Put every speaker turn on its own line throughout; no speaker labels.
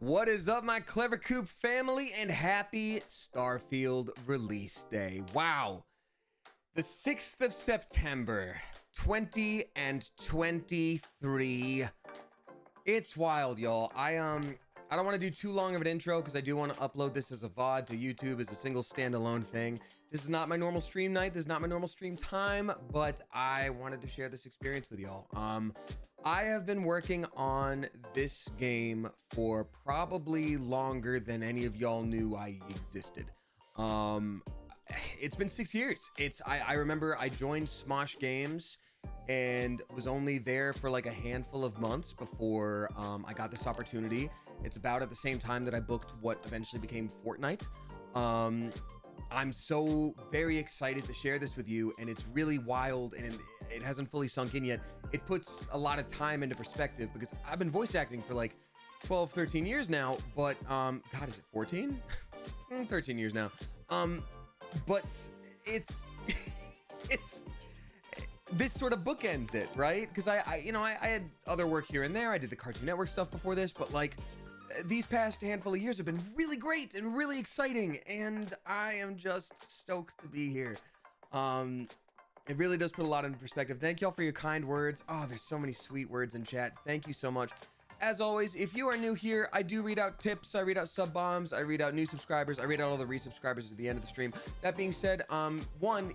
What is up, my Clever Coop family, and happy Starfield release day. Wow. The 6th of September, 2023. It's wild, y'all. I don't want to do too long of an intro because I do want to upload this as a VOD to YouTube as a single standalone thing. This is not my normal stream night. This is not my normal stream time, but I wanted to share this experience with y'all. I have been working on this game for probably longer than any of y'all knew I existed. It's been 6 years. I remember I joined Smosh Games and was only there for like a handful of months before I got this opportunity. It's about at the same time that I booked what eventually became Fortnite. I'm so very excited to share this with you, and it's really wild, and it hasn't fully sunk in yet. It puts a lot of time into perspective because I've been voice acting for like 12, 13 years now, but God, is it 14? 13 years now. But it's this sort of bookends it, right? Because I had other work here and there. I did the Cartoon Network stuff before this, but like these past handful of years have been really great and really exciting, and I am just stoked to be here. It really does put a lot into perspective. Thank y'all for your kind words. Oh, there's so many sweet words in chat. Thank you so much. As always, if you are new here, I do read out tips, I read out sub bombs, I read out new subscribers, I read out all the resubscribers at the end of the stream. That being said, one,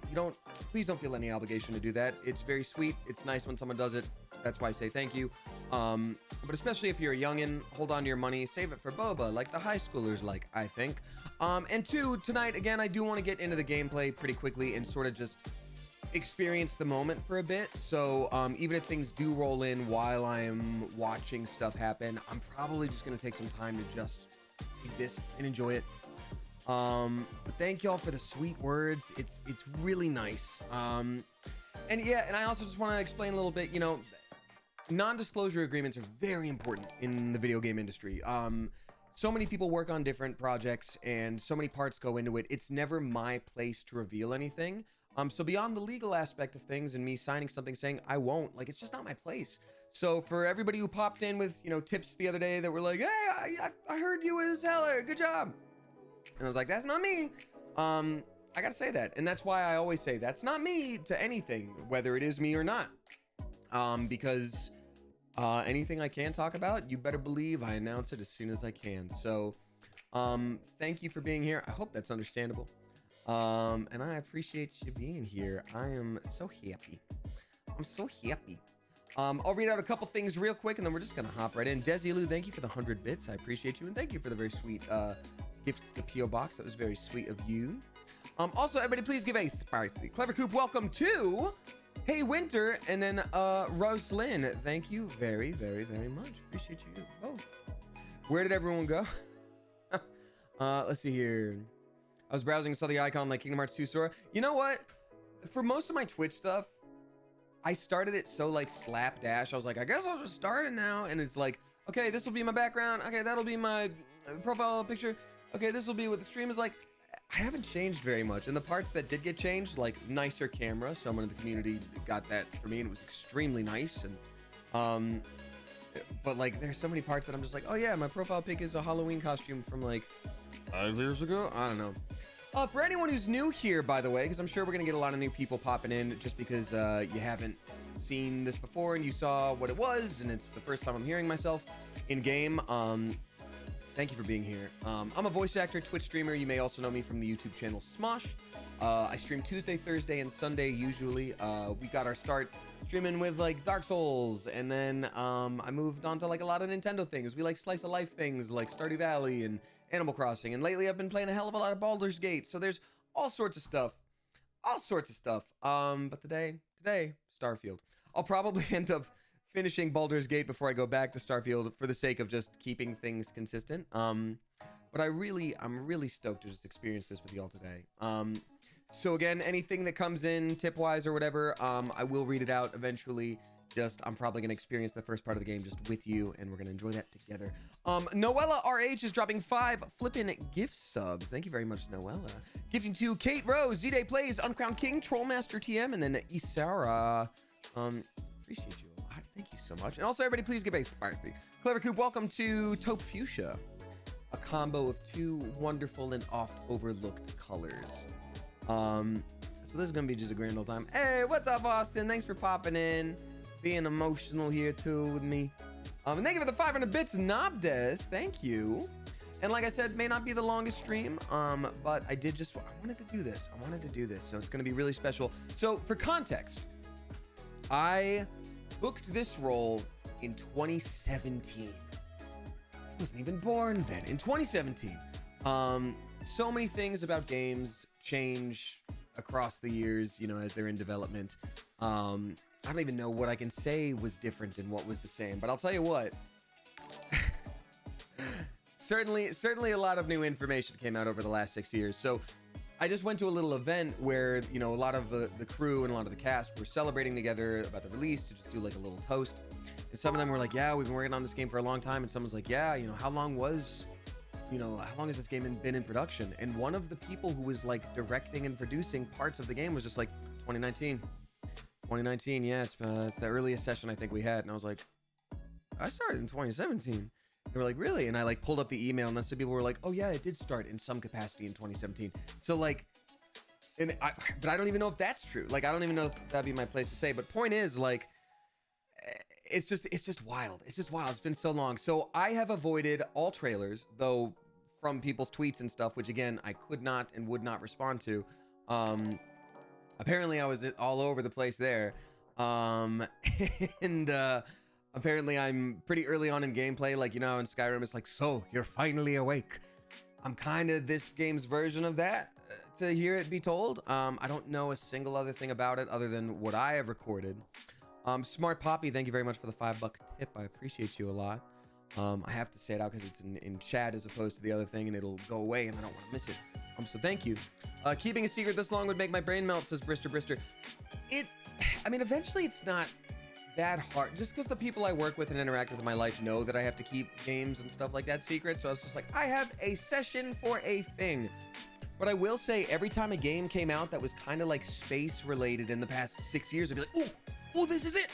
please don't feel any obligation to do that. It's very sweet. It's nice when someone does it. That's why I say thank you. But especially if you're a youngin', hold on to your money, save it for boba, like the high schoolers like, I think. And two, tonight, again, I do want to get into the gameplay pretty quickly and sort of just experience the moment for a bit. So even if things do roll in while I'm watching stuff happen, I'm probably just gonna take some time to just exist and enjoy it. But thank y'all for the sweet words. It's really nice. And yeah, and I also just want to explain a little bit, non-disclosure agreements are very important in the video game industry. So many people work on different projects and so many parts go into it. It's never my place to reveal anything. So beyond the legal aspect of things and me signing something saying I won't, like, it's just not my place. So for everybody who popped in with, tips the other day that were like, hey, I heard you as Heller, good job. And I was like, that's not me. I gotta say that. And that's why I always say that's not me to anything, whether it is me or not. Because anything I can talk about, you better believe I announce it as soon as I can. So thank you for being here. I hope that's understandable. And I appreciate you being here. I am so happy. I'm so happy. I'll read out a couple things real quick and then we're just gonna hop right in. Desilu, thank you for the 100 bits. I appreciate you, and thank you for the very sweet gift to the PO box. That was very sweet of you. Also, everybody, please give a spicy Clever Coop welcome to Hey Winter, and then Roslyn. Thank you very, very, very much. Appreciate you both. Where did everyone go? Let's see here. I was browsing and saw the icon like Kingdom Hearts 2 Sora. You know what? For most of my Twitch stuff, I started it so like slapdash. I was like, I guess I'll just start it now. And it's like, okay, this will be my background. Okay, that'll be my profile picture. Okay, this will be what the stream is like. I haven't changed very much. And the parts that did get changed, like nicer camera. Someone in the community got that for me and it was extremely nice. And but like there's so many parts that I'm just like, oh yeah, my profile pic is a Halloween costume from like 5 years ago. I don't know. For anyone who's new here, by the way, because I'm sure we're gonna get a lot of new people popping in just because you haven't seen this before and you saw what it was and it's the first time I'm hearing myself in game. Thank you for being here. I'm a voice actor, Twitch streamer. You may also know me from the YouTube channel Smosh. I stream Tuesday, Thursday, and Sunday usually. We got our start streaming with like Dark Souls, and then I moved on to like a lot of Nintendo things. We like slice of life things like Stardew Valley and Animal Crossing, and lately I've been playing a hell of a lot of Baldur's Gate. So there's all sorts of stuff. But today, Starfield. I'll probably end up finishing Baldur's Gate before I go back to Starfield for the sake of just keeping things consistent. But I'm really stoked to just experience this with y'all today. So again, anything that comes in tip-wise or whatever, I will read it out eventually. I'm probably going to experience the first part of the game just with you, and we're going to enjoy that together. Noella RH is dropping 5 flippin' gift subs. Thank you very much, Noella. Gifting to Kate Rose, Z-Day Plays, Uncrowned King, Trollmaster TM, and then Isara. Appreciate you a lot. Thank you so much. And also, everybody, please give a spicy Clever Coop welcome to Taupe Fuchsia. a combo of two wonderful and oft overlooked colors. So this is gonna be just a grand old time. Hey, what's up, Austin? Thanks for popping in, being emotional here too with me. And thank you for the 500 bits, Nobdes. Thank you. And like I said, may not be the longest stream, but I wanted to do this. So it's gonna be really special. So for context, I booked this role in 2017. I wasn't even born then. In 2017. So many things about games change across the years, you know, as they're in development. I don't even know what I can say was different and what was the same, but I'll tell you what. certainly a lot of new information came out over the last 6 years. So I just went to a little event where, you know, a lot of the crew and a lot of the cast were celebrating together about the release to just do like a little toast. And some of them were like, yeah, we've been working on this game for a long time. And someone's like, yeah, you know, how long has this game been in production? And one of the people who was like directing and producing parts of the game was just like 2019. Yeah, it's the earliest session I think we had. And I was like, I started in 2017. They were like, really? And I like pulled up the email, and then some people were like, oh yeah, it did start in some capacity in 2017. So like, but I don't even know if that's true. Like, I don't even know if that'd be my place to say. But point is, like, it's just wild. It's just wild. It's been so long. So I have avoided all trailers, though, from people's tweets and stuff, which again, I could not and would not respond to. Apparently I was all over the place there. Apparently I'm pretty early on in gameplay. Like, you know, in Skyrim, it's like, so you're finally awake. I'm kind of this game's version of that, to hear it be told. I don't know a single other thing about it other than what I have recorded. Smart Poppy, thank you very much for the $5 tip. I appreciate you a lot. I have to say it out because it's in chat as opposed to the other thing, and it'll go away and I don't want to miss it. So thank you. Keeping a secret this long would make my brain melt, says Brister. Eventually it's not that hard, just because the people I work with and interact with in my life know that I have to keep games and stuff like that secret. So it's just like, I have a session for a thing. But I will say, every time a game came out that was kind of like space related in the past 6 years, I'd be like, oh, this is it.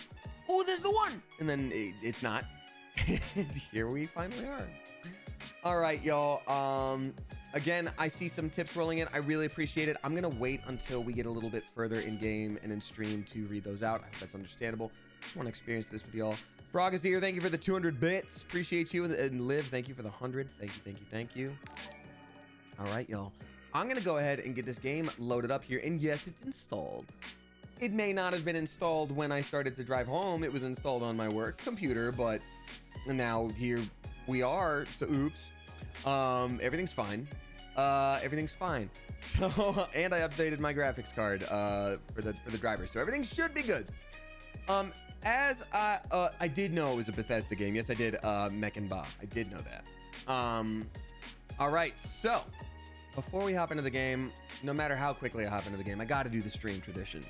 Oh, this is the one. And then it's not. And here we finally are. All right, y'all. Again, I see some tips rolling in. I really appreciate it. I'm gonna wait until we get a little bit further in game and in stream to read those out. I hope that's understandable. Just want to experience this with y'all. Frog is here. Thank you for the 200 bits. Appreciate you. And Liv, thank you for the 100. Thank you. All right, y'all. I'm gonna go ahead and get this game loaded up here. And yes, it's installed. It may not have been installed when I started to drive home. It was installed on my work computer, but now here we are. So oops. Everything's fine. Everything's fine. So, and I updated my graphics card for the driver, so everything should be good. As I did know it was a Bethesda game. Yes, I did. Mech and Ba. I did know that. All right. So before we hop into the game, no matter how quickly I hop into the game, I got to do the stream tradition.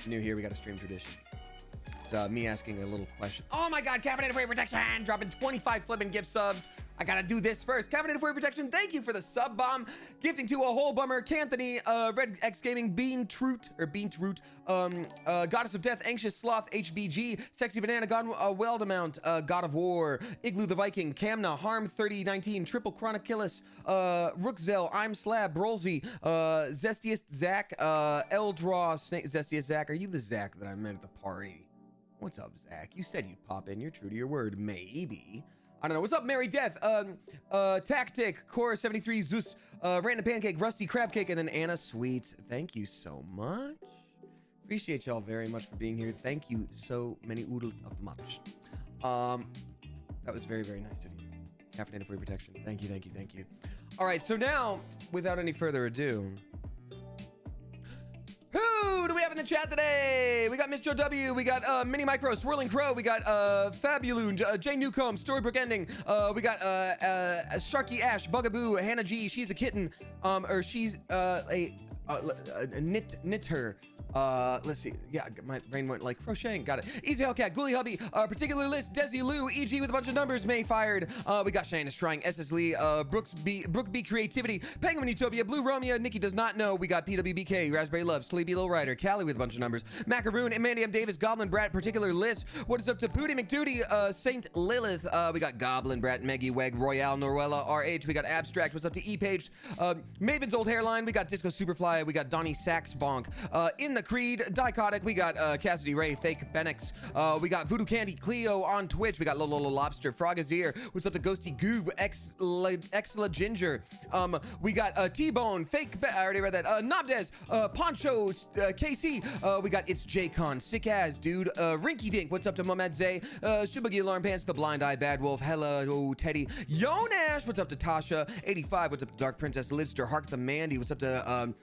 New here, we got a stream tradition. It's me asking a little question. Oh my God, Caffeinated for your protection, dropping 25 flipping gift subs. I gotta do this first. Caffeinated for your protection, thank you for the sub bomb. Gifting to a whole bummer, Canthony, Red X Gaming, Bean Troot, Goddess of Death, Anxious Sloth, HBG, Sexy Banana, God Weldamount, God of War, Igloo the Viking, Camna, Harm 3019, Triple Chronicillus, Rookzel, I'm Slab, Brolzy, Zestiest Zach, Eldraw, Zestiest Zach. Are you the Zach that I met at the party? What's up, Zach? You said you'd pop in. You're true to your word. Maybe. I don't know. What's up, Mary Death? Tactic, Core 73, Zeus, Random Pancake, Rusty Crab Cake, and then Anna Sweets. Thank you so much. Appreciate y'all very much for being here. Thank you so many oodles of much. That was very, very nice of you. Caffeinated for your protection. Thank you. All right, so now, without any further ado, who do we have in the chat today? We got Miss Joe W. We got Mini Micro, Swirling Crow. We got Fabuloon, Jay Newcomb, Storybook Ending. We got Sharky Ash, Bugaboo, Hannah G. She's a kitten. Or she's a knitter. Let's see. Yeah, my brain went like crocheting. Got it. Easy Hellcat, Ghoulie Hubby, particular list, Desi Lou, EG with a bunch of numbers, May fired. We got Shannon's trying, SS Lee, Brooke B Creativity, Penguin Utopia, Blue Romeo, Nikki does not know. We got PWBK, Raspberry Love, Sleepy Little Rider, Callie with a bunch of numbers, Macaroon, Mandy M Davis, Goblin Brat, particular list. What is up to Pooty McDuty, Saint Lilith? We got Goblin Brat, Meggy Weg, Royale, Norwella, RH. We got Abstract. What's up to E Page? Maven's Old Hairline. We got Disco Superfly. We got Donnie Sax Bonk. In the Creed, Dichotic, we got Cassidy Ray, Fake Benex, we got Voodoo Candy, Cleo on Twitch, we got Lolo Lobster, Frogazir, what's up to Ghosty Goob, Exla Ginger, we got T-Bone, Fake, I already read that, Nobdez, Poncho, KC, we got It's J-Con, Sick As, Dude, Rinky Dink, what's up to Mohamed Zay, Shubagi Alarm Pants, The Blind Eye, Bad Wolf, Hello Teddy, Yo Nash, what's up to Tasha, 85, what's up to Dark Princess Lidster, Hark the Mandy, what's up to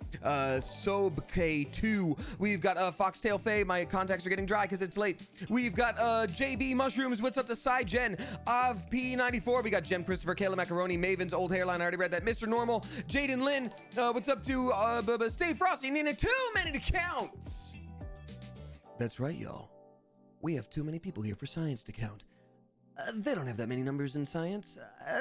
Sob K2, we've got Foxtail Faye, my contacts are getting dry because it's late. We've got JB Mushrooms, what's up to Cy Jen, Av P94, we got Jem Christopher, Kayla Macaroni, Maven's Old Hairline, I already read that, Mr. Normal, Jaden Lynn, what's up to Stay Frosty, Nina, too many to count. That's right, y'all. We have too many people here for science to count. They don't have that many numbers in science.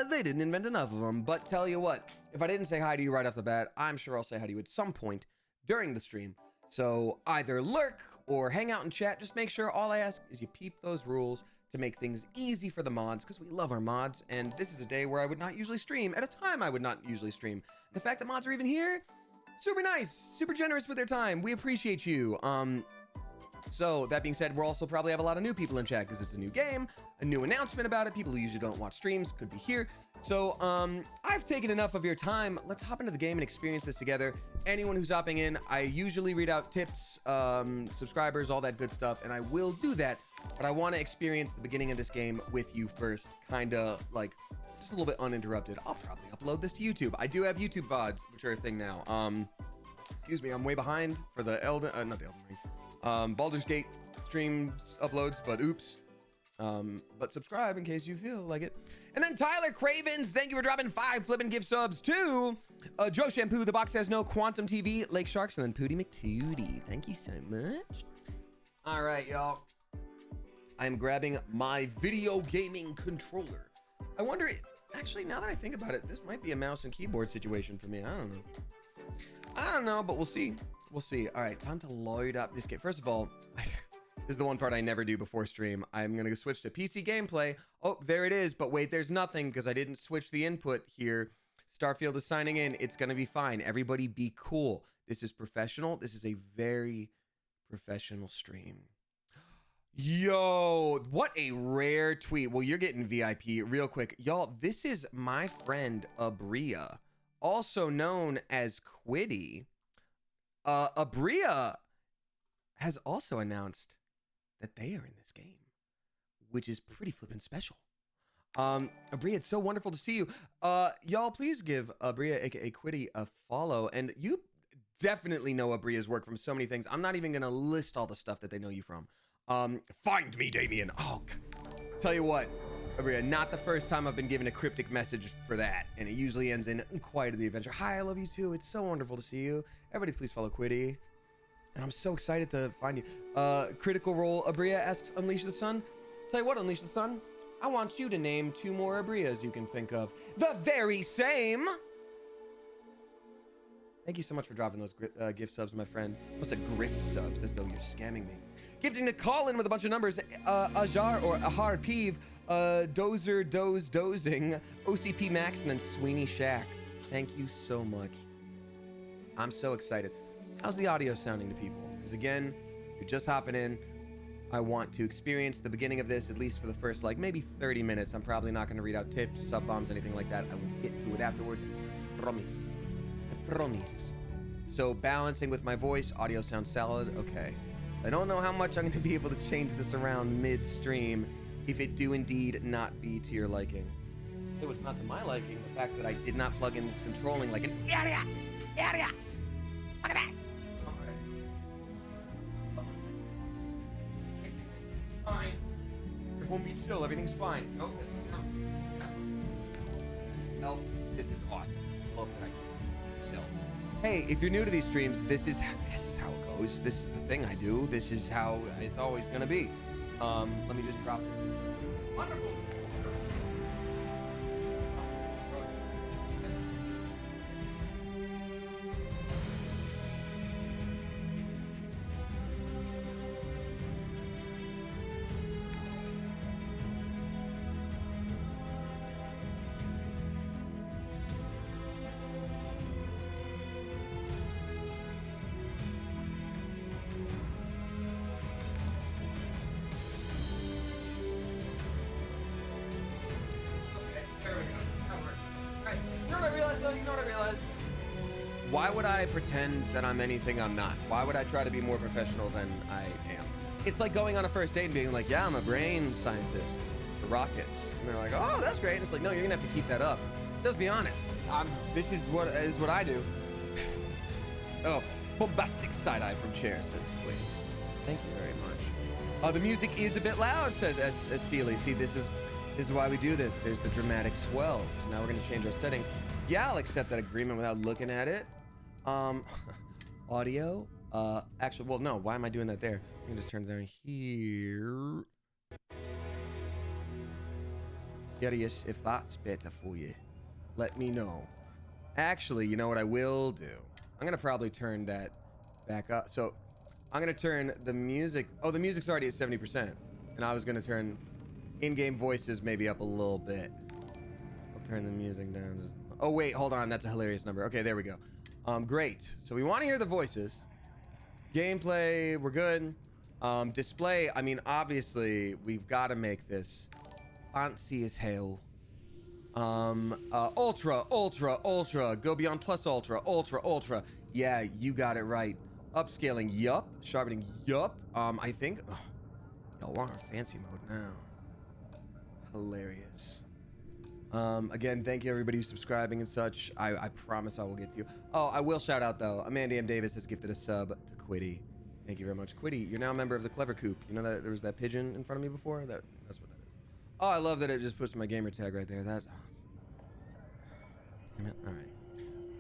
They didn't invent enough of them, but tell you what, if I didn't say hi to you right off the bat, I'm sure I'll say hi to you at some point during the stream. So either lurk or hang out and chat. Just make sure all I ask is you peep those rules to make things easy for the mods, because we love our mods, and this is a day where I would not usually stream, at a time I would not usually stream. The fact that mods are even here, super nice, super generous with their time. We appreciate you. So that being said, we'll also probably have a lot of new people in chat because it's a new game, a new announcement about it. People who usually don't watch streams could be here. So I've taken enough of your time. Let's hop into the game and experience this together. Anyone who's hopping in, I usually read out tips, subscribers, all that good stuff, and I will do that. But I want to experience the beginning of this game with you first, kind of like just a little bit uninterrupted. I'll probably upload this to YouTube. I do have YouTube VODs, which are a thing now. Excuse me, I'm way behind for the not the Elden Ring. Baldur's Gate streams uploads, but oops. But subscribe in case you feel like it. And then Tyler Cravens, thank you for dropping 5 flippin' gift subs to Joe Shampoo, The Box Says No, Quantum TV, Lake Sharks, and then Pooty McTootie. Thank you so much. All right, y'all. I'm grabbing my video gaming controller. I wonder, actually, now that I think about it, this might be a mouse and keyboard situation for me. I don't know, but we'll see. We'll see. All right, time to load up this game. First of all, this is the one part I never do before stream. I'm going to switch to PC gameplay. Oh, there it is. But wait, there's nothing because I didn't switch the input here. Starfield is signing in. It's going to be fine. Everybody be cool. This is professional. This is a very professional stream. Yo, what a rare tweet. Well, you're getting VIP real quick. Y'all, this is my friend Abria, also known as Quiddy. Abria has also announced that they are in this game, which is pretty flippin' special. Abria, it's so wonderful to see you. Y'all, please give Abria, aka Quiddy, a follow. And you definitely know Abria's work from so many things. I'm not even gonna list all the stuff that they know you from. Find me, Damien. Oh, tell you what, Abria, not the first time I've been given a cryptic message for that, and it usually ends in Quiet of the Adventure. Hi, I love you too. It's so wonderful to see you. Everybody, please follow Quiddy. And I'm so excited to find you. Critical Role, Abria asks Unleash the Sun. Tell you what, Unleash the Sun, I want you to name 2 more Abrias you can think of. The very same. Thank you so much for dropping those gift subs, my friend. Almost said grift subs, as though you're scamming me. Gifting to Colin with a bunch of numbers. Ajar or Ahar Peeve, Dozer Doze Dozing, OCP Max, and then Sweeney Shack. Thank you so much. I'm so excited. How's the audio sounding to people? Because again, if you're just hopping in, I want to experience the beginning of this, at least for the first, like, maybe 30 minutes. I'm probably not going to read out tips, sub bombs, anything like that. I will get to it afterwards. Promise. I promise. So balancing with my voice, audio sounds solid. Okay. I don't know how much I'm going to be able to change this around mid-stream if it do indeed not be to your liking. Hey, what's not to my liking? The fact that I did not plug in this controlling like an idiot. Idiot. Look at this. All right. Fine. Your home beach chill. Everything's fine. No, this is awesome. Love that I do. So, Hey, if you're new to these streams, this is how it goes. This is the thing I do. This is how it's always gonna be. Let me just drop it. Wonderful. Why would I pretend that I'm anything I'm not? Why would I try to be more professional than I am? It's like going on a first date and being like, yeah, I'm a brain scientist for rockets. And they're like, oh, that's great. And it's like, no, you're gonna have to keep that up. Let's be honest. This is what I do. Oh, bombastic side eye from chair, says Quinn. Thank you very much. The music is a bit loud, says S. Sealy. See, this is why we do this. There's the dramatic swells. Now we're gonna change our settings. Yeah, I'll accept that agreement without looking at it. Audio. Actually, well, no. Why am I doing that there? I can just turn it down here. Curious if that's better for you. Let me know. Actually, you know what I will do? I'm gonna probably turn that back up. So I'm gonna turn the music. Oh, the music's already at 70%, and I was gonna turn in-game voices maybe up a little bit. I'll turn the music down. Oh wait, hold on. That's a hilarious number. Okay, there we go. Great. So we want to hear the voices. Gameplay, we're good. Display, I mean, obviously, we've got to make this fancy as hell. Ultra. Go beyond plus ultra. Yeah, you got it right. Upscaling, yup. Sharpening, yup. I think. Oh, y'all want our fancy mode now. Hilarious. Again, thank you everybody who's subscribing and such. I promise I will get to you. Oh, I will shout out though. Amanda M. Davis has gifted a sub to Quiddy. Thank you very much. Quiddy, you're now a member of the Clever Coop. You know that there was that pigeon in front of me before? That's what that is. Oh, I love that it just puts my gamer tag right there. That's awesome. Damn it. All right.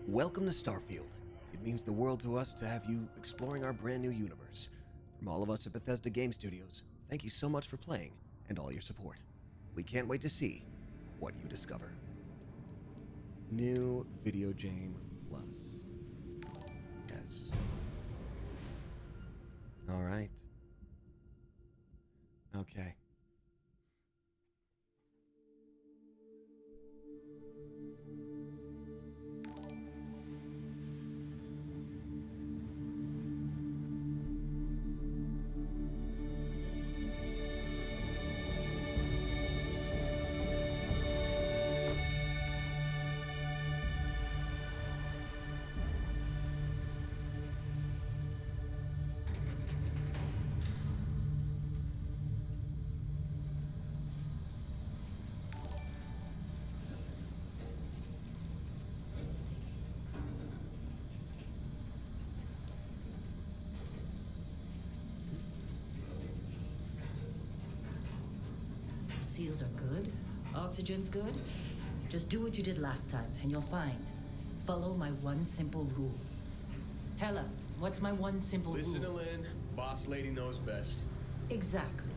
Welcome to Starfield. It means the world to us to have you exploring our brand new universe. From all of us at Bethesda Game Studios, thank you so much for playing and all your support. We can't wait to see what you discover. New video game plus. Yes. All right. Okay.
Seals are good. Oxygen's good. Just do what you did last time, and you're fine. Follow my one simple rule. Hella, what's my one simple rule?
Listen to Lynn. Boss lady knows best.
Exactly.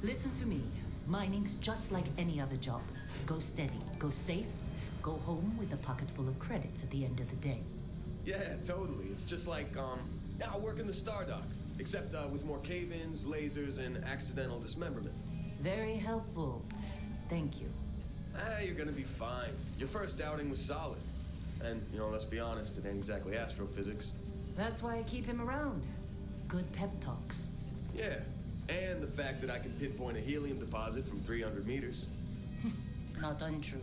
Listen to me. Mining's just like any other job. Go steady, go safe, go home with a pocket full of credits at the end of the day.
Yeah, totally. It's just like, I work in the Stardock. Except, with more cave-ins, lasers, and accidental dismemberment.
Very helpful. Thank you.
You're gonna be fine. Your first outing was solid. And, let's be honest, it ain't exactly astrophysics.
That's why I keep him around. Good pep talks.
Yeah, and the fact that I can pinpoint a helium deposit from 300 meters.
Not untrue.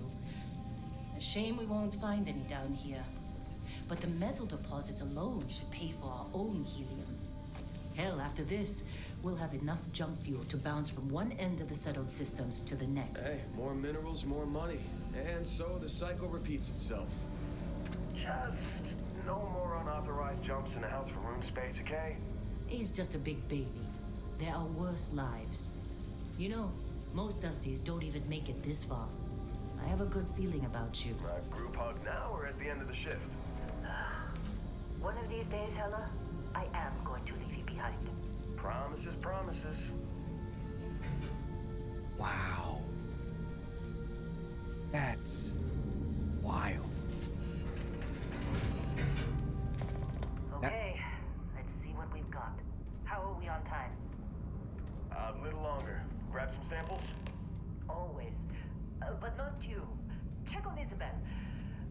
A shame we won't find any down here. But the metal deposits alone should pay for our own helium. Hell, after this, we'll have enough junk fuel to bounce from one end of the settled systems to the next.
Hey, more minerals, more money. And so the cycle repeats itself.
Just no more unauthorized jumps in the house for room space, okay?
He's just a big baby. There are worse lives. You know, most Dusties don't even make it this far. I have a good feeling about you.
Group hug now or at the end of the shift?
One of these days, Hella, I am going to leave you behind.
Promises, promises.
Wow. That's wild.
Okay, let's see what we've got. How are we on time?
A little longer. Grab some samples?
Always. But not you. Check on Isabel.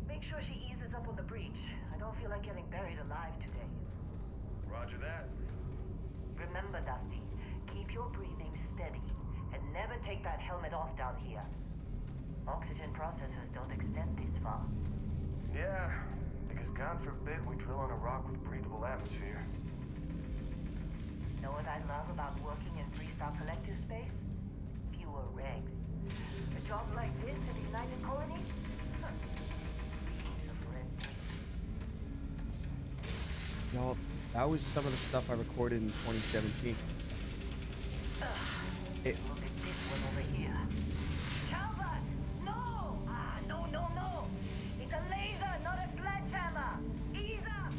Make sure she eases up on the breach. I don't feel like getting buried alive today.
Roger that.
Remember, Dusty, keep your breathing steady and never take that helmet off down here. Oxygen processors don't extend this far.
Yeah, because God forbid we drill on a rock with breathable atmosphere.
Know what I love about working in three-star collective space? Fewer regs. A job like this in the United Colonies? Piece of red tape.
Y'all, that was some of the stuff I recorded in 2017.
Look at this one over here. Calvert! No! No. It's a laser, not a sledgehammer. Ease up!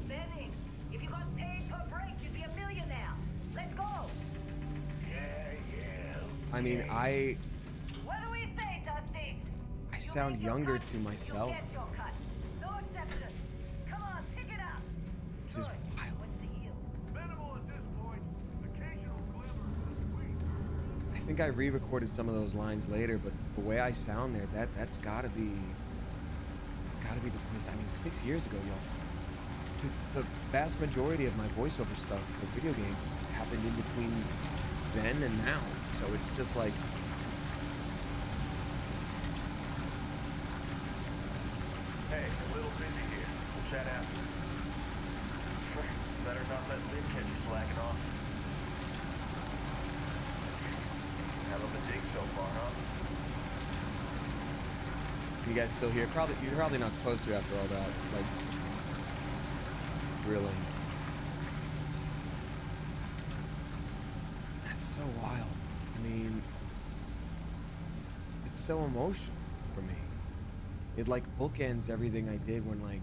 Benning, if you got paid per break, you'd be a millionaire. Let's go!
Yeah.
I mean,
What do we say, Dusty?
I sound younger to myself.
You get your cut. No exception. Come on, pick it up.
Which is
Good.
wild.
What's the yield?
Minimal at this point. Occasional glimmer of sweet.
I think I re-recorded some of those lines later, but the way I sound there, that's gotta be the 20s. I mean, 6 years ago, y'all. Because the vast majority of my voiceover stuff for video games happened in between then and now. So it's just like,
Hey, a little busy here. We'll chat after. Better not let Lynn catch you slacking off. Hell of a dig so far, huh?
you guys still here? You're probably not supposed to after all that. Like, really. That's so wild. I mean, it's so emotional for me. It like bookends everything I did when like,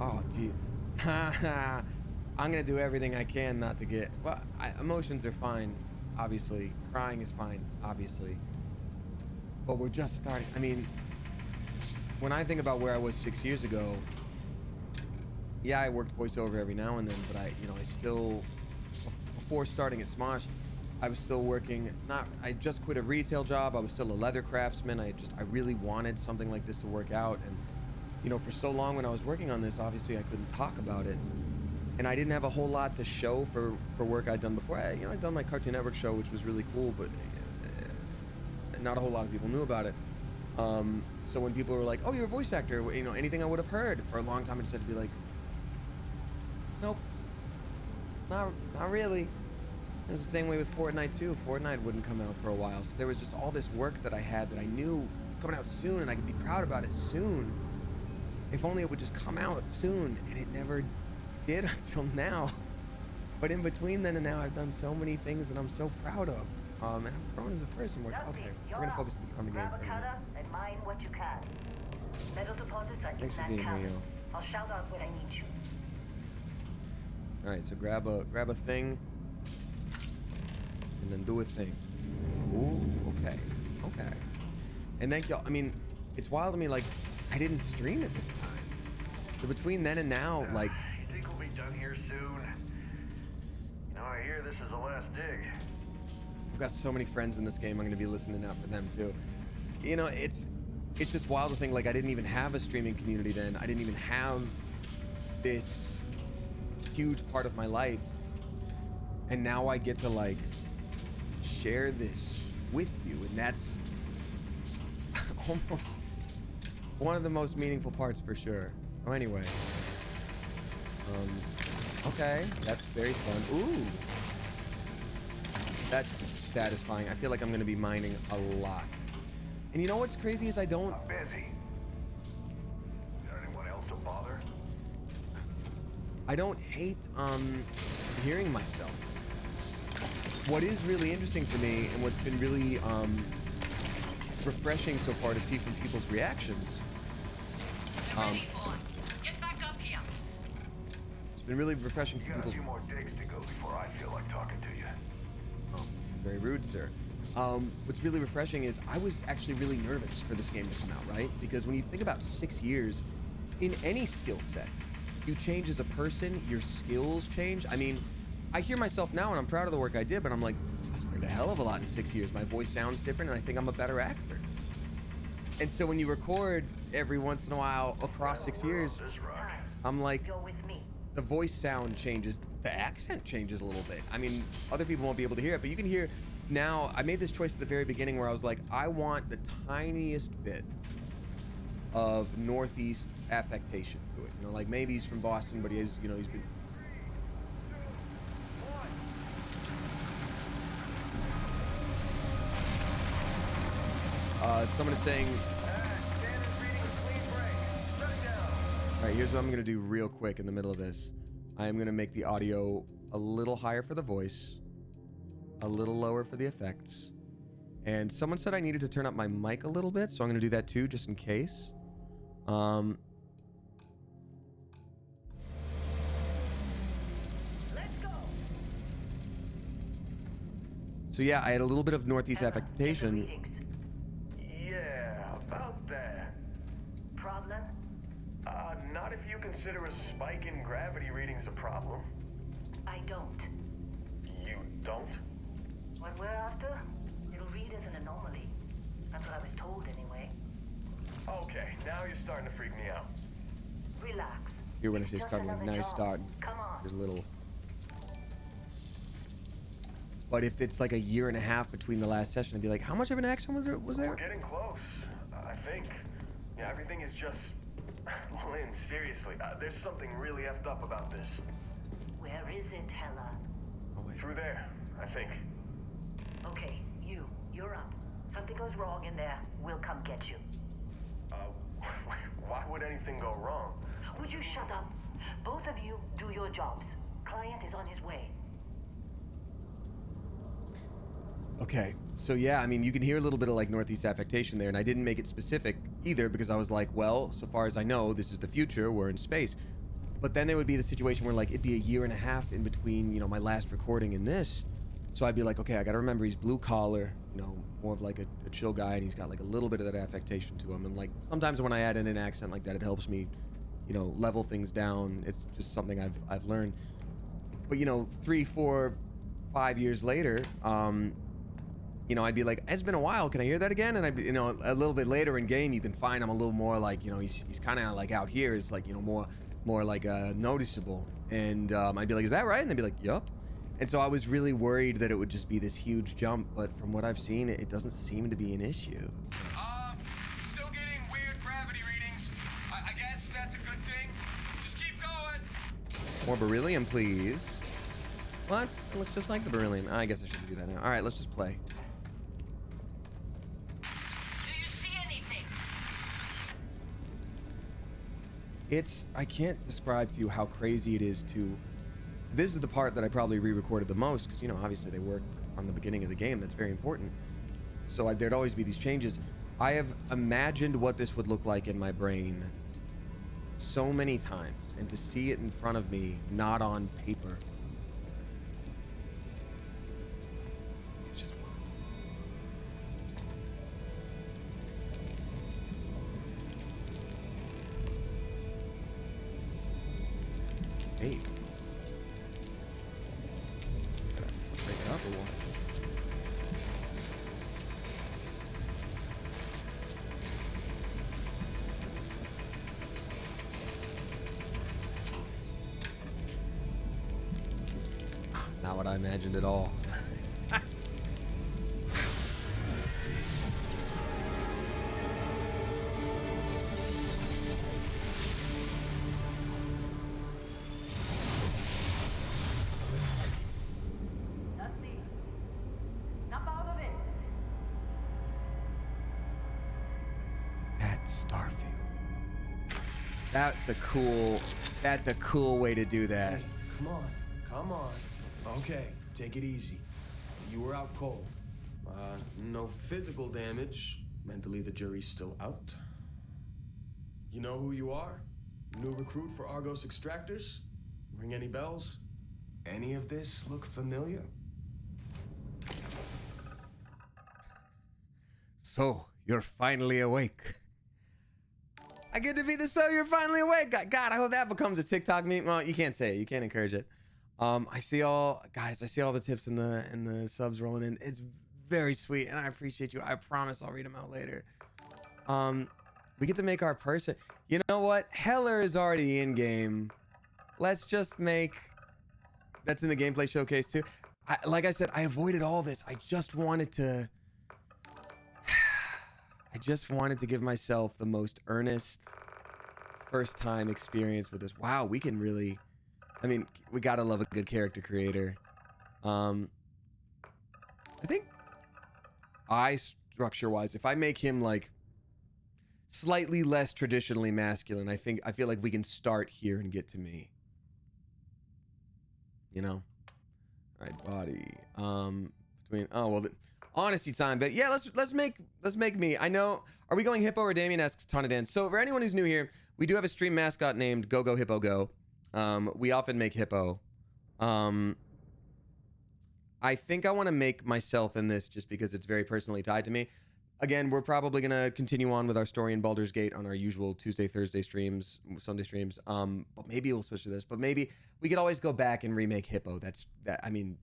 oh gee, I'm gonna do everything I can not to get, well, emotions are fine, obviously. Crying is fine, obviously. But we're just starting. I mean, when I think about where I was 6 years ago, yeah, I worked voiceover every now and then, but I still, before starting at Smosh, I was still working, I just quit a retail job. I was still a leather craftsman. I really wanted something like this to work out. And, for so long when I was working on this, obviously I couldn't talk about it. And I didn't have a whole lot to show for work I'd done before. I'd done my Cartoon Network show, which was really cool, but not a whole lot of people knew about it. So when people were like, oh, you're a voice actor, anything I would have heard, for a long time I just had to be like, nope, not really. It was the same way with Fortnite too. Fortnite wouldn't come out for a while. So there was just all this work that I had that I knew was coming out soon and I could be proud about it soon. If only it would just come out soon, and it never did until now. But in between then and now, I've done so many things that I'm so proud of. And I've grown as a person more. Okay, we're gonna focus on the game for a minute.
And mine what you can. Metal deposits are
Thanks
in
for
that
being here,
cabin.
yo.
I'll shout out when I need you.
All right, so grab a thing, and then do a thing. Ooh, okay. And thank y'all. I mean, it's wild to me, like, I didn't stream it this time. So between then and now, like,
You think we'll be done here soon? I hear this is the last dig.
I've got so many friends in this game. I'm gonna be listening out for them too. It's just wild to think, like, I didn't even have a streaming community then. I didn't even have this huge part of my life, and now I get to like share this with you, and that's almost one of the most meaningful parts for sure. So anyway, okay, that's very fun. Ooh, that's satisfying. I feel like I'm gonna be mining a lot. And you know what's crazy is I don't.
I'm busy. Got anyone else to bother?
I don't hate hearing myself. What is really interesting for me, and what's been really refreshing so far to see from people's reactions.
Get ready, boys. Get back up here.
been really refreshing
You
for
got a
people's...
few more digs to go before I feel like talking to you.
Oh, very rude, sir. What's really refreshing is I was actually really nervous for this game to come out, right? Because when you think about 6 years in any skill set, you change as a person, your skills change. I mean, I hear myself now and I'm proud of the work I did, but I'm like, I've learned a hell of a lot in 6 years. My voice sounds different and I think I'm a better actor. And so when you record every once in a while across 6 years, I'm like,
You're with me.
the voice sound changes, the accent changes a little bit. I mean, other people won't be able to hear it, but you can hear now. I made this choice at the very beginning where I was like, I want the tiniest bit of Northeast affectation to it. You know, like maybe he's from Boston, but he is, you know, he's been... Someone is saying... All right, here's what I'm gonna do real quick in the middle of this. I am gonna make the audio a little higher for the voice, a little lower for the effects. And someone said I needed to turn up my mic a little bit, so I'm gonna do that too, just in case.
Let's go.
So yeah, I had a little bit of Northeast affectation.
Readings.
Yeah, about that.
Problem?
Not if you consider a spike in gravity readings a problem.
I don't.
You don't?
What we're after, it'll read as an anomaly. That's what I was told anyway.
Okay, now you're starting to freak me out.
Relax.
Here when I
It's
say
just
starting, like,
another
now he's
job.
starting.
Come on.
There's a little... But if it's like a year and a half between the last session, I'd be like, how much of an accent was there?
We're getting close, I think. Yeah, everything is just... Lynn, seriously, there's something really effed up about this.
Where is it, Hella?
Oh, wait.
Through there, I think.
Okay, you're up. Something goes wrong in there, we'll come get you.
Why would anything go wrong?
Would you shut up? Both of you do your jobs. Client is on his way.
Okay, so yeah, I mean, you can hear a little bit of like Northeast affectation there, and I didn't make it specific either because I was like, well, so far as I know, this is the future, we're in space. But then it would be the situation where like it'd be a year and a half in between, you know, my last recording and this. So I'd be like, okay, I gotta remember he's blue collar, you know, more of like a chill guy, and he's got like a little bit of that affectation to him. And like sometimes when I add in an accent like that, it helps me, you know, level things down. It's just something I've learned. But you know, 3, 4, 5 years later, you know, I'd be like, it's been a while, can I hear that again? And I'd be, you know, a little bit later in game, you can find I'm a little more like, you know, he's kind of like out here, it's like, you know, more like noticeable. And I'd be like, is that right? And they'd be like, yup. And so I was really worried that it would just be this huge jump, but from what I've seen, it doesn't seem to be an issue.
Still getting weird gravity readings. I guess that's a good thing. Just keep going.
More beryllium, please. What? It looks just like the beryllium. I guess I shouldn't do that now. All right, let's just play.
Do you see anything?
I can't describe to you how crazy it is to... This is the part that I probably re-recorded the most, because, you know, obviously they work on the beginning of the game. That's very important. So there'd always be these changes. I have imagined what this would look like in my brain so many times, and to see it in front of me, not on paper. It's just... Hey. Break it up or what? Not what I imagined at all.
Dusty, snap out of it.
That's Starfield. That's a cool way to do that.
Hey, come on. Okay, take it easy. You were out cold. No physical damage. Mentally, the jury's still out. You know who you are? New recruit for Argos Extractors? Ring any bells? Any of this look familiar?
So, you're finally awake. I get to be the "so you're finally awake." God, I hope that becomes a TikTok meme. Well, you can't say it. You can't encourage it. I see all the tips and the subs rolling in. It's very sweet, and I appreciate you. I promise I'll read them out later. We get to make our person. You know what? Heller is already in game. Let's just make. That's in the gameplay showcase too. Like I said, I avoided all this. I just wanted to give myself the most earnest first time experience with this. Wow, we can really, I mean, we gotta love a good character creator. I think eye structure wise, if I make him like slightly less traditionally masculine, I feel like we can start here and get to me. You know? All right, body. Honesty time, but yeah, let's make me. I know. Are we going hippo or Damien asks Tonadan? So for anyone who's new here, we do have a stream mascot named Go Go Hippo Go. We often make hippo. I think I want to make myself in this just because it's very personally tied to me. Again, we're probably gonna continue on with our story in Baldur's Gate on our usual Tuesday, Thursday streams, Sunday streams. But maybe we'll switch to this. But maybe we could always go back and remake hippo. I mean,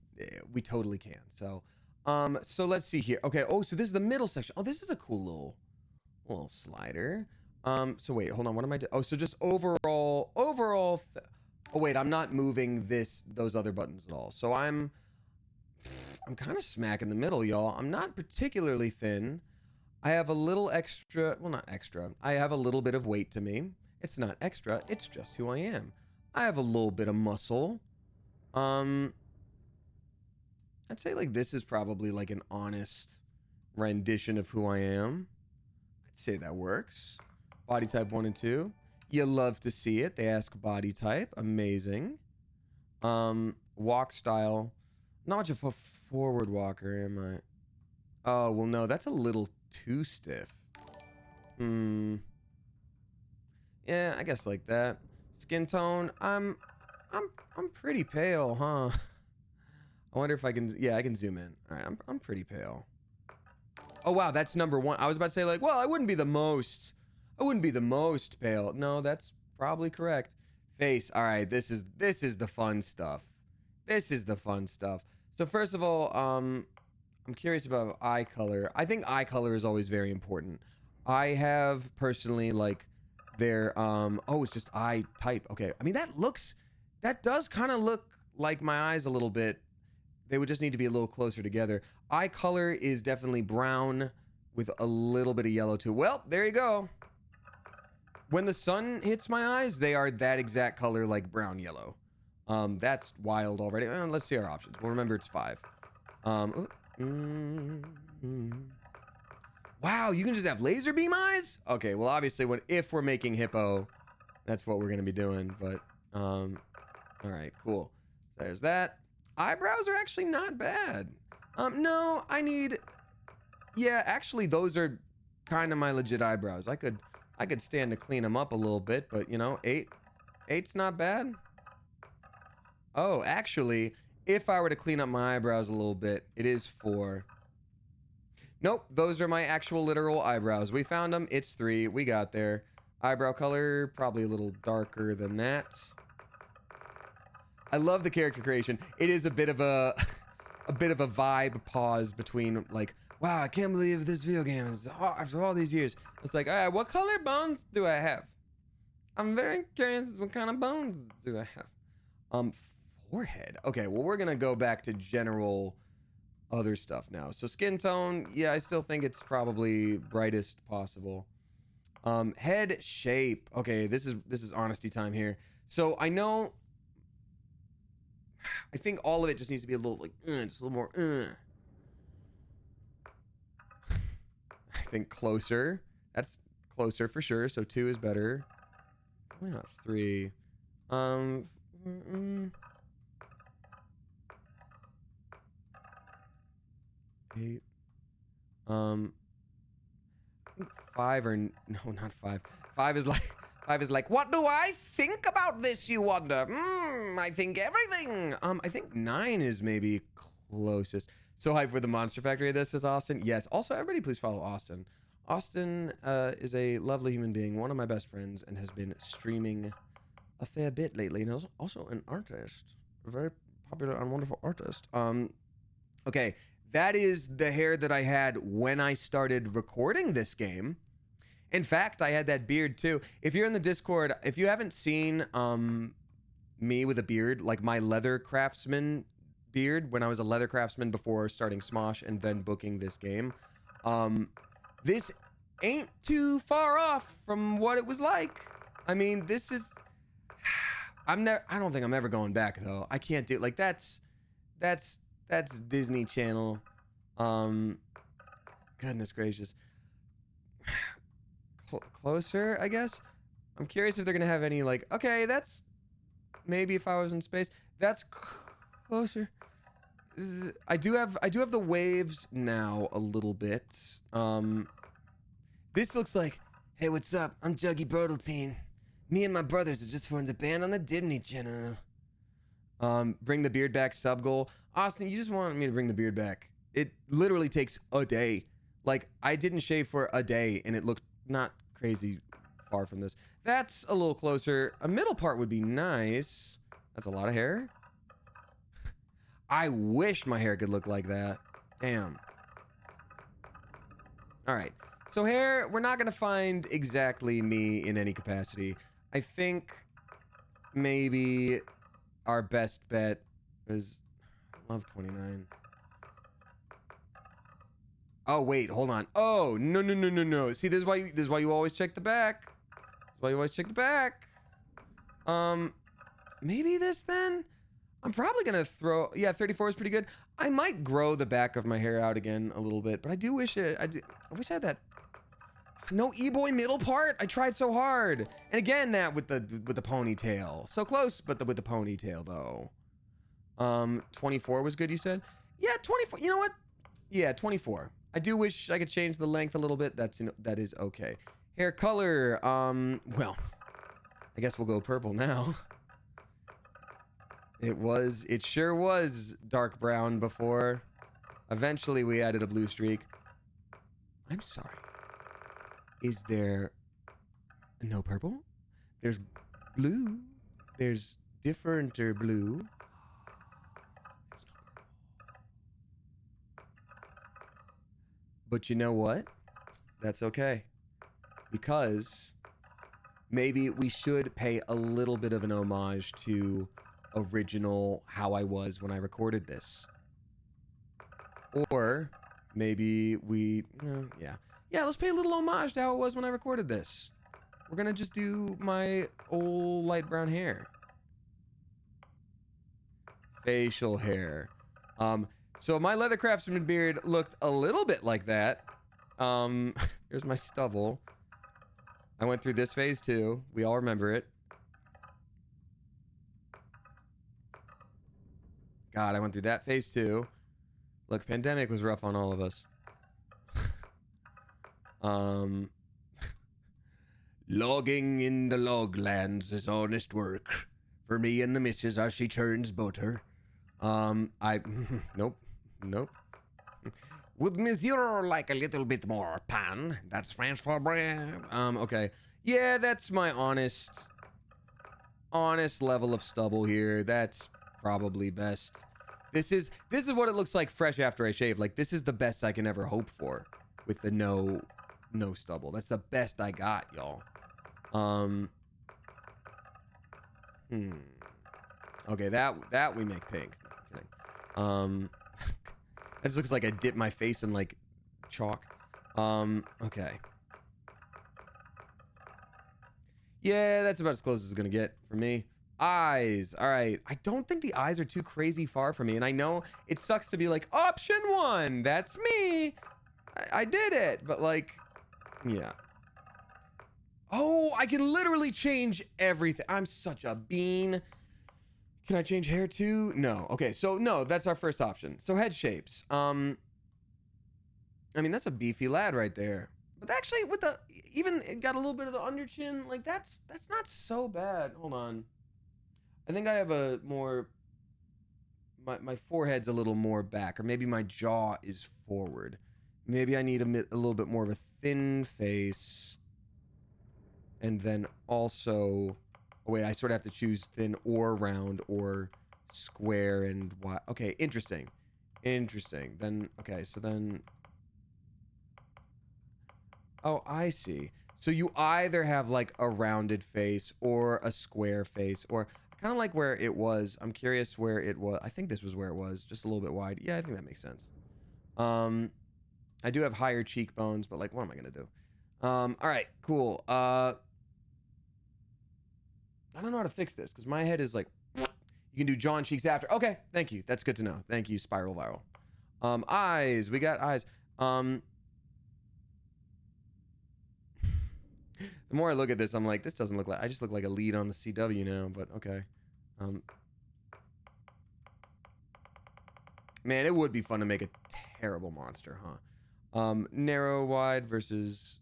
we totally can. So. So let's see here. Okay. Oh, so this is the middle section. Oh, this is a cool little slider. So wait, hold on. What am I doing? Oh, so just overall. Oh wait, I'm not moving those other buttons at all. So I'm kind of smack in the middle, y'all. I'm not particularly thin. I have a little extra. Well, not extra. I have a little bit of weight to me. It's not extra. It's just who I am. I have a little bit of muscle. I'd say like this is probably like an honest rendition of who I am. I'd say that works. Body type 1 and 2. You love to see it. They ask body type. Amazing. Walk style. Not much of a forward walker, am I? Oh, well, no, that's a little too stiff. Yeah, I guess like that. Skin tone. I'm pretty pale, huh? I wonder if I can. Yeah, I can zoom in. All right, I'm pretty pale. Oh wow, that's number 1. I was about to say like, well, I wouldn't be the most pale. No, that's probably correct. Face. All right, this is the fun stuff. This is the fun stuff. So first of all, I'm curious about eye color. I think eye color is always very important. I have personally like their oh, it's just eye type. Okay, I mean that does kind of look like my eyes a little bit. They would just need to be a little closer together. Eye color is definitely brown with a little bit of yellow too. Well, there you go. When the sun hits my eyes, they are that exact color, like brown yellow. That's wild already. Let's see our options. Well, remember it's 5. Wow, you can just have laser beam eyes? Okay, well obviously if we're making hippo, that's what we're gonna be doing. But all right, cool. So there's that. Eyebrows are actually not bad. No, yeah, actually those are kind of my legit eyebrows. I could stand to clean them up a little bit, but you know, 8's not bad. Oh, actually, if I were to clean up my eyebrows a little bit, it is 4. Nope, those are my actual literal eyebrows. We found them. It's 3. We got there. Eyebrow color, probably a little darker than that. I love the character creation. It is a bit of a vibe pause between like, wow, I can't believe this video game is after all these years. It's like, all right, what color bones do I have? I'm very curious what kind of bones do I have? Forehead. Okay, well, we're gonna go back to general other stuff now. So skin tone, yeah, I still think it's probably brightest possible. Head shape. Okay, this is honesty time here. So I think all of it just needs to be a little like, just a little more. I think closer. That's closer for sure. So 2 is better. Why not 3? 8. I think 5 or no, not 5. 5 is like 5 is like, what do I think about this, you wonder? I think everything. I think 9 is maybe closest. So hype for the Monster Factory of this is Austin. Yes. Also, everybody please follow Austin. Austin is a lovely human being, one of my best friends, and has been streaming a fair bit lately, and is also an artist. A very popular and wonderful artist. Okay, that is the hair that I had when I started recording this game. In fact, I had that beard too. If you're in the Discord, if you haven't seen me with a beard, like my leather craftsman beard, when I was a leather craftsman before starting Smosh and then booking this game, this ain't too far off from what it was like. I mean, this is... I don't think I'm ever going back though. I can't do like that's Disney Channel. Goodness gracious. Closer, I guess. I'm curious if they're gonna have any like. Okay, that's maybe if I was in space. That's closer. I do have the waves now a little bit. This looks like, hey, what's up? I'm Juggy Berteltine. Me and my brothers are just formed a band on the Disney Channel. Bring the beard back sub goal. Austin, you just wanted me to bring the beard back. It literally takes a day. Like, I didn't shave for a day and it looked not crazy far from this. That's a little closer. A middle part would be nice. That's a lot of hair. I wish my hair could look like that. Damn. All right. So hair, we're not going to find exactly me in any capacity. I think maybe our best bet is... I love 29. Oh, wait, hold on. Oh, no. See, this is why you always check the back. This is why you always check the back. Maybe this then? I'm probably gonna throw... Yeah, 34 is pretty good. I might grow the back of my hair out again a little bit, but I do wish it... I wish I had that... No e-boy middle part? I tried so hard. And again, that with the ponytail. So close, but with the ponytail, though. 24 was good, you said? Yeah, 24. You know what? Yeah, 24. I do wish I could change the length a little bit. That is okay. Hair color. Well, I guess we'll go purple now. It sure was dark brown before. Eventually, we added a blue streak. I'm sorry. Is there no purple? There's blue. There's differenter blue. But you know what? That's okay. Because maybe we should pay a little bit of an homage to original how I was when I recorded this. Or maybe we... Yeah, let's pay a little homage to how it was when I recorded this. We're gonna just do my old light brown hair. Facial hair. So my leather craftsman beard looked a little bit like that. Here's my stubble. I went through this phase too. We all remember it. God, I went through that phase too. Look, pandemic was rough on all of us. Logging in the loglands is honest work for me and the missus as she churns butter. Nope. Would monsieur like a little bit more pan? That's French for bread. Okay. Yeah, that's my honest level of stubble here. That's probably best. This is what it looks like fresh after I shave. Like, this is the best I can ever hope for with the no stubble. That's the best I got, y'all. Okay, that we make pink. This looks like I dipped my face in like chalk. Okay. Yeah, that's about as close as it's gonna get for me. Eyes. All right. I don't think the eyes are too crazy far from me, and I know it sucks to be like option 1. That's me. I did it, but like, yeah. Oh, I can literally change everything. I'm such a bean. Can I change hair too? No. Okay, so no, that's our first option. So head shapes. I mean, that's a beefy lad right there. But actually, with the even it got a little bit of the under chin, like that's not so bad. Hold on, I think I have a more my forehead's a little more back, or maybe my jaw is forward. Maybe I need a little bit more of a thin face, and then also, oh wait, I sort of have to choose thin or round or square and wide. Okay, interesting. Then okay, so then. Oh, I see. So you either have like a rounded face or a square face, or kind of like where it was. I'm curious where it was. I think this was where it was, just a little bit wide. Yeah, I think that makes sense. I do have higher cheekbones, but like, what am I gonna do? All right, cool. I don't know how to fix this because my head is like. You can do jaw and cheeks after. Okay, thank you. That's good to know. Thank you, Spiral Viral. Eyes. We got eyes. The more I look at this, I'm like, this doesn't look like. I just look like a lead on the CW now. But okay. Man, it would be fun to make a terrible monster, huh? Narrow, wide versus.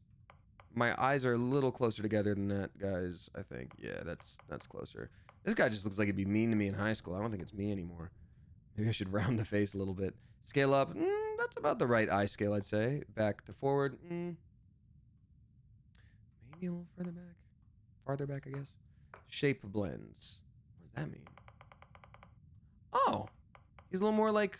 My eyes are a little closer together than that, guys. I think. Yeah, that's closer. This guy just looks like he'd be mean to me in high school. I don't think it's me anymore. Maybe I should round the face a little bit. Scale up. That's about the right eye scale, I'd say. Back to forward. Maybe a little further back. Farther back, I guess. Shape blends. What does that mean? Oh. He's a little more like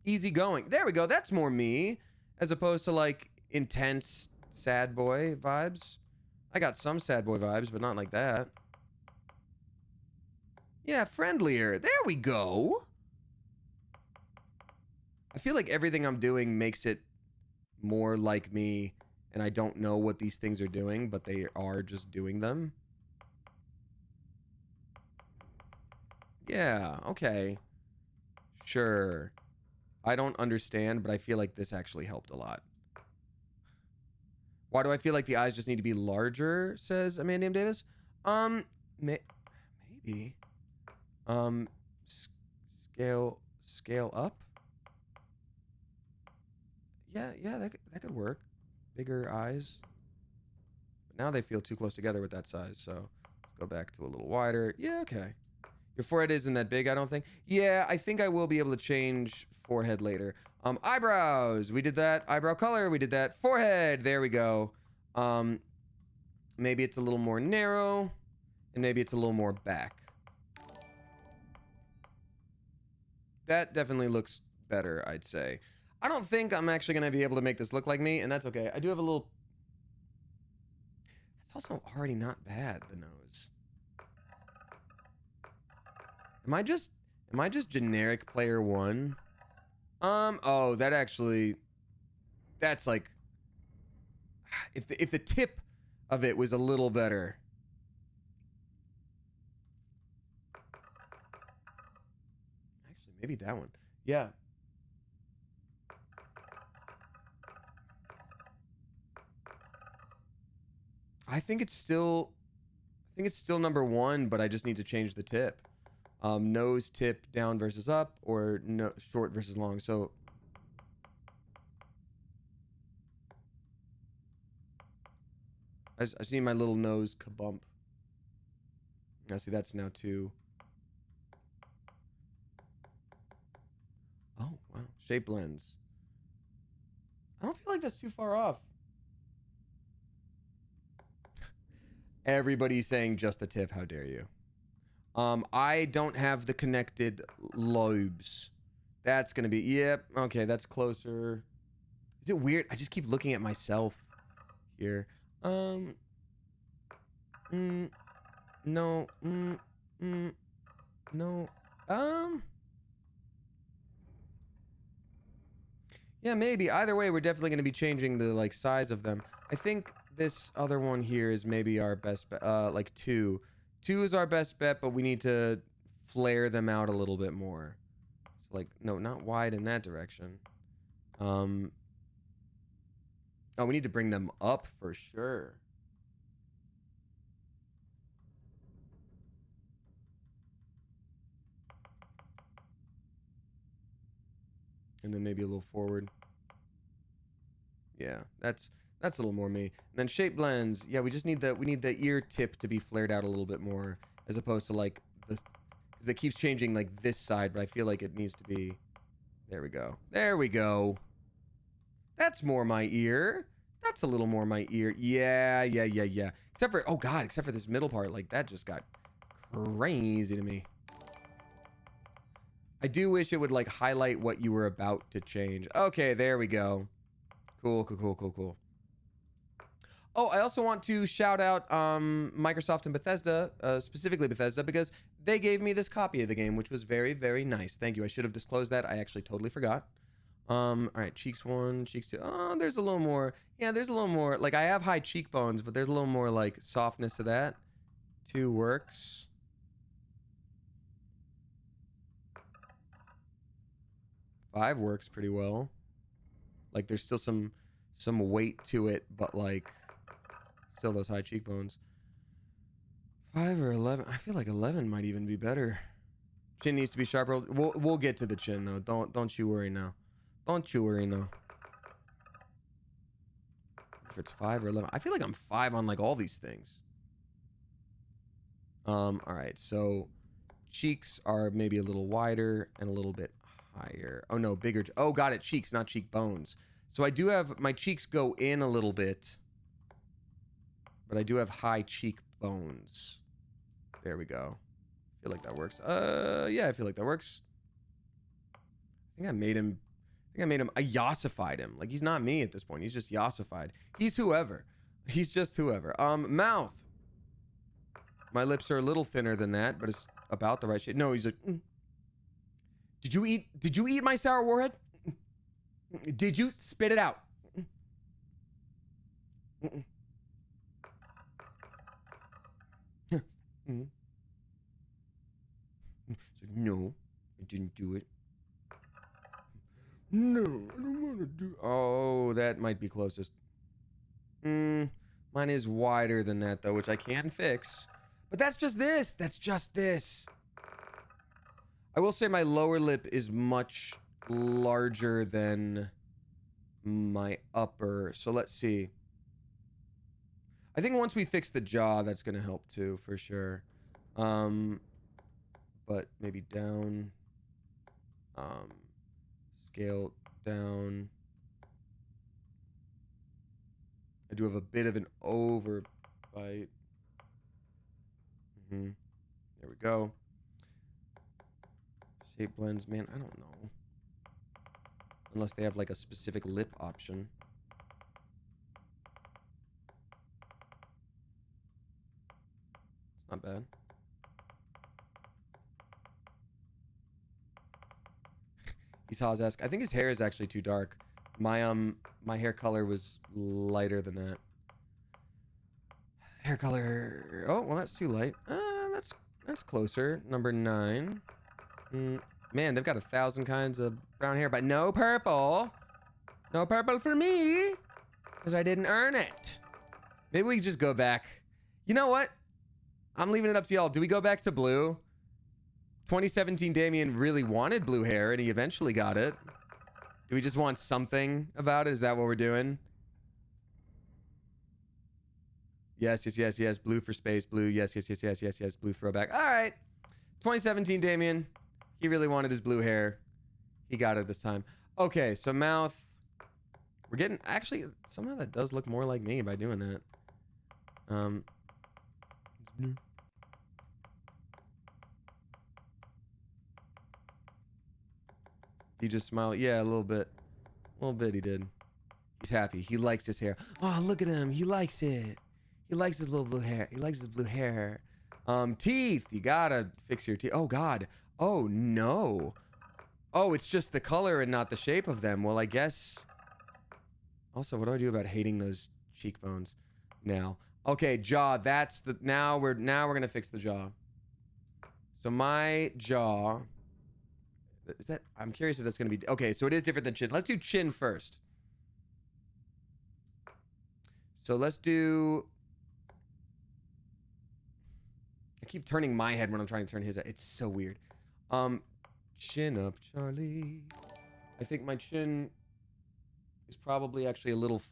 easygoing. There we go. That's more me. As opposed to like intense sad boy vibes. I got some sad boy vibes, but not like that. Yeah, friendlier. There we go. I feel like everything I'm doing makes it more like me, and I don't know what these things are doing, but they are just doing them. Yeah, okay. Sure. I don't understand, but I feel like this actually helped a lot. Why do I feel like the eyes just need to be larger, says Amanda M. Davis? Maybe. Scale up? Yeah, that could work. Bigger eyes. But now they feel too close together with that size, so let's go back to a little wider. Yeah, okay. Your forehead isn't that big, I don't think. Yeah, I think I will be able to change forehead later. Eyebrows. We did that. Eyebrow color. We did that. Forehead. There we go. Maybe it's a little more narrow, and maybe it's a little more back. That definitely looks better, I'd say. I don't think I'm actually going to be able to make this look like me, and that's okay. I do have a little... It's also already not bad, the nose. Am I just generic player one? Oh, that actually... That's like... If the tip of it was a little better... Actually, maybe that one. Yeah. I think it's still number one, but I just need to change the tip. Nose tip down versus up, or no, short versus long. So I just need my little nose kabump. Now see, that's now two. Oh wow, shape blends. I don't feel like that's too far off. Everybody's saying just the tip. How dare you? I don't have the connected lobes. That's gonna be, yep. Okay, that's closer. Is it weird? I just keep looking at myself here. No. No. Yeah, maybe. Either way, we're definitely gonna be changing the like size of them. I think this other one here is maybe our best bet. Like two. Two is our best bet, but we need to flare them out a little bit more. So like, no, not wide in that direction. Oh, we need to bring them up for sure. And then maybe a little forward. Yeah, that's a little more me. And then shape blends. Yeah, we just need the ear tip to be flared out a little bit more, as opposed to like this, because it keeps changing like this side, but I feel like it needs to be. There we go. There we go. That's more my ear. That's a little more my ear. Yeah. Except for, oh god, except for this middle part, like that just got crazy to me. I do wish it would like highlight what you were about to change. Okay, there we go. Cool. Oh, I also want to shout out Microsoft and Bethesda, specifically Bethesda, because they gave me this copy of the game, which was very, very nice. Thank you. I should have disclosed that. I actually totally forgot. All right, cheeks 1, cheeks 2. Oh, there's a little more. Yeah, there's a little more. Like, I have high cheekbones, but there's a little more, like, softness to that. 2 works. Five works pretty well. Like, there's still some weight to it, but, like, still those high cheekbones. 5 or 11. I feel like 11 might even be better. Chin needs to be sharper. We'll get to the chin, though. Don't you worry now. Don't you worry now. If it's 5 or 11. I feel like I'm 5 on, like, all these things. All right, so cheeks are maybe a little wider and a little bit higher. Oh, no, bigger. Oh, got it. Cheeks, not cheekbones. So I do have, my cheeks go in a little bit, but I do have high cheekbones. There we go. I feel like that works. Yeah, I feel like that works. I think I made him, I yassified him. Like, he's not me at this point. He's just yassified. He's whoever. He's just whoever. Mouth. My lips are a little thinner than that, but it's about the right shape. No, he's like, Did you eat my sour warhead? Did you spit it out? No, I didn't do it. No, I don't want to do. Oh, that might be closest. Mine is wider than that though, which I can fix. But that's just this. That's just this. I will say my lower lip is much larger than my upper. So let's see. I think once we fix the jaw, that's going to help too, for sure. But maybe down. Scale down. I do have a bit of an overbite. There we go. Shape blends, man, I don't know. Unless they have like a specific lip option. It's not bad. He's Haas-esque. I think his hair is actually too dark. My hair color was lighter than that. Hair color. Oh, well, that's too light. That's closer. Number 9. Man, they've got 1,000 kinds of brown hair, but no purple. No purple for me, because I didn't earn it. Maybe we just go back. You know what? I'm leaving it up to y'all. Do we go back to blue? 2017 Damien really wanted blue hair, and he eventually got it. Do we just want something about it? Is that what we're doing? Yes. Blue for space. Blue. Yes. Blue throwback. All right. 2017 Damien. He really wanted his blue hair. He got it this time. Okay, so mouth. We're getting... Actually, somehow that does look more like me by doing that. He just smiled. Yeah, a little bit. A little bit he did. He's happy. He likes his hair. Oh, look at him. He likes it. He likes his little blue hair. He likes his blue hair. Teeth. You gotta fix your teeth. Oh, God. Oh, no. Oh, it's just the color and not the shape of them. Well, I guess... Also, what do I do about hating those cheekbones now? Okay, jaw. That's the... Now we're gonna fix the jaw. So my jaw... Is that... I'm curious if that's gonna be... Okay, so it is different than chin. Let's do chin first. So let's do... I keep turning my head when I'm trying to turn his head. It's so weird. Chin up, Charlie. I think my chin is probably actually a little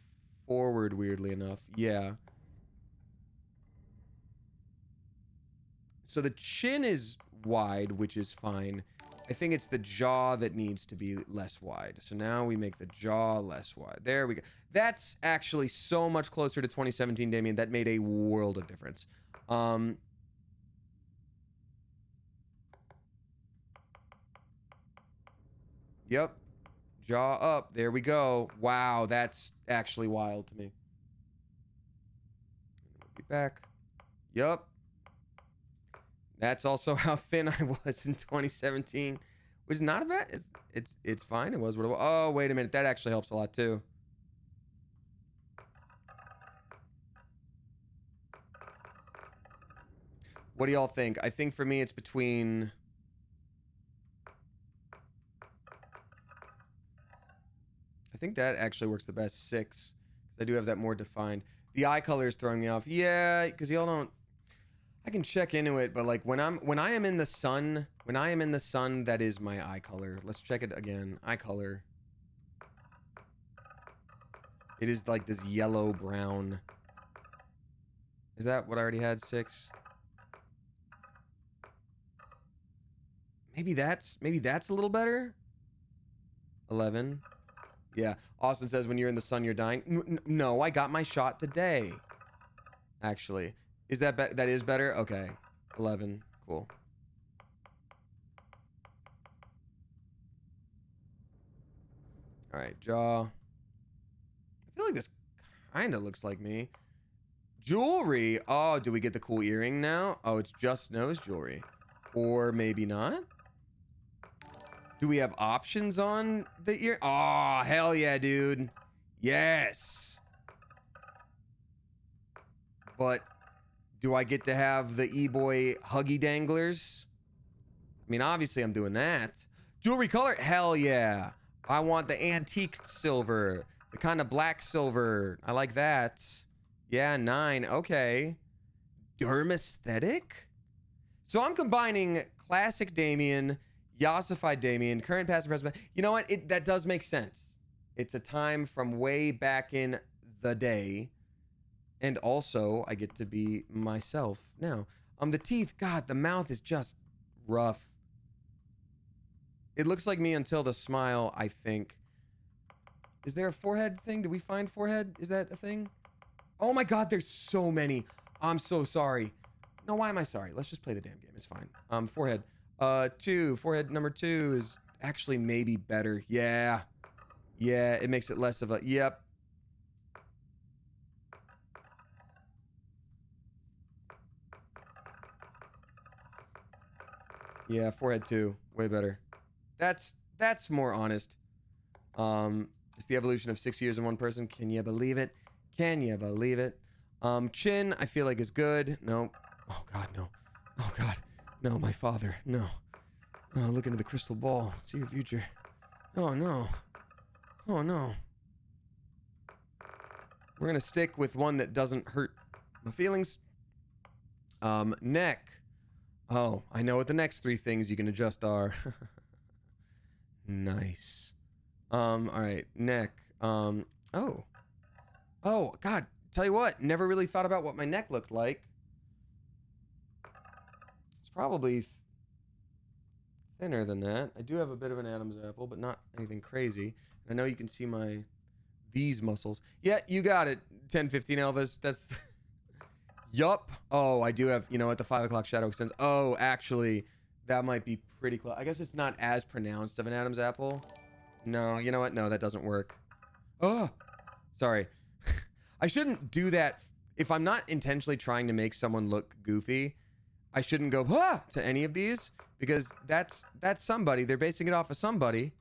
forward, weirdly enough. Yeah. So the chin is wide, which is fine. I think it's the jaw that needs to be less wide. So now we make the jaw less wide. There we go. That's actually so much closer to 2017, Damien. That made a world of difference. Yep. Jaw up. There we go. Wow, that's actually wild to me. We'll be back. Yup. That's also how thin I was in 2017, which is not a bad. It's fine. It was what it was. Oh, wait a minute. That actually helps a lot too. What do y'all think? I think for me it's between. I think that actually works the best, 6, because I do have that more defined. The eye color is throwing me off. Yeah, because y'all don't. I can check into it, but like when I am in the sun, that is my eye color. Let's check it again. Eye color. It is like this yellow brown. Is that what I already had? 6. Maybe that's a little better. 11. Yeah. Austin says when you're in the sun, you're dying. No, I got my shot today. Actually. Is that that is better? Okay. 11. Cool. All right, jaw. I feel like this kind of looks like me. Jewelry. Oh, do we get the cool earring now? Oh, it's just nose jewelry. Or maybe not? Do we have options on the ear? Oh, hell yeah, dude. Yes. But do I get to have the E-boy huggy danglers? I mean, obviously I'm doing that. Jewelry color? Hell yeah. I want the antique silver. The kind of black silver. I like that. Yeah, 9. Okay. Dermesthetic? So I'm combining classic Damien, Yassified Damien, current, past, and present. You know what? That does make sense. It's a time from way back in the day. And also, I get to be myself now. The teeth, God, the mouth is just rough. It looks like me until the smile, I think. Is there a forehead thing? Did we find forehead? Is that a thing? Oh my God, there's so many. I'm so sorry. No, why am I sorry? Let's just play the damn game. It's fine. Forehead. 2. Forehead number 2 is actually maybe better. Yeah. Yeah, it makes it less of a... Yep. Yeah, forehead 2. Way better. That's more honest. It's the evolution of 6 years in one person. Can you believe it? Can you believe it? Chin, I feel like is good. No. Oh, God, no. Oh, God. No, my father. No. Oh, look into the crystal ball. See your future. Oh, no. Oh, no. We're going to stick with one that doesn't hurt my feelings. Neck. Oh, I know what the next 3 things you can adjust are. Nice. All right, neck. Oh, God, tell you what, never really thought about what my neck looked like. It's probably thinner than that. I do have a bit of an Adam's apple, but not anything crazy. I know you can see these muscles. Yeah, you got it. 10:15 Elvis. That's yup. Oh, I do have, you know what, the 5 o'clock shadow extends. Oh, actually, that might be pretty close. I guess it's not as pronounced of an Adam's apple. No, you know what? No, that doesn't work. Oh, sorry. I shouldn't do that. If I'm not intentionally trying to make someone look goofy, I shouldn't go to any of these, because that's somebody. They're basing it off of somebody.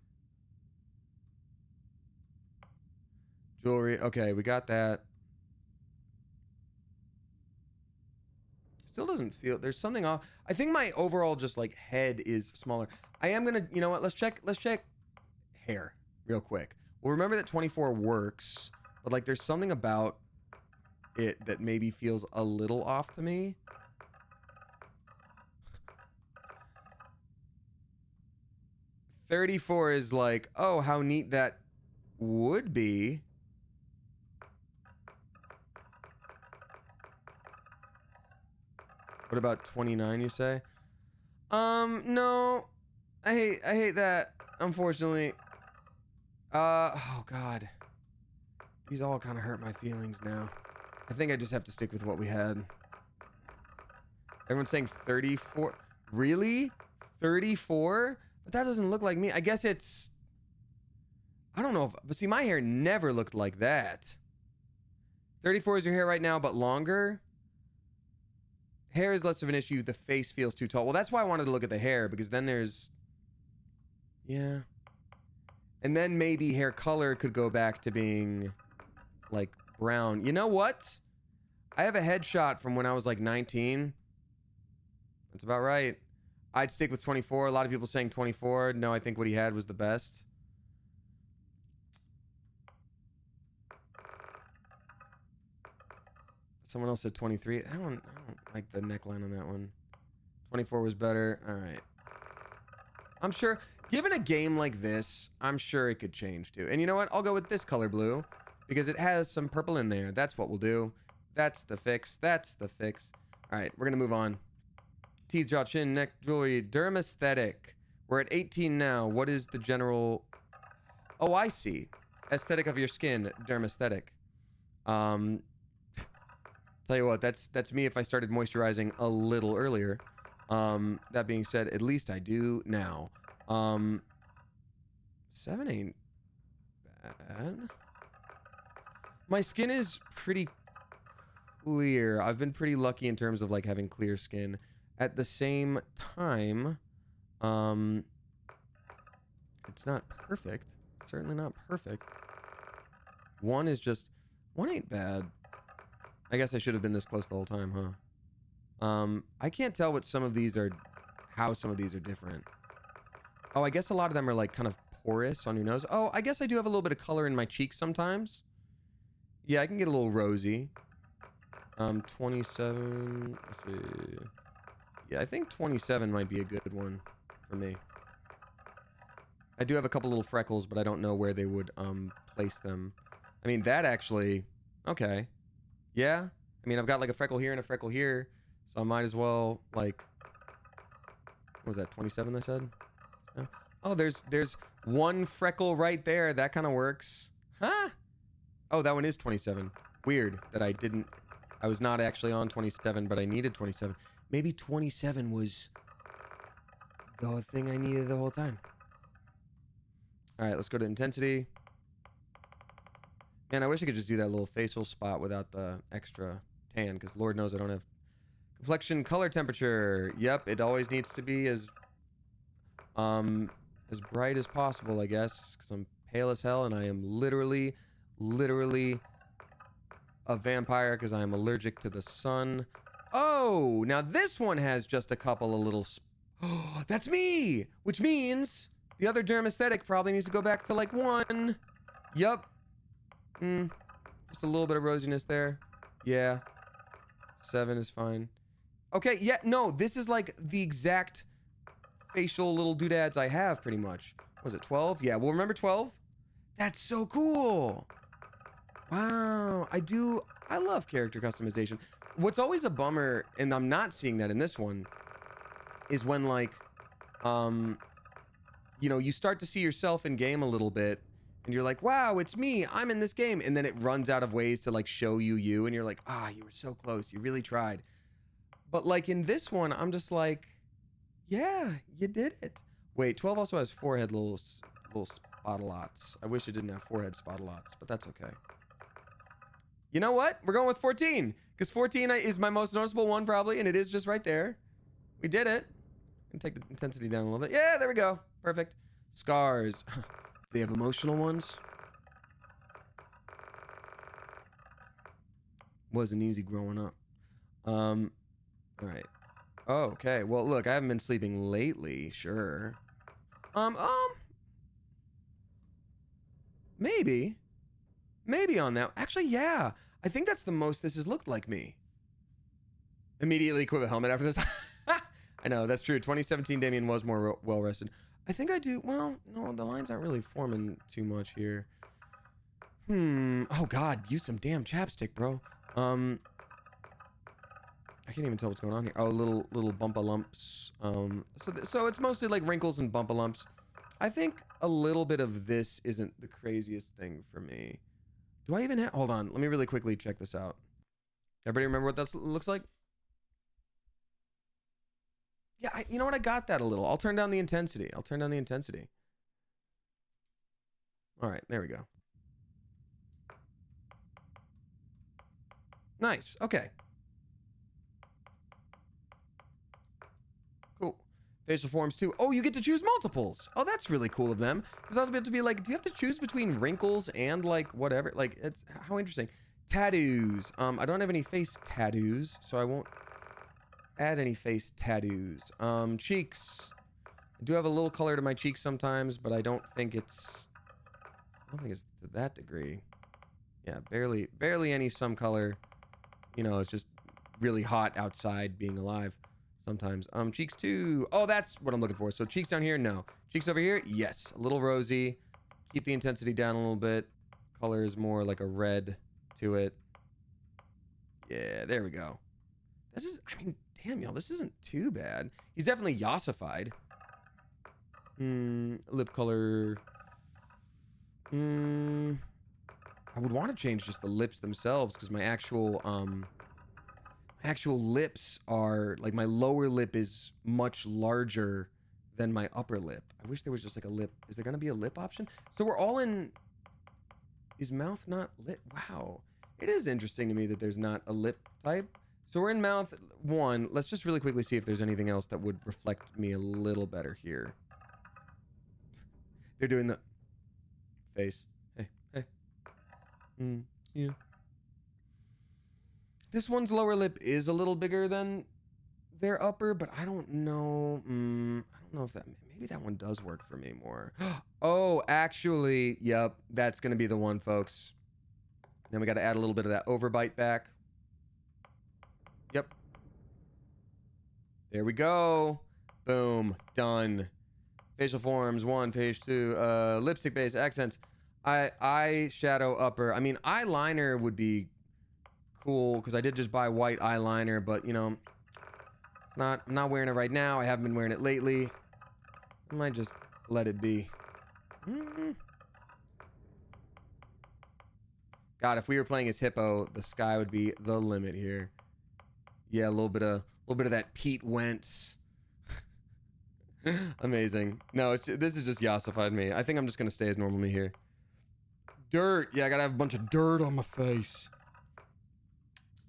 Jewelry. Okay, we got that. Still doesn't feel, there's something off. I think my overall just like head is smaller. I am gonna, you know what, let's check hair real quick. Well, remember that 24 works, but like there's something about it that maybe feels a little off to me. $34 is like, oh, how neat that would be... What about 29, you say? No. I hate that, unfortunately. Oh God. These all kind of hurt my feelings now. I think I just have to stick with what we had. Everyone's saying 34. Really? 34? But that doesn't look like me. I guess it's... I don't know if... But see, my hair never looked like that. 34 is your hair right now, but longer. Hair is less of an issue. The face feels too tall. Well, that's why I wanted to look at the hair, because then there's... Yeah. And then maybe hair color could go back to being, like, brown. You know what? I have a headshot from when I was, like, 19. That's about right. I'd stick with 24. A lot of people saying 24. No, I think what he had was the best. Someone else said 23. I don't like the neckline on that one. 24 was better. All right. I'm sure, given a game like this, I'm sure it could change too. And you know what? I'll go with this color blue because it has some purple in there. That's what we'll do. That's the fix. That's the fix. All right, we're going to move on. Teeth, jaw, chin, neck, jewelry, derm aesthetic. We're at 18 now. What is the general... Oh, I see. Aesthetic of your skin, derm aesthetic. Tell you what, that's me if I started moisturizing a little earlier. That being said, at least I do now. 7 ain't bad. My skin is pretty clear. I've been pretty lucky in terms of like having clear skin. At the same time, it's not perfect. Certainly not perfect. 1 is just... 1 ain't bad. I guess I should have been this close the whole time, huh? I can't tell what some of these are... How some of these are different. Oh, I guess a lot of them are like kind of porous on your nose. Oh, I guess I do have a little bit of color in my cheeks sometimes. Yeah, I can get a little rosy. 27... Let's see... Yeah, I think 27 might be a good one for me. I do have a couple little freckles, but I don't know where they would place them. I mean, that actually... Okay. Yeah? I mean, I've got like a freckle here and a freckle here, so I might as well, like... What was that, 27 I said? No? Oh, there's 1 freckle right there. That kind of works. Huh? Oh, that one is 27. Weird that I didn't... I was not actually on 27, but I needed 27. Maybe 27 was the thing I needed the whole time. All right, let's go to intensity. Man, I wish I could just do that little facial spot without the extra tan, because Lord knows I don't have complexion, color, temperature. Yep, it always needs to be as bright as possible, I guess, because I'm pale as hell and I am literally a vampire because I am allergic to the sun. Oh, now this one has just a couple of little... Oh, that's me! Which means the other derm aesthetic probably needs to go back to like 1. Yup. Just a little bit of rosiness there. Yeah. 7 is fine. Okay, yeah, no, this is like the exact facial little doodads I have pretty much. Was it 12? Yeah, well, remember 12? That's so cool. Wow, I love character customization. What's always a bummer, and I'm not seeing that in this one, is when like, you know, you start to see yourself in game a little bit, and you're like, wow, it's me, I'm in this game, and then it runs out of ways to like show you, and you're like, ah, you were so close, you really tried. But like in this one, I'm just like, yeah, you did it. Wait, 12 also has forehead little spot-a-lots. I wish it didn't have forehead spot-a-lots, but that's okay. You know what? We're going with 14, because 14 is my most noticeable one probably, and it is just right there. We did it. And take the intensity down a little bit. Yeah, there we go. Perfect. Scars. They have emotional ones. Wasn't easy growing up. All right. Oh, okay. Well, look, I haven't been sleeping lately. Sure. Maybe on that. Actually, yeah. I think that's the most this has looked like me. Immediately equip a helmet after this. I know, that's true. 2017 Damien was more well rested. I think I do. Well, no, the lines aren't really forming too much here. Oh God, use some damn chapstick, bro. I can't even tell what's going on here. Oh, little bumpa lumps. So it's mostly like wrinkles and bumpa lumps. I think a little bit of this isn't the craziest thing for me. Do I even have? Hold on, let me really quickly check this out. Everybody remember what that looks like? Yeah, you know what? I got that a little. I'll turn down the intensity. All right, there we go. Nice. Okay. Cool. Facial forms too. Oh, you get to choose multiples. Oh, that's really cool of them. Because I was about to be like, do you have to choose between wrinkles and like whatever? Like, it's how interesting. Tattoos. I don't have any face tattoos, so I won't add any face tattoos. Cheeks. I do have a little color to my cheeks sometimes, but I don't think it's to that degree. Yeah, barely any some color. You know, it's just really hot outside being alive sometimes. Cheeks too. Oh, that's what I'm looking for. So cheeks down here, no. Cheeks over here, yes. A little rosy. Keep the intensity down a little bit. Color is more like a red to it. Yeah, there we go. This is, I mean, damn, y'all, this isn't too bad. He's definitely yassified. Lip color. I would want to change just the lips themselves because my actual lips are like my lower lip is much larger than my upper lip. I wish there was just like a lip. Is there gonna be a lip option? So we're all in. Is mouth not lit? Wow, it is interesting to me that there's not a lip type. So we're in mouth 1. Let's just really quickly see if there's anything else that would reflect me a little better here. They're doing the face. Hey. Yeah. This one's lower lip is a little bigger than their upper, but I don't know. I don't know if that, maybe that one does work for me more. Oh, actually, yep, that's gonna be the one, folks. Then we gotta add a little bit of that overbite back. Yep. There we go. Boom. Done. Facial forms 1, page 2, lipstick base, accents. Eye shadow upper. I mean, eyeliner would be cool because I did just buy white eyeliner, but you know, it's not. I'm not wearing it right now. I haven't been wearing it lately. I might just let it be. God, if we were playing as Hippo, the sky would be the limit here. Yeah, a little bit of that Pete Wentz. Amazing. No, this is just yassified me. I think I'm just gonna stay as normal me here. Dirt. Yeah, I gotta have a bunch of dirt on my face.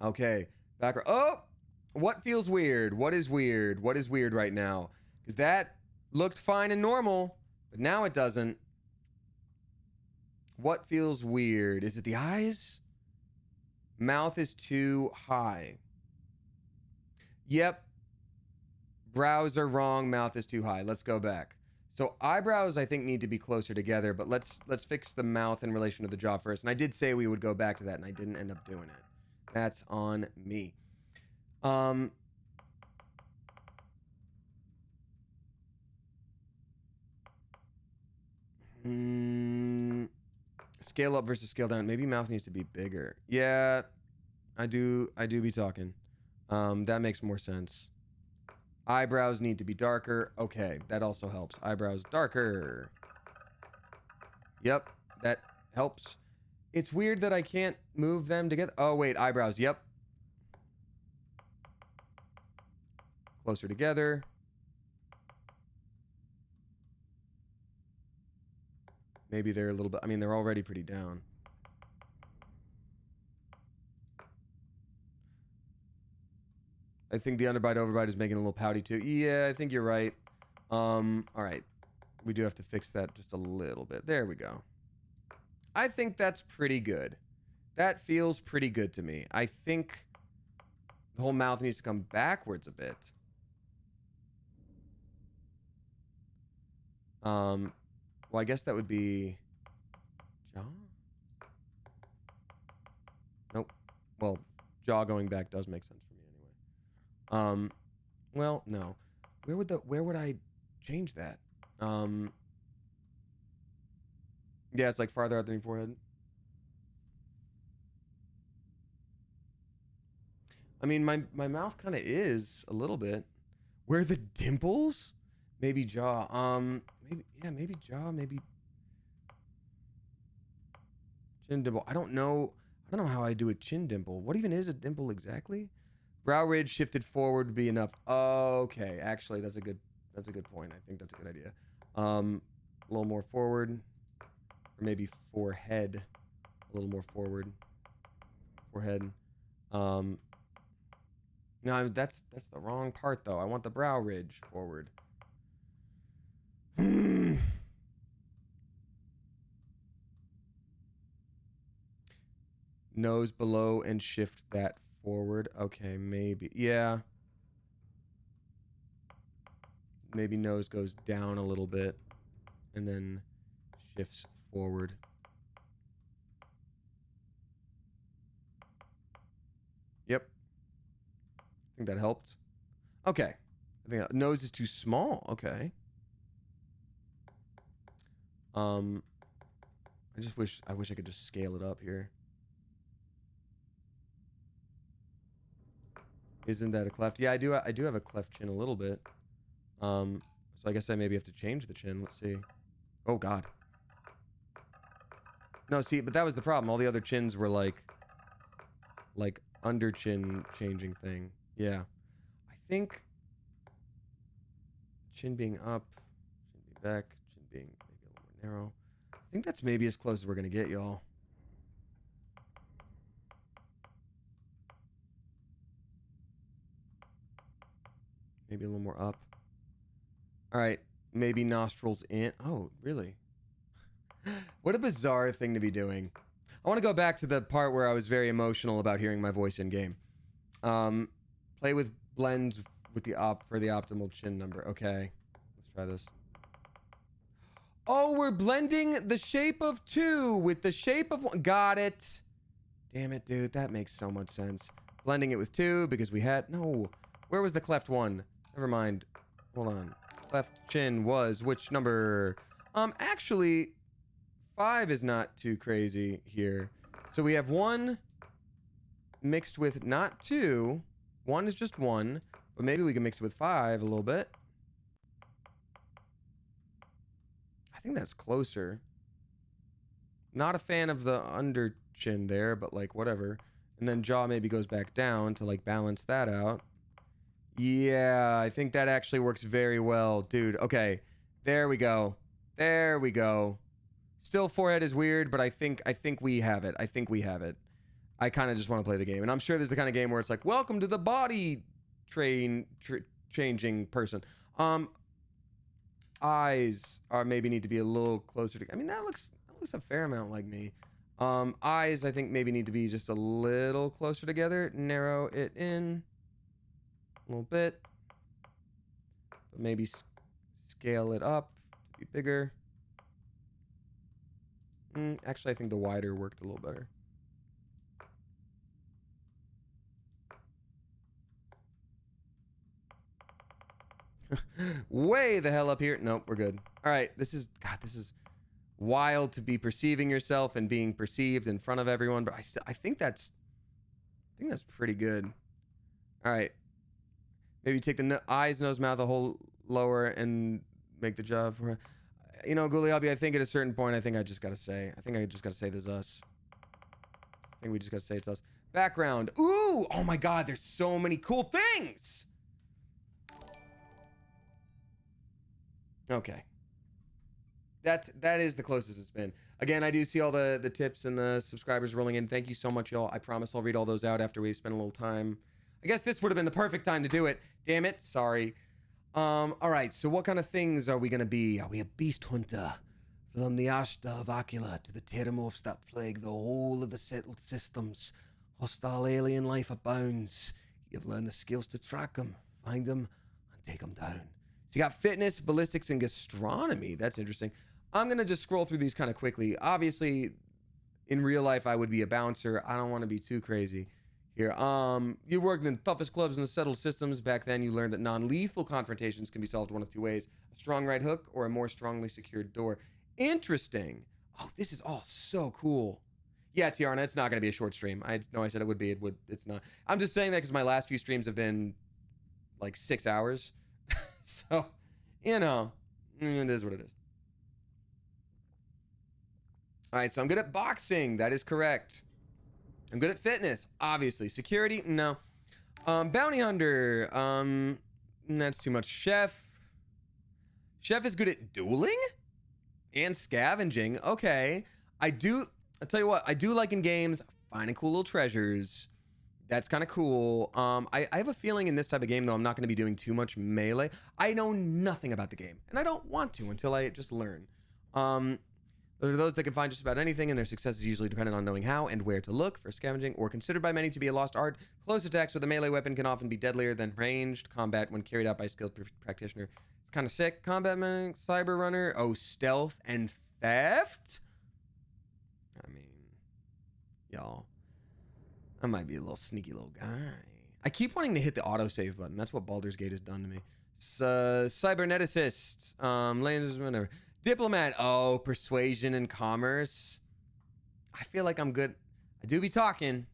Okay. Background. Oh! What feels weird? What is weird? What is weird right now? Because that looked fine and normal, but now it doesn't. What feels weird? Is it the eyes? Mouth is too high. Yep. Brows are wrong. Mouth is too high. Let's go back. So eyebrows, I think, need to be closer together, but let's fix the mouth in relation to the jaw first. And I did say we would go back to that, and I didn't end up doing it. That's on me. Scale up versus scale down. Maybe mouth needs to be bigger. Yeah, I do be talking. That makes more sense. Eyebrows need to be darker. Okay, that also helps. Eyebrows darker. Yep, that helps. It's weird that I can't move them together. Oh, wait, eyebrows. Yep. Closer together. Maybe they're a little bit... I mean, they're already pretty down. I think the underbite overbite is making it a little pouty too. Yeah, I think you're right. All right. We do have to fix that just a little bit. There we go. I think that's pretty good. That feels pretty good to me. I think the whole mouth needs to come backwards a bit. Well, I guess that would be jaw. Nope. Well, jaw going back does make sense for me anyway. Well, no. Where would I change that? Yeah, it's like farther out than your forehead. I mean, my mouth kind of is a little bit. Where are the dimples? Maybe jaw. Maybe jaw. Maybe chin dimple. I don't know how I do a chin dimple. What even is a dimple exactly? Brow ridge shifted forward would be enough. Okay, actually, that's a good point. I think that's a good idea. A little more forward, or maybe forehead. A little more forward. Forehead. No, that's the wrong part though. I want the brow ridge forward. Nose below and shift that forward. Okay, maybe. Yeah. Maybe nose goes down a little bit and then shifts forward. Yep. I think that helped. Okay. I think nose is too small. Okay. I wish I could just scale it up here. Isn't that a cleft? Yeah, I do have a cleft chin a little bit. So I guess I maybe have to change the chin. Let's see. Oh god. No, see, but that was the problem. All the other chins were like under chin changing thing. Yeah. I think chin being up, chin being back, chin being maybe a little more narrow. I think that's maybe as close as we're gonna get, y'all. Maybe a little more up. All right, maybe nostrils in. Oh, really? What a bizarre thing to be doing. I want to go back to the part where I was very emotional about hearing my voice in game. Play with blends with the for the optimal chin number. Okay, let's try this. Oh, we're blending the shape of 2 with the shape of 1. Got it. Damn it, dude. That makes so much sense. Blending it with 2 because we had... No. Where was the cleft 1? Never mind. Hold on. Cleft chin was which number? Actually, 5 is not too crazy here. So we have 1 mixed with not 2. 1 is just 1. But maybe we can mix it with 5 a little bit. I think that's closer. Not a fan of the under chin there, but like whatever. And then jaw maybe goes back down to like balance that out. Yeah, I think that actually works very well, dude. Okay, there we go. There we go. Still forehead is weird, but I think we have it. I think we have it. I kind of just want to play the game, and I'm sure there's the kind of game where it's like, welcome to the body changing person. Eyes are maybe need to be a little closer to. I mean, that looks a fair amount like me. Eyes I think maybe need to be just a little closer together. Narrow it in a little bit, but maybe scale it up to be bigger. Actually, I think the wider worked a little better. Way the hell up here. Nope, we're good. All right, this is wild to be perceiving yourself and being perceived in front of everyone, but I think that's pretty good. All right, maybe take the eyes, nose, mouth a whole lower and make the jaw for. You know, Guliabi, I think at a certain point, I think I just gotta say this is us. I think we just gotta say it's us. Background. Ooh, oh my God, there's so many cool things. Okay. That is the closest it's been. Again, I do see all the tips and the subscribers rolling in. Thank you so much, y'all. I promise I'll read all those out after we spend a little time. I guess this would have been the perfect time to do it. Damn it. Sorry. All right. So what kind of things are we going to be? Are we a beast hunter? From the Ashta of Akila to the Terramorphs that plague the whole of the settled systems. Hostile alien life abounds. You've learned the skills to track them, find them, and take them down. So you got fitness, ballistics, and gastronomy. That's interesting. I'm going to just scroll through these kind of quickly. Obviously, in real life, I would be a bouncer. I don't want to be too crazy here. You worked in the toughest clubs in the settled systems. Back then, you learned that non-lethal confrontations can be solved one of 2 ways. A strong right hook or a more strongly secured door. Interesting. Oh, this is all so cool. Yeah, Tiarna, it's not going to be a short stream. I know I said it would be. It's not. I'm just saying that because my last few streams have been like 6 hours. So, you know, it is what it is. All right, so I'm good at boxing. That is correct. I'm good at fitness, obviously. Security, no. Bounty hunter, that's too much. Chef is good at dueling and scavenging. Okay, I'll tell you what, I do like in games finding cool little treasures. That's kind of cool. I have a feeling in this type of game, though, I'm not going to be doing too much melee. I know nothing about the game, and I don't want to until I just learn. There are those that can find just about anything, and their success is usually dependent on knowing how and where to look for scavenging, or considered by many to be a lost art. Close attacks with a melee weapon can often be deadlier than ranged combat when carried out by a skilled practitioner. It's kind of sick. Combat medic, cyber runner. Oh, stealth and theft? I mean, y'all, I might be a little sneaky little guy. I keep wanting to hit the autosave button. That's what Baldur's Gate has done to me. Cyberneticist. Lasers, whatever. Diplomat. Oh, persuasion and commerce. I feel like I'm good. I do be talking.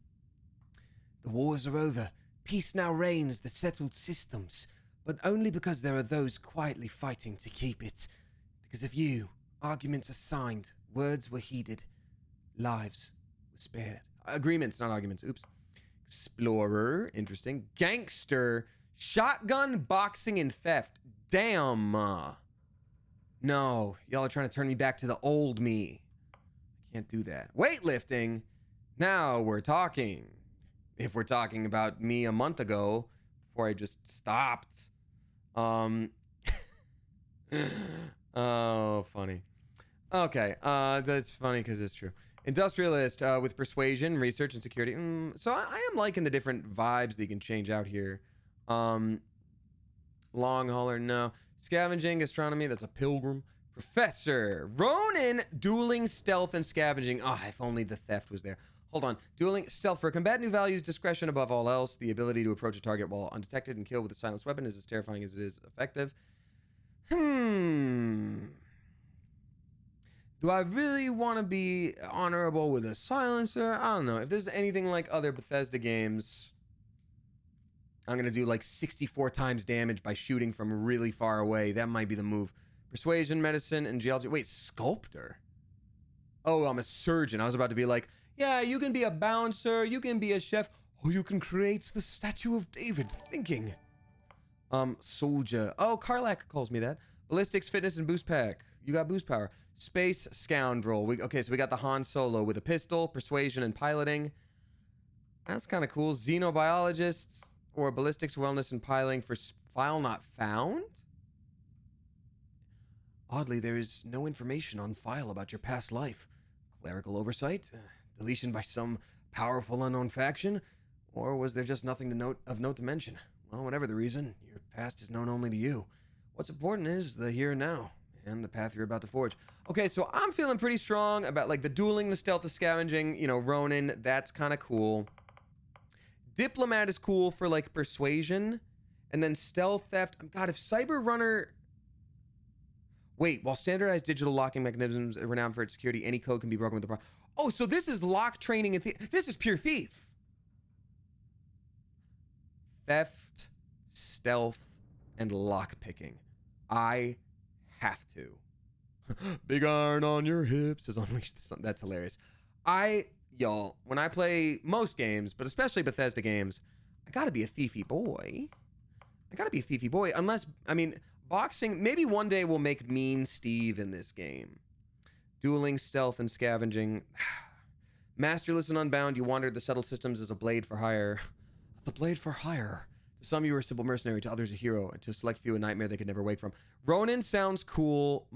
The wars are over. Peace now reigns the settled systems, but only because there are those quietly fighting to keep it. Because of you, arguments are signed, words were heeded, lives were spared. Agreements, not arguments. Oops. Explorer. Interesting. Gangster. Shotgun, boxing, and theft. Damn. No, y'all are trying to turn me back to the old me. I can't do that. Weightlifting. Now we're talking. If we're talking about me a month ago, before I just stopped. Oh, funny. Okay, that's funny because it's true. Industrialist with persuasion, research, and security. So I am liking the different vibes that you can change out here. Long hauler, no. Scavenging, astronomy, that's a pilgrim. Professor. Ronin, dueling, stealth, and scavenging. Ah, if only the theft was there. Hold on. Dueling, stealth. For a combatant who values discretion above all else, the ability to approach a target while undetected and kill with a silenced weapon is as terrifying as it is effective. Do I really want to be honorable with a silencer? I don't know. If there's anything like other Bethesda games, I'm going to do like 64 times damage by shooting from really far away. That might be the move. Persuasion, medicine, and geology. Wait, sculptor? Oh, I'm a surgeon. I was about to be like, yeah, you can be a bouncer, you can be a chef, or you can create the statue of David. Thinking. Soldier. Oh, Karlak calls me that. Ballistics, fitness, and boost pack. You got boost power. Space scoundrel. Okay, so we got the Han Solo with a pistol, persuasion, and piloting. That's kind of cool. Xenobiologists. Or ballistics, wellness, and piling for file not found? Oddly, there is no information on file about your past life. Clerical oversight? Deletion by some powerful unknown faction? Or was there just nothing of note to mention? Well, whatever the reason, your past is known only to you. What's important is the here and now, and the path you're about to forge. Okay, so I'm feeling pretty strong about like the dueling, the stealth, the scavenging, you know, Ronin, that's kind of cool. Diplomat is cool for like persuasion, and then stealth, theft. God, if Cyber Runner. Wait, while standardized digital locking mechanisms are renowned for its security, any code can be broken with the Oh, so this is lock training and this is pure thief. Theft, stealth, and lock picking. I have to. Big iron on your hips has unleashed the sun. That's hilarious. Y'all, when I play most games, but especially Bethesda games, I gotta be a thiefy boy. Unless, I mean, boxing, maybe one day we'll make Mean Steve in this game. Dueling, stealth, and scavenging. Masterless and unbound, you wandered the settled systems as a blade for hire. The blade for hire. To some, you were a simple mercenary, to others, a hero, and to a select few, a nightmare they could never wake from. Ronin sounds cool,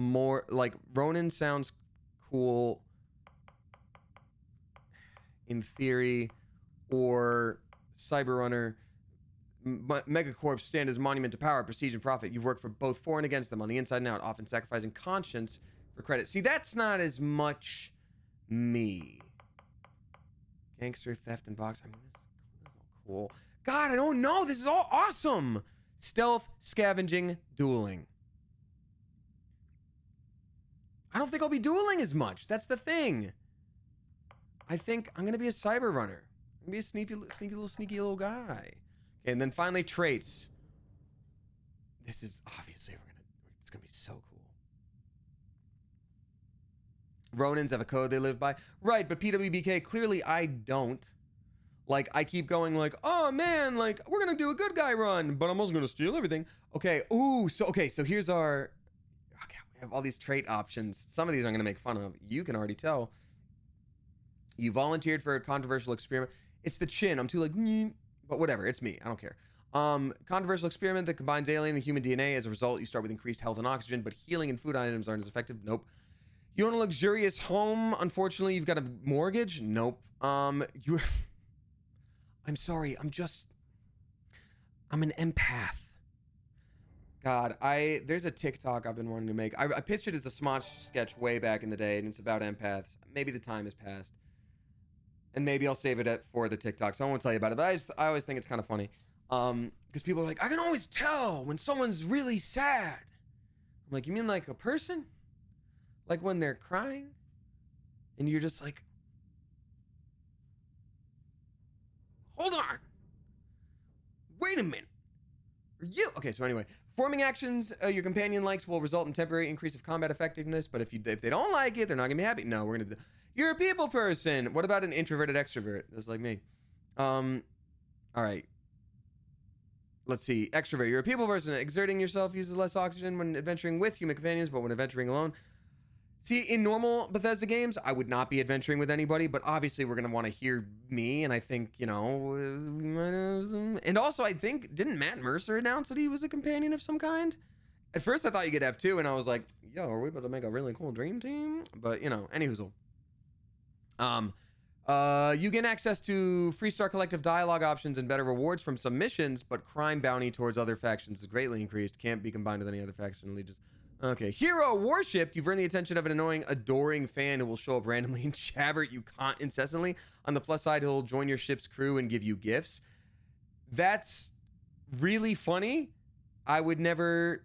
in theory, or Cyber Runner. Megacorps stand as monument to power, prestige, and profit. You've worked for both for and against them on the inside and out, often sacrificing conscience for credit. See, that's not as much me. Gangster, theft, and box. I mean, this is all cool. God, I don't know. This is all awesome. Stealth, scavenging, dueling. I don't think I'll be dueling as much. That's the thing. I think I'm gonna be a cyber runner. I'm gonna be a sneaky little guy. Okay, and then finally traits. This is obviously it's gonna be so cool. Ronins have a code they live by. Right, but PWBK, clearly I don't. Like, I keep going like, oh man, like, we're gonna do a good guy run, but I'm also gonna steal everything. Okay, so here's our, okay, we have all these trait options. Some of these I'm gonna make fun of. You can already tell. You volunteered for a controversial experiment. It's the chin. I'm too like, but whatever, it's me, I don't care. Controversial experiment that combines alien and human DNA. As a result, you start with increased health and oxygen, but healing and food items aren't as effective. Nope. You want a luxurious home? Unfortunately, you've got a mortgage? Nope. I'm sorry, I'm an empath. God, there's a TikTok I've been wanting to make. I pitched it as a Smosh sketch way back in the day, and it's about empaths. Maybe the time has passed. And maybe I'll save it for the TikTok, so I won't tell you about it, but I always think it's kind of funny. Because people are like, I can always tell when someone's really sad. I'm like, you mean like a person? Like when they're crying? And you're just like, hold on. Wait a minute. Are you? Okay, so anyway, forming actions your companion likes will result in temporary increase of combat effectiveness, but if they don't like it, they're not gonna be happy. No, we're gonna do. You're a people person. What about an introverted extrovert? Just like me. All right. Let's see. Extrovert. You're a people person. Exerting yourself uses less oxygen when adventuring with human companions, but when adventuring alone. See, in normal Bethesda games, I would not be adventuring with anybody, but obviously we're going to want to hear me, and I think, you know, we might have some... And also, I think, didn't Matt Mercer announce that he was a companion of some kind? At first, I thought you could have two, and I was like, yo, are we about to make a really cool dream team? But, you know, anyhoozle. You gain access to Freestar Collective dialogue options and better rewards from some missions, but crime bounty towards other factions is greatly increased. Can't be combined with any other faction allegiance. Okay, hero worshipped. You've earned the attention of an annoying, adoring fan who will show up randomly and jabber at you incessantly. On the plus side, he'll join your ship's crew and give you gifts. That's really funny. I would never...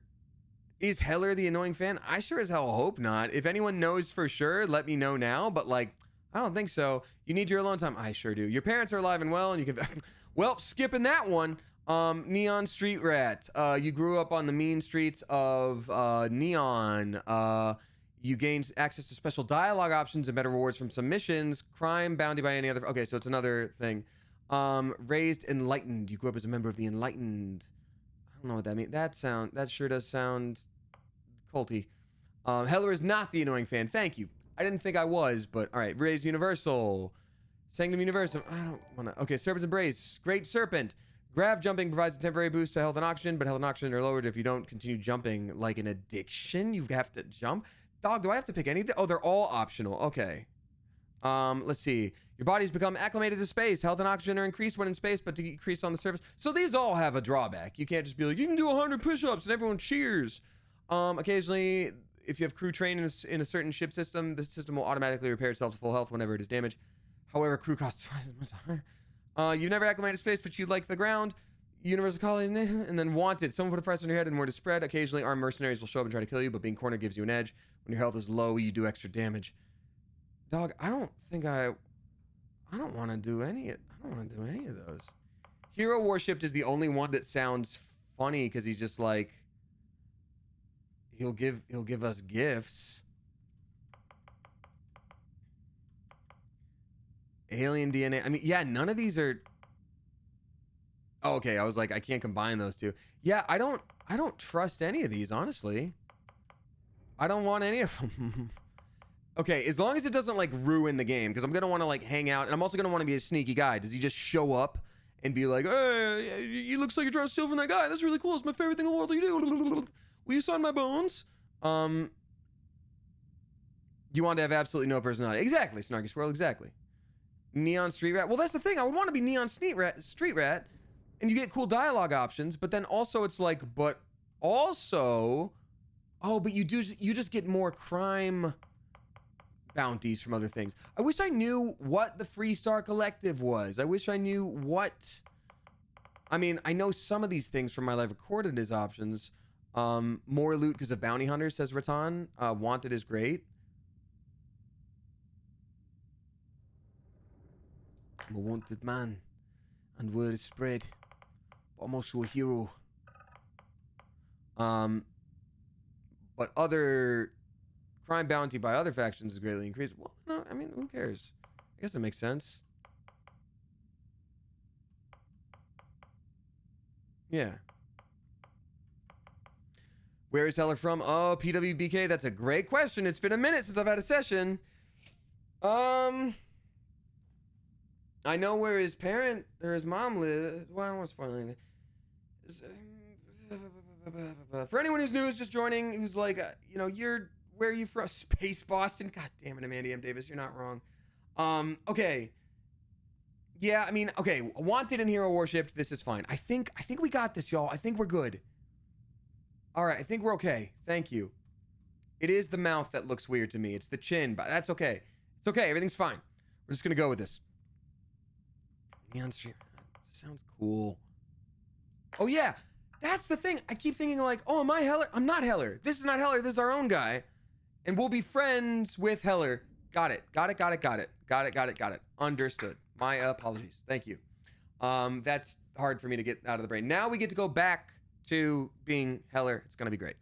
Is Heller the annoying fan? I sure as hell hope not. If anyone knows for sure, let me know now. But, like, I don't think so. You need your alone time. I sure do. Your parents are alive and well, and you can... Well, skipping that one. Neon Street Rat. You grew up on the mean streets of Neon. You gained access to special dialogue options and better rewards from some missions. Crime bounty by any other... Okay, so it's another thing. Raised Enlightened. You grew up as a member of the Enlightened. I don't know what that means. That sure does sound culty. Heller is not the annoying fan. Thank you. I didn't think I was, but all right. Raised Universal. Sanctum Universal. I don't want to... Okay, Serpent's Embrace. Great Serpent. Grav jumping provides a temporary boost to health and oxygen, but health and oxygen are lowered if you don't continue jumping. Like an addiction, you have to jump. Dog, do I have to pick anything? Oh, they're all optional. Okay. Let's see. Your body's become acclimated to space. Health and oxygen are increased when in space, but decreased on the surface. So these all have a drawback. You can't just be like, you can do 100 push-ups and everyone cheers. Occasionally, if you have crew trained in a certain ship system, the system will automatically repair itself to full health whenever it is damaged. However, crew costs twice as much higher. You've never acclimated to space, but you like the ground. Universal College, and then Wanted. Someone put a price on your head and more to spread. Occasionally, armed mercenaries will show up and try to kill you, but being cornered gives you an edge. When your health is low, you do extra damage. Dog, I don't want to do any of those. Hero Worshipped is the only one that sounds funny because he's just like, he'll give us gifts. Alien DNA. I mean, yeah, none of these are... Oh, okay, I was like, I can't combine those two. Yeah, I don't trust any of these, honestly. I don't want any of them. Okay, as long as it doesn't, like, ruin the game, because I'm going to want to, like, hang out, and I'm also going to want to be a sneaky guy. Does he just show up and be like, hey, you looks like you're trying to steal from that guy. That's really cool. It's my favorite thing in the world that you do. Will you sign my bones? You want to have absolutely no personality. Exactly, Snarky Squirrel, exactly. Neon Street Rat. Well, that's the thing. I would want to be Neon Street Rat, and you get cool dialogue options, but then also it's like, but also, oh, but you just get more crime bounties from other things. I wish I knew what the Freestar Collective was. I wish I knew what... I mean, I know some of these things from my live recorded as options. More loot because of bounty hunters, says Ratan. Wanted is great. I'm a wanted man, and word is spread. But I'm also a hero. But other crime bounty by other factions is greatly increased. Well, no, I mean, who cares? I guess it makes sense. Yeah. Where is Heller from? Oh, PWBK. That's a great question. It's been a minute since I've had a session. I know where his parent or his mom lives. Well, I don't want to spoil anything. For anyone who's new, who's just joining, who's like, you know, where are you from? Space Boston? God damn it, Amanda M. Davis, you're not wrong. Okay. Yeah, I mean, okay, wanted and hero worshipped. This is fine. I think we got this, y'all. I think we're good. All right, I think we're okay. Thank you. It is the mouth that looks weird to me. It's the chin, but that's okay. It's okay. Everything's fine. We're just gonna go with this. Neon Street sounds cool. Oh yeah, that's the thing. I keep thinking like, oh, am I Heller? I'm not Heller. This is not Heller. This is our own guy, and we'll be friends with Heller. Got it. Understood. My apologies. Thank you. That's hard for me to get out of the brain. Now we get to go back to being Heller. It's gonna be great.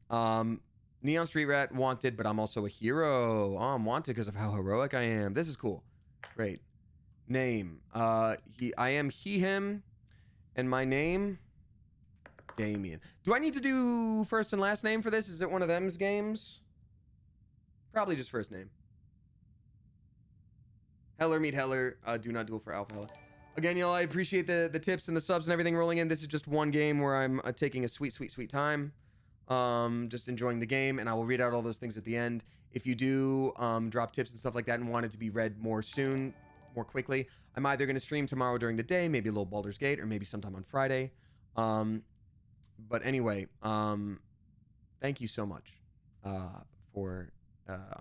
Neon Street Rat, wanted, but I'm also a hero. Oh, I'm wanted because of how heroic I am. This is cool. Great. Name. I am he, him, and my name, Damien. Do I need to do first and last name for this? Is it one of them's games? Probably just first name. Heller meet Heller. Do not duel for Alpha Heller. Again, y'all, I appreciate the tips and the subs and everything rolling in. This is just one game where I'm taking a sweet time. Just enjoying the game, and I will read out all those things at the end. If you do drop tips and stuff like that and want it to be read more quickly, I'm either going to stream tomorrow during the day, maybe a little Baldur's Gate, or maybe sometime on Friday. But anyway, thank you so much for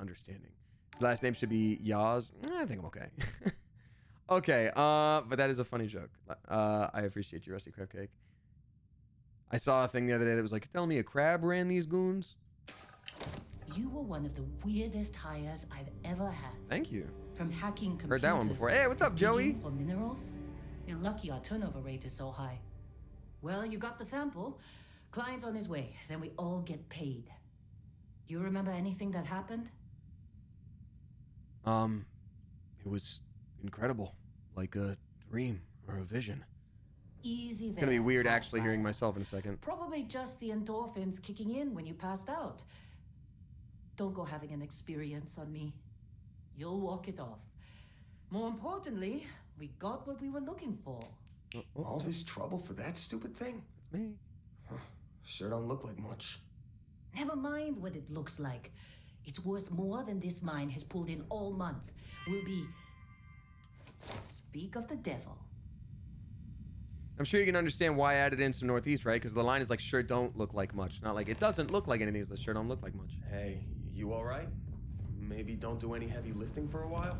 understanding. Last name should be Yaz. I think I'm okay. Okay, but that is a funny joke. I appreciate you, Rusty Crab Cake. I saw a thing the other day that was like, tell me a crab ran these goons?
You were one of the weirdest hires I've ever had.
Thank you.
From hacking computers.
Heard that one before. Hey, what's up, Joey?
For minerals? You're lucky our turnover rate is so high. Well, you got the sample. Client's on his way. Then we all get paid. You remember anything that happened?
It was incredible. Like a dream or a vision.
Easy there.
It's gonna be weird actually hearing myself in a second.
Probably just the endorphins kicking in when you passed out. Don't go having an experience on me. You'll walk it off. More importantly, we got what we were looking for.
All this trouble for that stupid thing?
It's me.
Sure don't look like much.
Never mind what it looks like. It's worth more than this mine has pulled in all month. We'll be... Speak of the devil.
I'm sure you can understand why I added in some Northeast, right? Because the line is like, sure don't look like much. Not like, it doesn't look like anything. It's like, sure don't look like much.
Hey, you alright? Maybe don't do any heavy lifting for a while?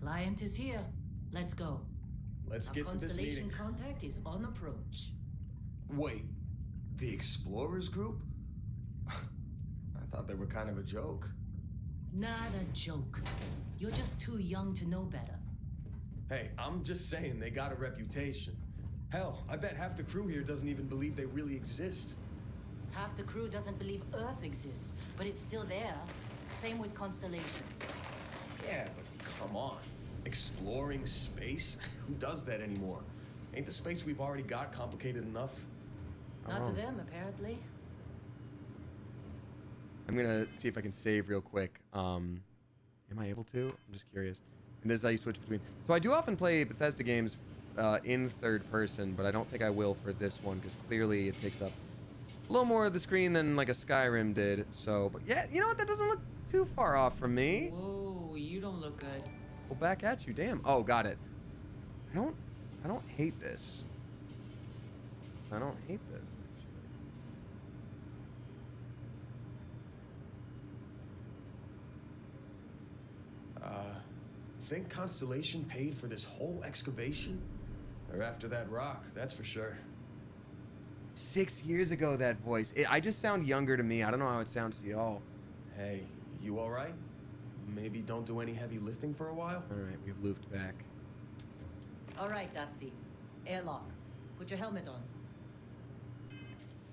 Client is here. Let's go.
Let's
Our
get to this
constellation
meeting.
contact is on approach.
Wait, the Explorers group? I thought they were kind of a joke.
Not a joke. You're just too young to know better.
Hey, I'm just saying they got a reputation. Hell, I bet half the crew here doesn't even believe they really exist.
Half the crew doesn't believe Earth exists, but it's still there. Same with Constellation.
Yeah, but come on. Exploring space? Who does that anymore? Ain't the space we've already got complicated enough?
Not to them, apparently.
I'm gonna see if I can save real quick. Am I able to? I'm just curious. And this is how you switch between. So I do often play Bethesda games in third person, but I don't think I will for this one because clearly it takes up a little more of the screen than like a Skyrim did. So, but yeah, you know what? That doesn't look too far off from me.
Whoa, you don't look good.
Well, back at you. Damn. Oh, got it. I don't hate this. I don't hate this.
Think Constellation paid for this whole excavation? Or after that rock, that's for sure.
6 years ago, that voice. I just sound younger to me. I don't know how it sounds to y'all.
Hey, you alright? maybe don't do any heavy lifting for a while?
All right, we've looped back.
All right, Dusty. Airlock. Put your helmet on.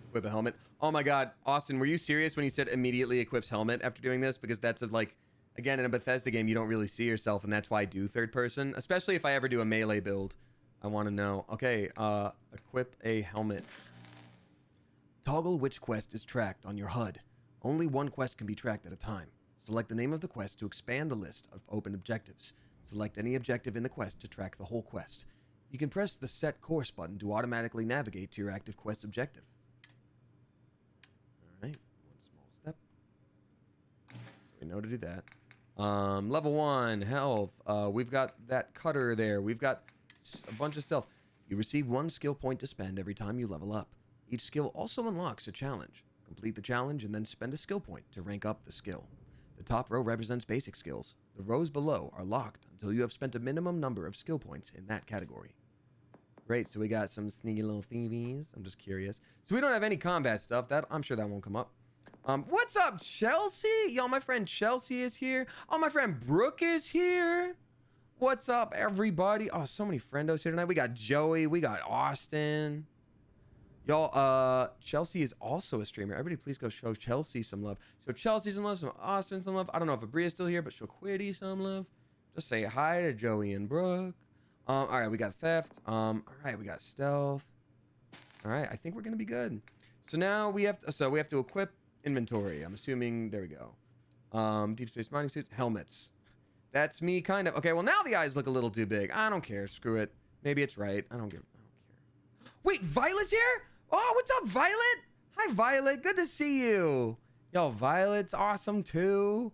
Equip a helmet. Oh my God, Austin, were you serious when you said immediately equips helmet after doing this? Because that's like, again, in a Bethesda game, you don't really see yourself, and that's why I do third person, especially if I ever do a melee build. I want to know. Okay, equip a helmet. Toggle which quest is tracked on your HUD. Only one quest can be tracked at a time. Select the name of the quest to expand the list of open objectives. Select any objective in the quest to track the whole quest. You can press the Set Course button to automatically navigate to your active quest objective. Alright, one small step. So we know to do that. Level 1, health. We've got that cutter there. We've got a bunch of stealth. You receive 1 skill point to spend every time you level up. Each skill also unlocks a challenge. Complete the challenge and then spend a skill point to rank up the skill. The top row represents basic skills. The rows below are locked until you have spent a minimum number of skill points in that category. Great, so we got some sneaky little thievies. I'm just curious. So we don't have any combat stuff. That I'm sure that won't come up. What's up, Chelsea? Yo, my friend Chelsea is here. Oh, my friend Brooke is here. What's up, everybody? Oh, so many friendos here tonight. We got Joey. We got Austin. Y'all, Chelsea is also a streamer. Everybody please go show Chelsea some love. Show Chelsea some love, show Austin some love. I don't know if Abria's still here, but show Quiddy some love. Just say hi to Joey and Brooke. All right, we got theft. All right, we got stealth. All right, I think we're gonna be good. So now we have to equip inventory. I'm assuming, there we go. Deep space mining suits, helmets. That's me kind of. Okay, well now the eyes look a little too big. I don't care, screw it. Maybe it's right, I don't care. Wait, Violet's here? Oh, what's up, Violet? Hi, Violet. Good to see you. Yo, Violet's awesome, too.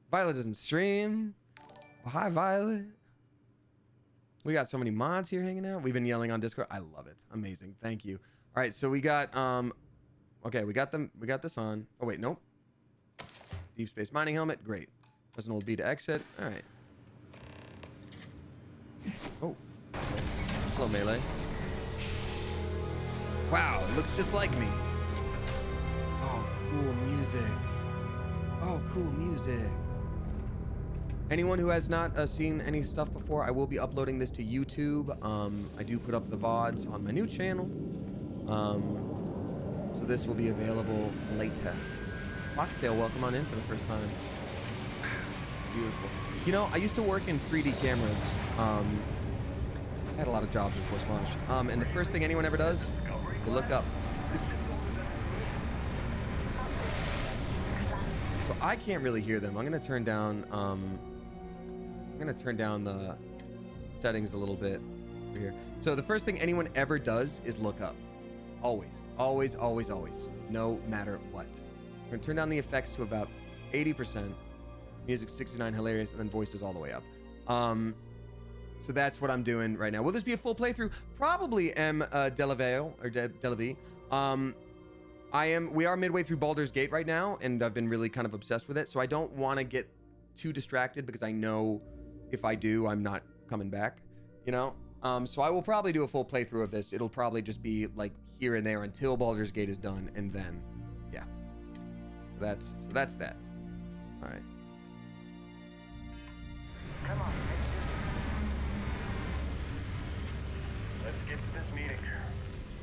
Violet doesn't stream. Well, hi, Violet. We got so many mods here hanging out. We've been yelling on Discord. I love it. Amazing. Thank you. All right, so we got, okay, we got this on. Oh, wait, nope. Deep space mining helmet. Great. Press an old B to exit. All right. Oh. Hello, melee. Wow, it looks just like me. Oh, cool music. Oh, cool music. Anyone who has not seen any stuff before, I will be uploading this to YouTube. I do put up the VODs on my new channel. So this will be available later. Foxtail, welcome on in for the first time. Beautiful. You know, I used to work in 3D cameras. I had a lot of jobs before Smosh. And the first thing anyone ever does, you look up. So I can't really hear them. I'm gonna turn down the settings a little bit over here. So the first thing anyone ever does is look up. Always, always, always, always. No matter what. I'm gonna turn down the effects to about 80%. Music 69, hilarious, and then voices all the way up. So that's what I'm doing right now. Will this be a full playthrough? Probably M. Delavale or Delavi. We are midway through Baldur's Gate right now, and I've been really kind of obsessed with it. So I don't want to get too distracted because I know if I do, I'm not coming back. You know. So I will probably do a full playthrough of this. It'll probably just be like here and there until Baldur's Gate is done, and then, yeah. So that's that. All right.
Come on, let's get to this meeting.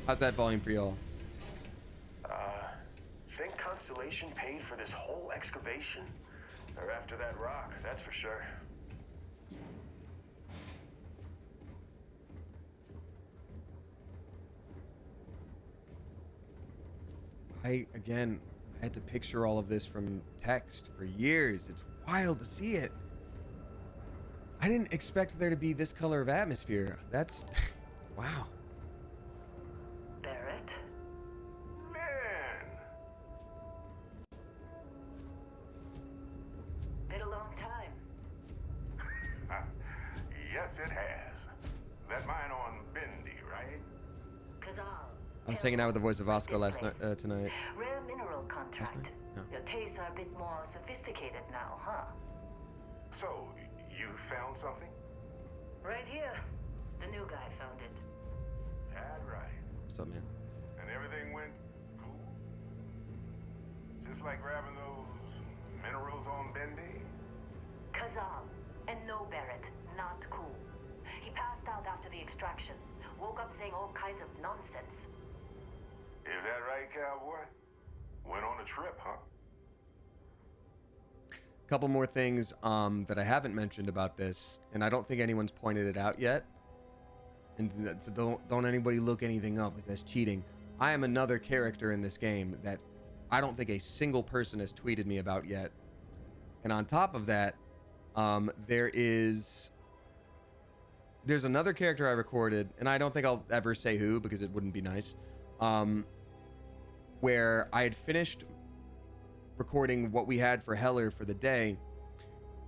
How's that volume for y'all?
Think Constellation paid for this whole excavation. Or after that rock, that's for sure.
I had to picture all of this from text for years. It's wild to see it. I didn't expect there to be this color of atmosphere. That's, wow.
Barrett?
Man!
Been a long time.
Yes, it has. That mine on Bendy, right?
Kazal.
I was hanging out with the voice of Oscar last night, tonight.
Rare mineral contract.
night? No.
Your tastes are a bit more sophisticated now, huh?
So, you found something?
Right here. The new guy found it.
That right.
What's up, man?
And everything went cool? Just like grabbing those minerals on Bendy?
Kazal. And no, Barrett. Not cool. He passed out after the extraction. Woke up saying all kinds of nonsense.
Is that right, cowboy? Went on a trip, huh?
Couple more things that I haven't mentioned about this, and I don't think anyone's pointed it out yet. And so don't anybody look anything up, because that's cheating. I am another character in this game that I don't think a single person has tweeted me about yet. And on top of that, there's another character I recorded, and I don't think I'll ever say who because it wouldn't be nice. Where I had finished recording what we had for Heller for the day,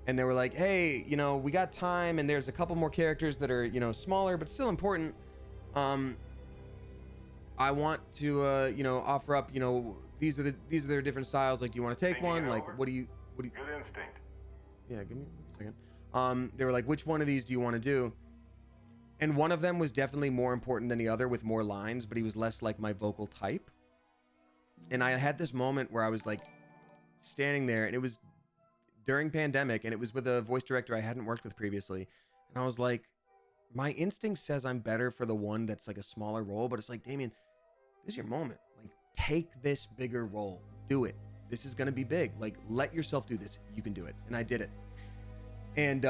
and they were like, hey, you know, we got time, and there's a couple more characters that are, you know, smaller but still important. I want to you know, offer up, you know, these are their different styles. Like, do you want to take
Thinking
one?
it
Like,
over?
what do you
Good instinct.
yeah, give me a second. They were like, which one of these do you want to do? And one of them was definitely more important than the other, with more lines, but he was less like my vocal type. And I had this moment where I was like standing there, and it was during pandemic, and it was with a voice director I hadn't worked with previously. And I was like, my instinct says I'm better for the one that's like a smaller role, but it's like, Damien, this is your moment. Like, take this bigger role. Do it. This is going to be big. Like, let yourself do this. You can do it. And I did it. And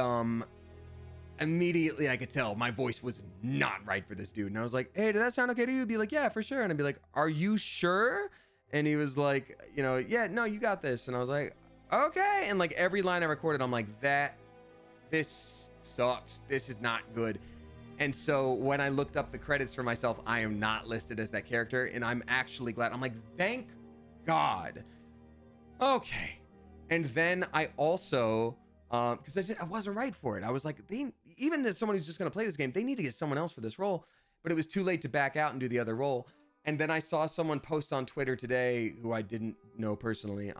immediately I could tell my voice was not right for this dude. And I was like, hey, did that sound okay to you? He'd be like, yeah, for sure. And I'd be like, are you sure? And he was like, you know, yeah, no, you got this. And I was like, okay. And like every line I recorded, I'm like, this sucks. This is not good. And so when I looked up the credits for myself, I am not listed as that character. And I'm actually glad. I'm like, thank God. Okay. And then I also, because I wasn't right for it. I was like, even as someone who's just going to play this game, they need to get someone else for this role. But it was too late to back out and do the other role. And then I saw someone post on Twitter today who I didn't know personally.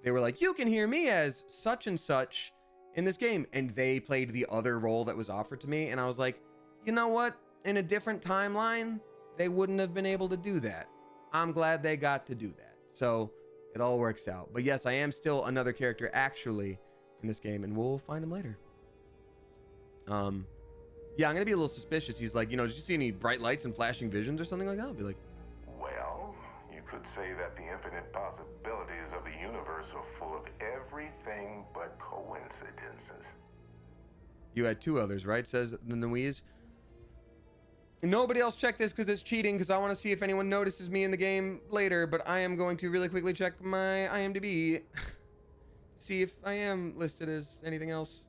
They were like, you can hear me as such and such in this game. And they played the other role that was offered to me. And I was like, you know what? In a different timeline, they wouldn't have been able to do that. I'm glad they got to do that. So it all works out. But yes, I am still another character actually in this game, and we'll find him later. Yeah, I'm gonna be a little suspicious. He's like, you know, did you see any bright lights and flashing visions or something like that? I'll be like,
Well, you could say that the infinite possibilities of the universe are full of everything but coincidences.
you had two others, right? Says the Louise. Nobody else check this because it's cheating, because I want to see if anyone notices me in the game later, but I am going to really quickly check my IMDb. See if I am listed as anything else.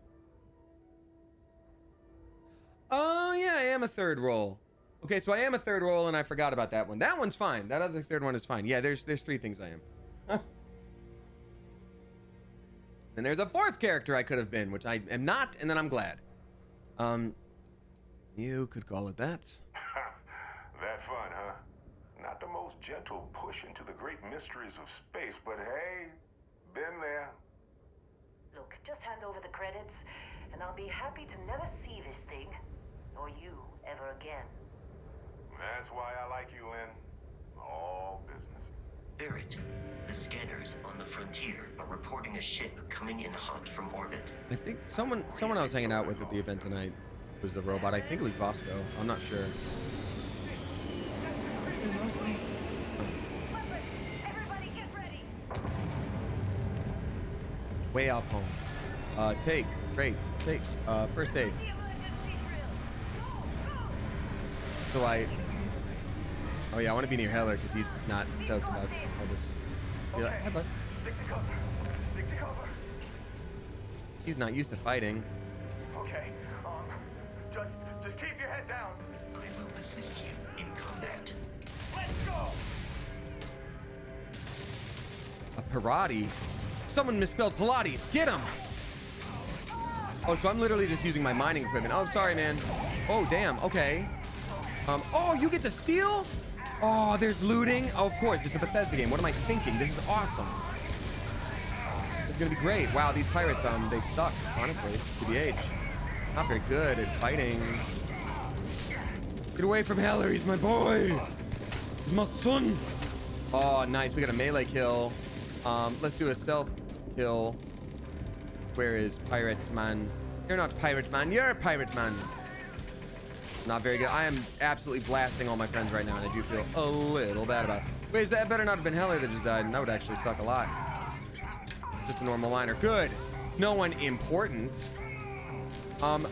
Oh, yeah, I am a third role. Okay, so I am a third role, and I forgot about that one. That one's fine. That other third one is fine. Yeah, there's three things I am. Then there's a fourth character I could have been, which I am not, and then I'm glad. You could call it that.
That fun, huh? Not the most gentle push into the great mysteries of space, but hey, been there.
Look, just hand over the credits, and I'll be happy to never see this thing, or you, ever again.
That's why I like you, Lynn. All business.
Barrett, the scanners on the frontier are reporting a ship coming in hot from orbit.
I think someone I was hanging out with at the event tonight was a robot. I think it was Vasco. I'm not sure. Is Vasco?
Everybody get ready!
Way out homes. Take. Great. Take. First aid. So oh yeah, I want to be near Heller because he's not stoked about all this. Be like, hi, bud.
Stick to cover. Stick to cover.
He's not used to fighting.
Okay. Just keep your head down.
I will assist you in combat.
Let's go.
A Pirati? Someone misspelled Pilates. Get him! Oh, so I'm literally just using my mining equipment. Oh, sorry, man. Oh, damn. Okay. Oh, you get to steal? Oh, there's looting. Oh, of course. It's a Bethesda game. What am I thinking? This is awesome. This is gonna be great. Wow, these pirates, they suck, honestly, TBH. Not very good at fighting. Get away from Heller. He's my boy. He's my son. Oh, nice. We got a melee kill. Let's do a stealth kill. Where is Pirate Man? You're not Pirate Man. You're a Pirate Man. Not very good. I am absolutely blasting all my friends right now, and I do feel a little bad about it. Wait, that better not have been Heller that just died, and that would actually suck a lot. Just a normal miner. Good. No one important. I'm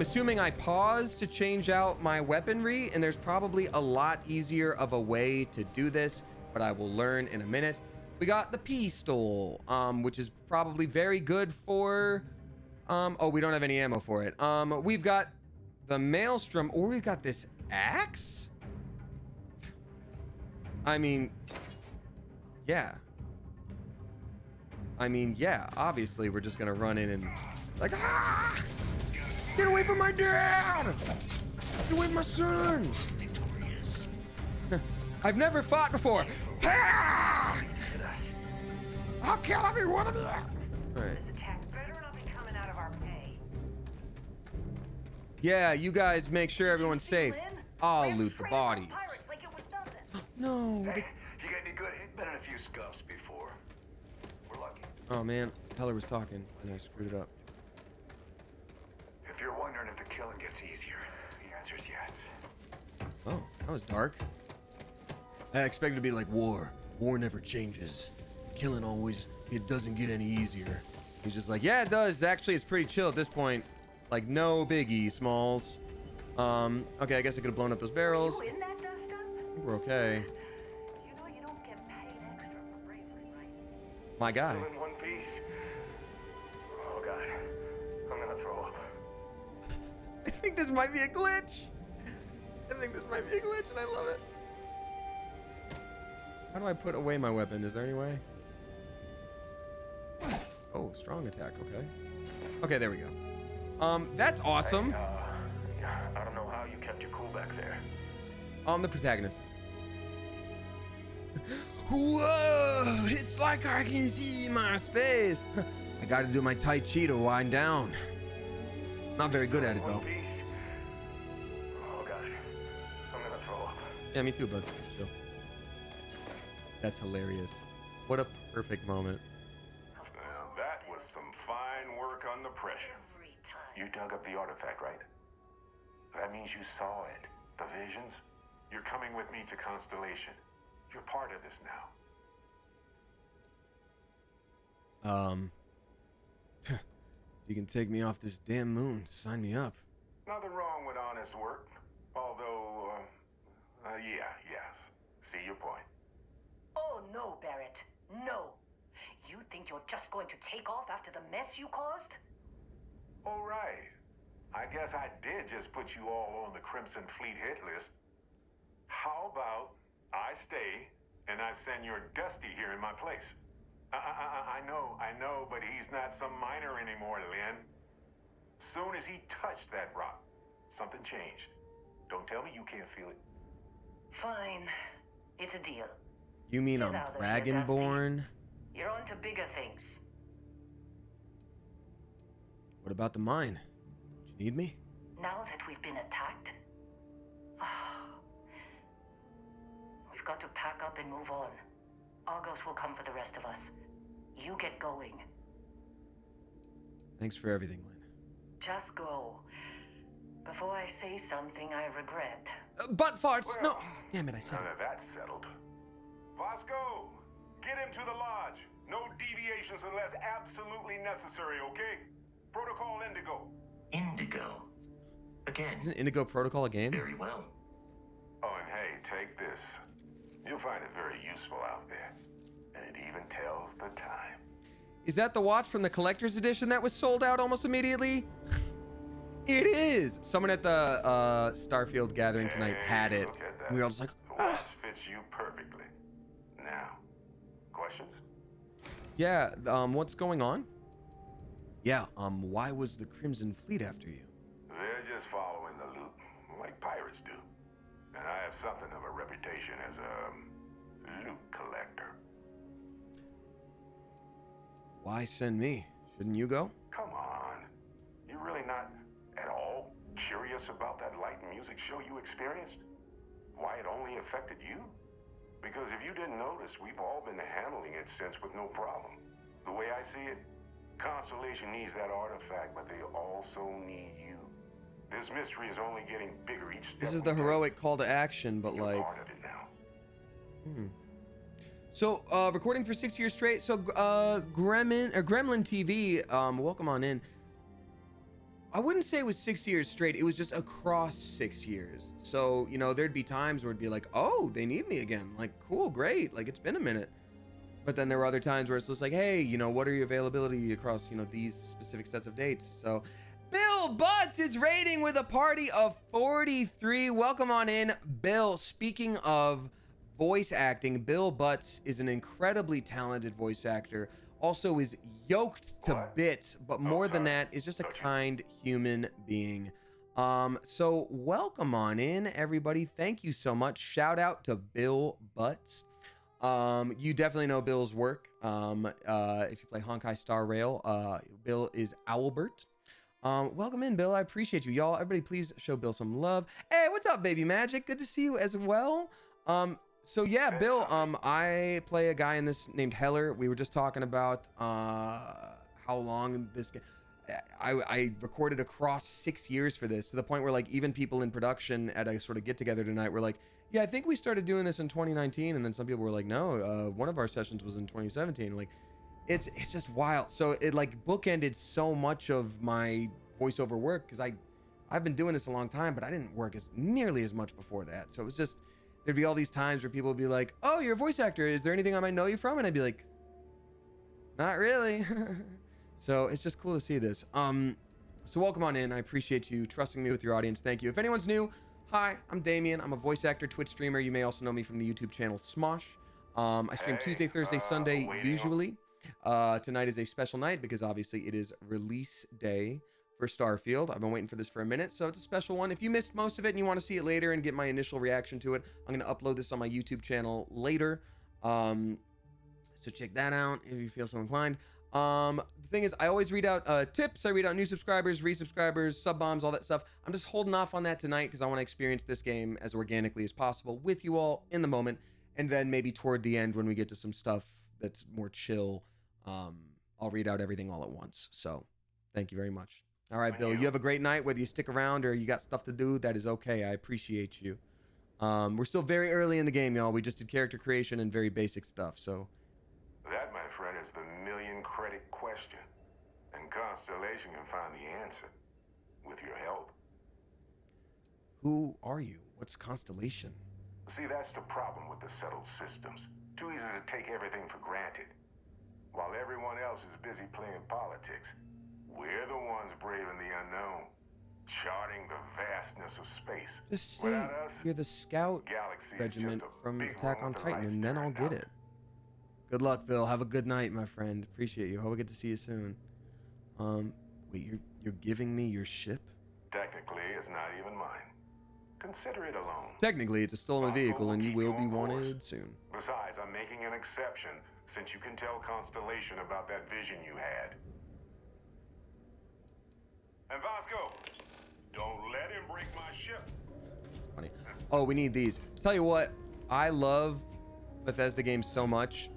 assuming I paused to change out my weaponry, and there's probably a lot easier of a way to do this, but I will learn in a minute. We got the pistol, which is probably very good for, oh, we don't have any ammo for it. We've got the maelstrom, or we've got this axe? I mean, yeah. Obviously we're just gonna run in and like, ah! Get away from my dad! Get away from my son! I've never fought before. Ah! I'll kill every one of you! Alright.
This attack better not be coming out of our pay.
Yeah, you guys make sure everyone's safe. I'll loot the bodies.
Like it was nothing.
No.
Hey, you got any good? Been in a few scuffs before. We're lucky.
Oh man, Heller was talking and I screwed it up.
If you're wondering if the killing gets easier, the answer is yes.
Oh, that was dark. I expected to be like war. War never changes. Killing always, it doesn't get any easier. He's just like, yeah, it does. Actually, it's pretty chill at this point. Like, no biggie, Smalls. Okay, I guess I could have blown up those barrels.
You in that dust up?
I think we're okay.
You know you don't get paid extra for bravery, right?
My guy.
Still in one piece. Oh god, I'm gonna throw up.
I think this might be a glitch. I think this might be a glitch, and I love it. How do I put away my weapon? Is there any way? Oh, strong attack. Okay. Okay, there we go. That's awesome.
Hey, I don't know how you kept your cool back there.
I'm the protagonist. Whoa! It's like I can see my space. I gotta do my Tai Chi to wind down. Not very good at it though.
One piece. Oh god, I'm gonna throw up.
Yeah, me too, bud. Chill. That's hilarious. What a perfect moment.
Well, that was some fine work under pressure.
Every time.
You dug up the artifact, right? That means you saw it. The visions? You're coming with me to Constellation. You're part of this now.
You can take me off this damn moon. Sign me up.
Nothing wrong with honest work. Although, yes. See your point.
Oh no, Barrett. No. You think you're just going to take off after the mess you caused?
All right. I guess I did just put you all on the Crimson Fleet hit list. How about I stay and I send your Dusty here in my place? I know, but he's not some miner anymore, Lynn. Soon as he touched that rock, something changed. Don't tell me you can't feel it.
Fine. It's a deal.
You mean
Get
I'm
out of here, Dusty.
Dragonborn?
You're on to bigger things.
What about the mine? Don't you need me?
Now that we've been attacked, we've got to pack up and move on. Argos will come for the rest of us. You get going.
Thanks for everything, Lynn.
Just go. Before I say something I regret.
Butt farts!
Well,
No! Damn it, I said
Now
it.
that that's settled. Vasco, get him to the lodge. No deviations unless absolutely necessary, okay? Protocol Indigo.
Indigo. Again.
Isn't Indigo Protocol a game?
Very well.
Oh, and hey, take this. You'll find it very useful out there. And it even tells the time.
Is that the watch from the collector's edition that was sold out almost immediately? It is! Someone at the Starfield gathering tonight had it.
Look at that.
We were all just like,
The watch fits you perfectly. Now, questions?
yeah, what's going on? Yeah, why was the Crimson Fleet after you?
They're just following the loot, like pirates do. And I have something of a reputation as a loot collector.
Why send me? Shouldn't you go?
Come on. You really not at all curious about that light music show you experienced? Why it only affected you? Because if you didn't notice, we've all been handling it since with no problem. The way I see it, Constellation needs that artifact, but they also need you. This mystery is only getting bigger each step.
This is the heroic call to action, but
You're
like.
part of it now.
So, recording for 6 years straight. So, Gremlin TV, welcome on in. I wouldn't say it was 6 years straight. It was just across 6 years. So, you know, there'd be times where it'd be like, oh, they need me again. Like, cool, great. Like, it's been a minute. But then there were other times where it's just like, hey, you know, what are your availability across, you know, these specific sets of dates? So, Bill Butts is rating with a party of 43. Welcome on in, Bill. Speaking of voice acting, Bill Butts is an incredibly talented voice actor. Also is yoked to bits, but more than that, is just a kind human being. So welcome on in, everybody. Thank you so much. Shout out to Bill Butts. You definitely know Bill's work. If you play Honkai Star Rail, Bill is Owlbert. Welcome in, Bill. I appreciate you. Y'all, everybody, please show Bill some love. Hey, what's up, Baby Magic? Good to see you as well. So yeah, Bill, I play a guy in this named Heller. We were just talking about how long this game. I recorded across 6 years for this, to the point where like even people in production at a sort of get together tonight were like, yeah, I think we started doing this in 2019, and then some people were like, no, one of our sessions was in 2017. Like, it's just wild. So it like bookended so much of my voiceover work, because I've been doing this a long time, but I didn't work as nearly as much before that. So it was just, there'd be all these times where people would be like, oh, you're a voice actor. Is there anything I might know you from? And I'd be like, not really. So it's just cool to see this. So welcome on in. I appreciate you trusting me with your audience. Thank you. If anyone's new, hi, I'm Damien. I'm a voice actor, Twitch streamer. You may also know me from the YouTube channel Smosh. I stream Tuesday, Thursday, Sunday, usually. Tonight is a special night because obviously it is release day for Starfield. I've been waiting for this for a minute, so it's a special one. If you missed most of it and you want to see it later and get my initial reaction to it, I'm going to upload this on my YouTube channel later. So check that out if you feel so inclined. The thing is, I always read out tips. I read out new subscribers, resubscribers, sub bombs, all that stuff. I'm just holding off on that tonight because I want to experience this game as organically as possible with you all in the moment, and then maybe toward the end when we get to some stuff that's more chill, I'll read out everything all at once. So thank you very much. All right, Bill, you have a great night. Whether you stick around or you got stuff to do, that is okay. I appreciate you. We're still very early in the game, y'all. We just did character creation and very basic stuff, so.
That, my friend, is the million credit question. And Constellation can find the answer with your help.
Who are you? What's Constellation?
See, that's the problem with the settled systems. Too easy to take everything for granted. While everyone else is busy playing politics, we're the ones braving the unknown, charting the vastness of space.
Just say you're the scout regiment from Attack on Titan, and then I'll get it. Good luck, Bill. Have a good night, my friend. Appreciate you. Hope I get to see you soon. Wait, you're giving me your ship?
Technically, it's not even mine. Consider it a loan.
Technically, it's a stolen vehicle, and you will be wanted soon.
Besides, I'm making an exception, since you can tell Constellation about that vision you had. And Vasco, don't let him break my ship.
Funny. Oh, we need these. Tell you what, I love Bethesda games so much,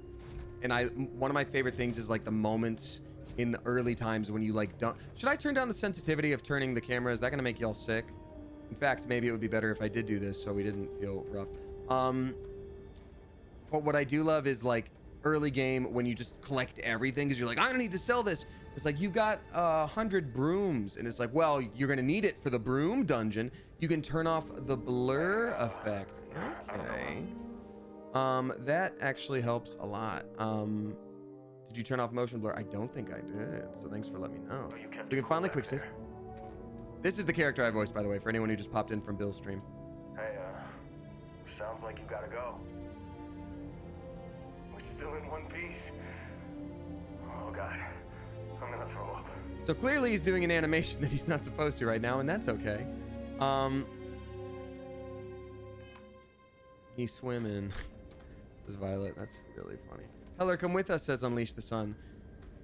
and one of my favorite things is like the moments in the early times when you like don't. Should I turn down the sensitivity of turning the camera? Is that gonna make y'all sick? In fact, maybe it would be better if I did do this so we didn't feel rough. But what I do love is like early game when you just collect everything because you're like, I don't need to sell this. It's like you got 100 brooms, and it's like, well, you're gonna need it for the broom dungeon. You can turn off the blur effect. Okay. That actually helps a lot. Did you turn off motion blur? I don't think I did. So thanks for letting me know. We can finally quick save. This is the character I voiced, by the way, for anyone who just popped in from Bill's stream.
Hey, sounds like you gotta go. We're still in one piece. Oh God, I'm gonna throw up.
So clearly he's doing an animation that he's not supposed to right now, and that's okay. He's swimming. Says Violet. That's really funny. Heller, come with us, says Unleash the Sun.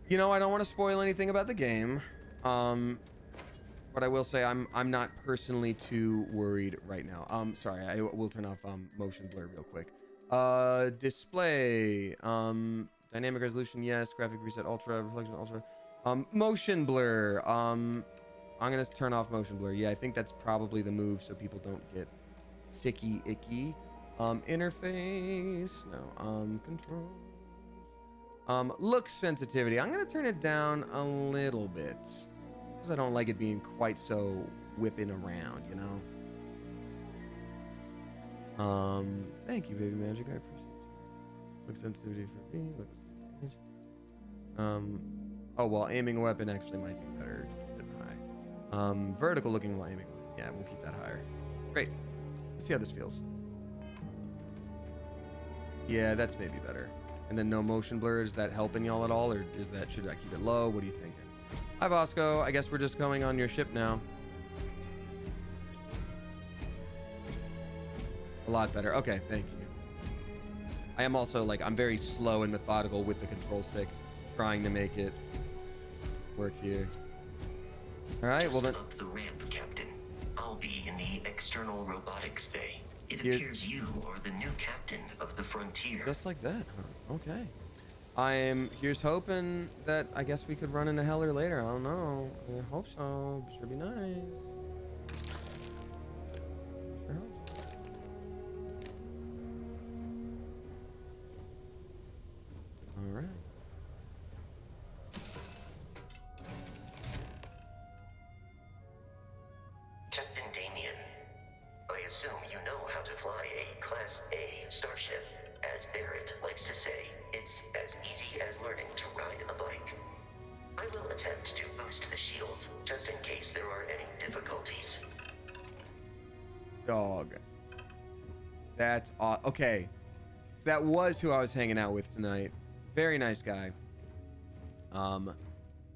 You know, I don't want to spoil anything about the game. But I will say I'm not personally too worried right now. Sorry, I will turn off motion blur real quick. Display. Dynamic resolution, yes. Graphic reset, ultra. Reflection, ultra. Motion blur. I'm gonna turn off motion blur. Yeah, I think that's probably the move so people don't get sicky icky. Interface. No. Controls. Look sensitivity. I'm gonna turn it down a little bit because I don't like it being quite so whipping around, you know. Thank you, baby magic. I appreciate you. Look sensitivity for me. Look sensitivity. Oh well, aiming a weapon actually might be better to keep it high. Vertical looking while aiming. Yeah, we'll keep that higher. Great. Let's see how this feels. Yeah, that's maybe better. And then no motion blur. Is that helping y'all at all, or is that, should I keep it low? What are you thinking? Hi, Bosco. I guess we're just going on your ship now. A lot better. Okay, thank you. I am also, like, I'm very slow and methodical with the control stick, trying to make it work here. All right, well then.
Up the ramp, Captain. I'll be in the external robotics bay. It appears you are the new captain of the Frontier.
Just like that, huh? Okay. Here's hoping that I guess we could run into Heller later. I don't know. I hope so. Should be nice. Sure hope so. All right.
Captain Damien, I assume you know how to fly a Class A starship. As Barrett likes to say, it's as easy as learning to ride a bike. I will attempt to boost the shields, just in case there are any difficulties.
Dog. That's okay. So that was who I was hanging out with tonight. Very nice guy.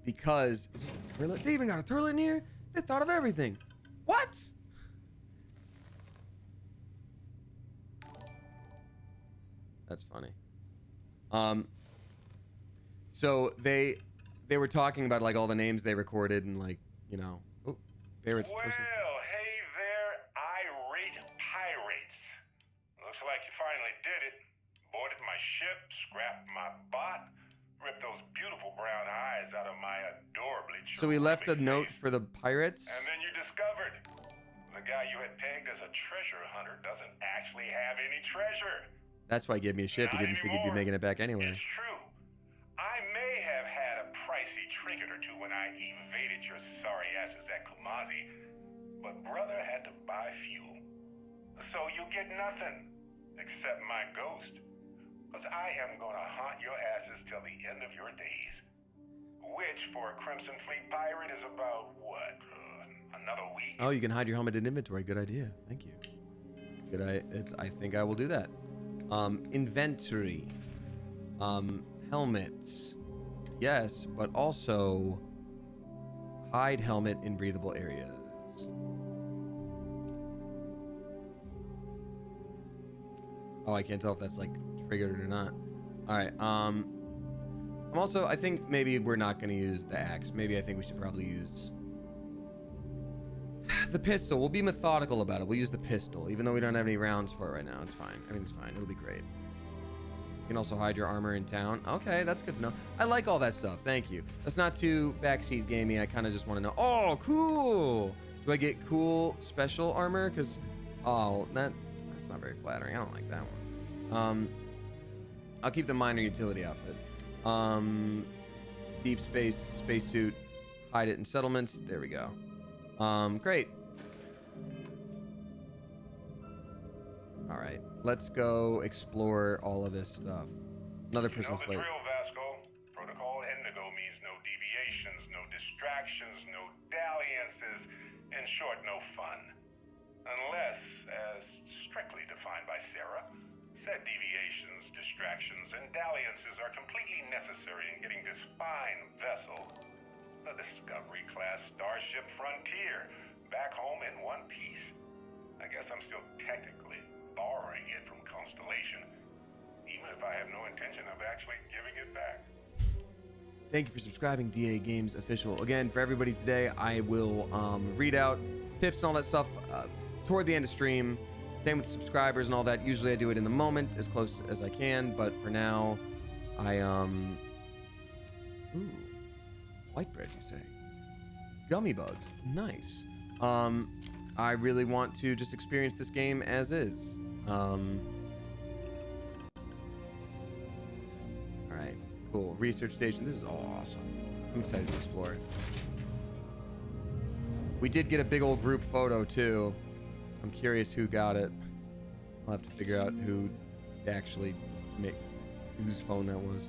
Because is this a toilet? They even got a toilet in here? They thought of everything. What? That's funny. So they were talking about like all the names they recorded and like, you know, oh, Barrett's
Well, hey there, irate pirates. Looks like you finally did it. Boarded my ship, scrapped my bot, ripped those beautiful brown eyes out of my adorably
So we left a
cherubic
note
face.
for the pirates.
And then you discovered the guy you had pegged as a treasure hunter doesn't actually have any treasure.
That's why he gave me a ship. He
Not
didn't think he'd be
anymore.
making it back anyway.
It's true. I may have had a pricey trinket or two when I evaded your sorry asses at Kumazi, but brother had to buy fuel. So you get nothing, except my ghost. Because I am going to haunt your asses till the end of your days. Which, for a Crimson Fleet pirate, is about, what, another week?
Oh, you can hide your helmet in inventory. Good idea. Thank you. I think I will do that. Inventory. Helmets. Yes, but also hide helmet in breathable areas. Oh, I can't tell if that's like triggered or not. All right. I'm also, I think maybe we're not going to use the axe. Maybe I think we should probably use the pistol. We'll be methodical about it. We'll use the pistol, even though we don't have any rounds for it right now. It's fine. Everything's fine. It'll be great. You can also hide your armor in town. Okay, that's good to know. I like all that stuff. Thank you. That's not too backseat gamey. I kind of just want to know. Oh, cool. Do I get cool special armor? Because, oh, that's not very flattering. I don't like that one. I'll keep the minor utility outfit. Deep space, spacesuit, hide it in settlements. There we go. Great. All right, let's go explore all of this stuff. Another person
You know the
slate.
drill, Vasco. Protocol Indigo means no deviations, no distractions, no dalliances. In short, no fun. Unless, as strictly defined by Sarah, said deviations, distractions, and dalliances are completely necessary in getting this fine vessel, the Discovery-class Starship Frontier, back home in one piece. I guess I'm still technically borrowing it from Constellation, even if I have no intention of actually giving it back.
Thank you for subscribing, DA Games Official. Again, for everybody today, I will read out tips and all that stuff toward the end of stream. Same with subscribers and all that. Usually I do it in the moment, as close as I can, but for now, Ooh, white bread, you say? Gummy bugs, nice. I really want to just experience this game as is. All right, cool. Research station. This is all awesome. I'm excited to explore it. We did get a big old group photo too. I'm curious who got it. I'll have to figure out who actually whose phone that was.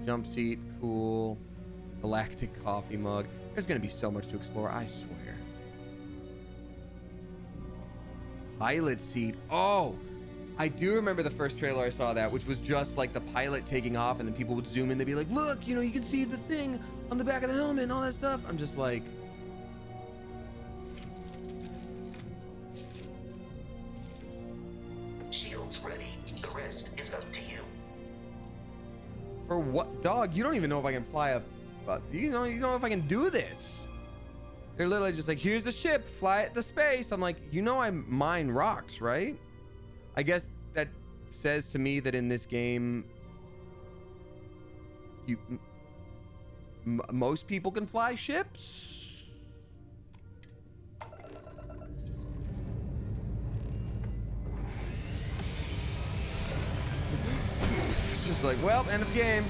Jump seat, cool. Galactic coffee mug. There's gonna be so much to explore, I swear. Pilot seat. Oh, I do remember the first trailer I saw that, which was just like the pilot taking off, and then people would zoom in. They'd be like, "Look, you know, you can see the thing on the back of the helmet and all that stuff." I'm just like,
Shield's ready. The rest is up to you.
for what, dog? You don't even know if I can fly up. You know if I can do this. They're literally just like, here's the ship, fly it to space. I'm like, you know, I mine rocks, right? I guess that says to me that in this game, most people can fly ships. Just like, well, end of game.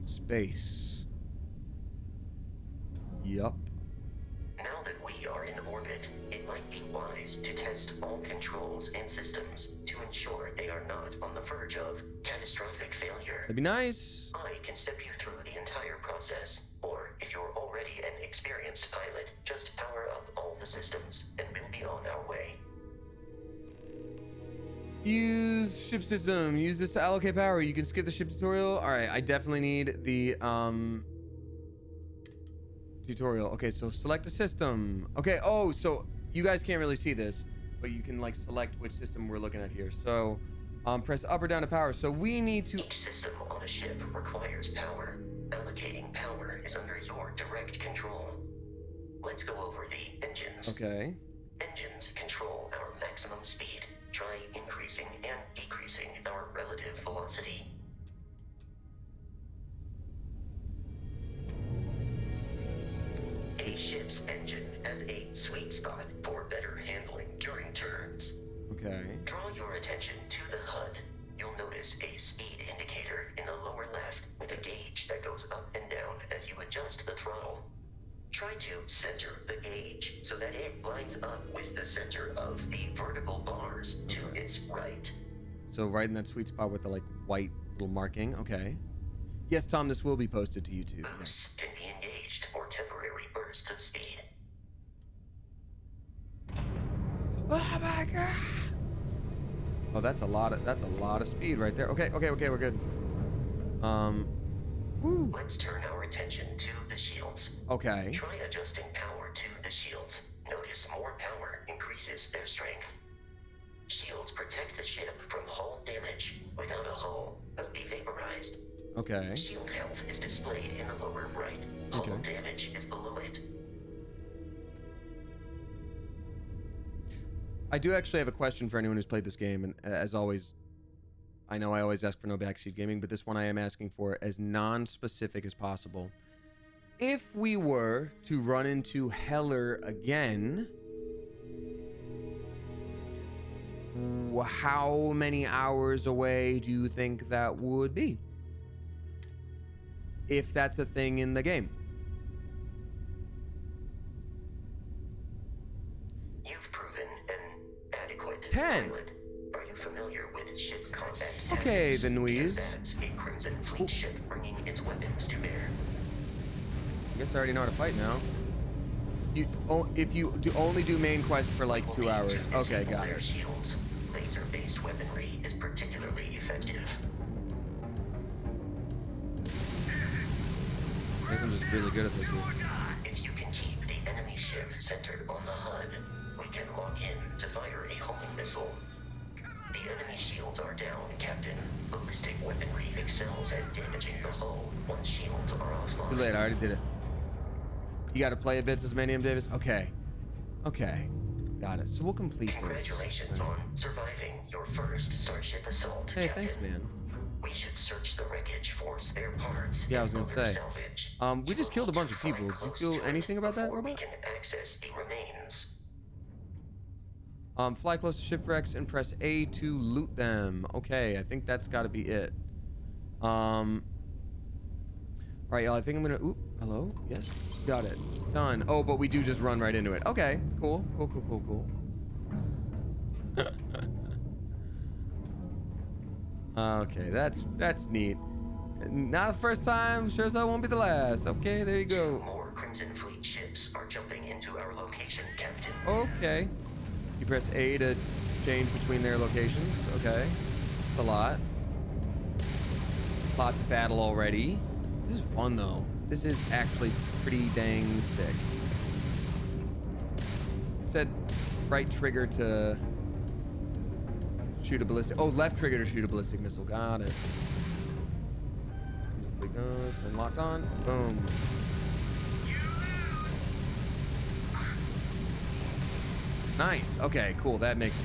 Space. Yup.
Now that we are in orbit, it might be wise to test all controls and systems to ensure they are not on the verge of catastrophic failure.
That'd be nice.
I can step you through the entire process, or if you're already an experienced pilot, just power up all the systems and we'll be on our way.
Use ship system. Use this to allocate power. You can skip the ship tutorial. All right, I definitely need the tutorial. Okay, so select a system. Okay, oh, so you guys can't really see this, but you can like select which system we're looking at here. So press up or down to power. So we need to...
Each system on a ship requires power. Allocating power is under your direct control. Let's go over the engines.
Okay.
Engines control our maximum speed. Try increasing and decreasing our relative velocity. A ship's engine has a sweet spot for better handling during turns.
Okay.
Draw your attention to the HUD. You'll notice a speed indicator in the lower left with a gauge that goes up and down as you adjust the throttle. Try to center the gauge so that it lines up with the center of the vertical bars to its right.
So right in that sweet spot with the like white little marking. Okay. Yes, Tom, this will be posted to YouTube.
Boosts can be engaged for temporary bursts of speed.
Oh my god. Oh, that's a lot of speed right there. Okay, we're good. Woo.
Let's turn our attention to the shields.
Okay.
Try adjusting power to the shields. Notice more power increases their strength. Shields protect the ship from hull damage. Without a hull, they'll be vaporized.
Okay.
Shield health is displayed in the lower right. Hull damage is below it.
I do actually have a question for anyone who's played this game, and as always, I know I always ask for no backseat gaming, but this one I am asking for as non-specific as possible. If we were to run into Heller again, how many hours away do you think that would be? If that's a thing in the game.
You've proven an adequate
10.
pilot. Are you familiar with ship combat?
Okay, the Nuise.
That's a Crimson Fleet ship bringing its weapons to bear.
I guess I already know how to fight now. If you only do main quest for like 2 hours. Okay, got it.
Shields. Laser-based weaponry is particularly effective.
I guess I'm just really good at this.
If you can keep the enemy ship centered on the HUD, we can lock in to fire a homing missile. The The enemy shields are down, Captain. Ballistic weaponry excels at damaging the hull once shields are offline.
Too late, I already did it. You gotta play a bit, Tasmanium Davis. Okay. Okay. Got it. So we'll complete this.
Congratulations on surviving your first Starship assault.
Hey,
Captain.
thanks, man.
We should search the wreckage for spare parts.
Yeah, I was gonna say.
Salvage.
We just killed a bunch of people. Did you feel anything about that,
We
robot?
can access the remains.
Fly close to shipwrecks and press A to loot them. Okay, I think that's got to be it. All right, y'all. I think I'm gonna. Oop. Hello. Yes. Got it. Done. Oh, but we do just run right into it. Okay. Cool. Cool. Cool. Cool. Cool. Okay, that's neat. Not the first time. Sure as hell won't be the last. Okay, there you go.
More Crimson Fleet ships are jumping into our location, Captain.
Okay. You press A to change between their locations. Okay. It's a lot. Lot to battle already. This is fun, though. This is actually pretty dang sick. It said right trigger to shoot a ballistic... Oh, left trigger to shoot a ballistic missile. Got it. Then locked on. Boom. Nice. Okay, cool. That makes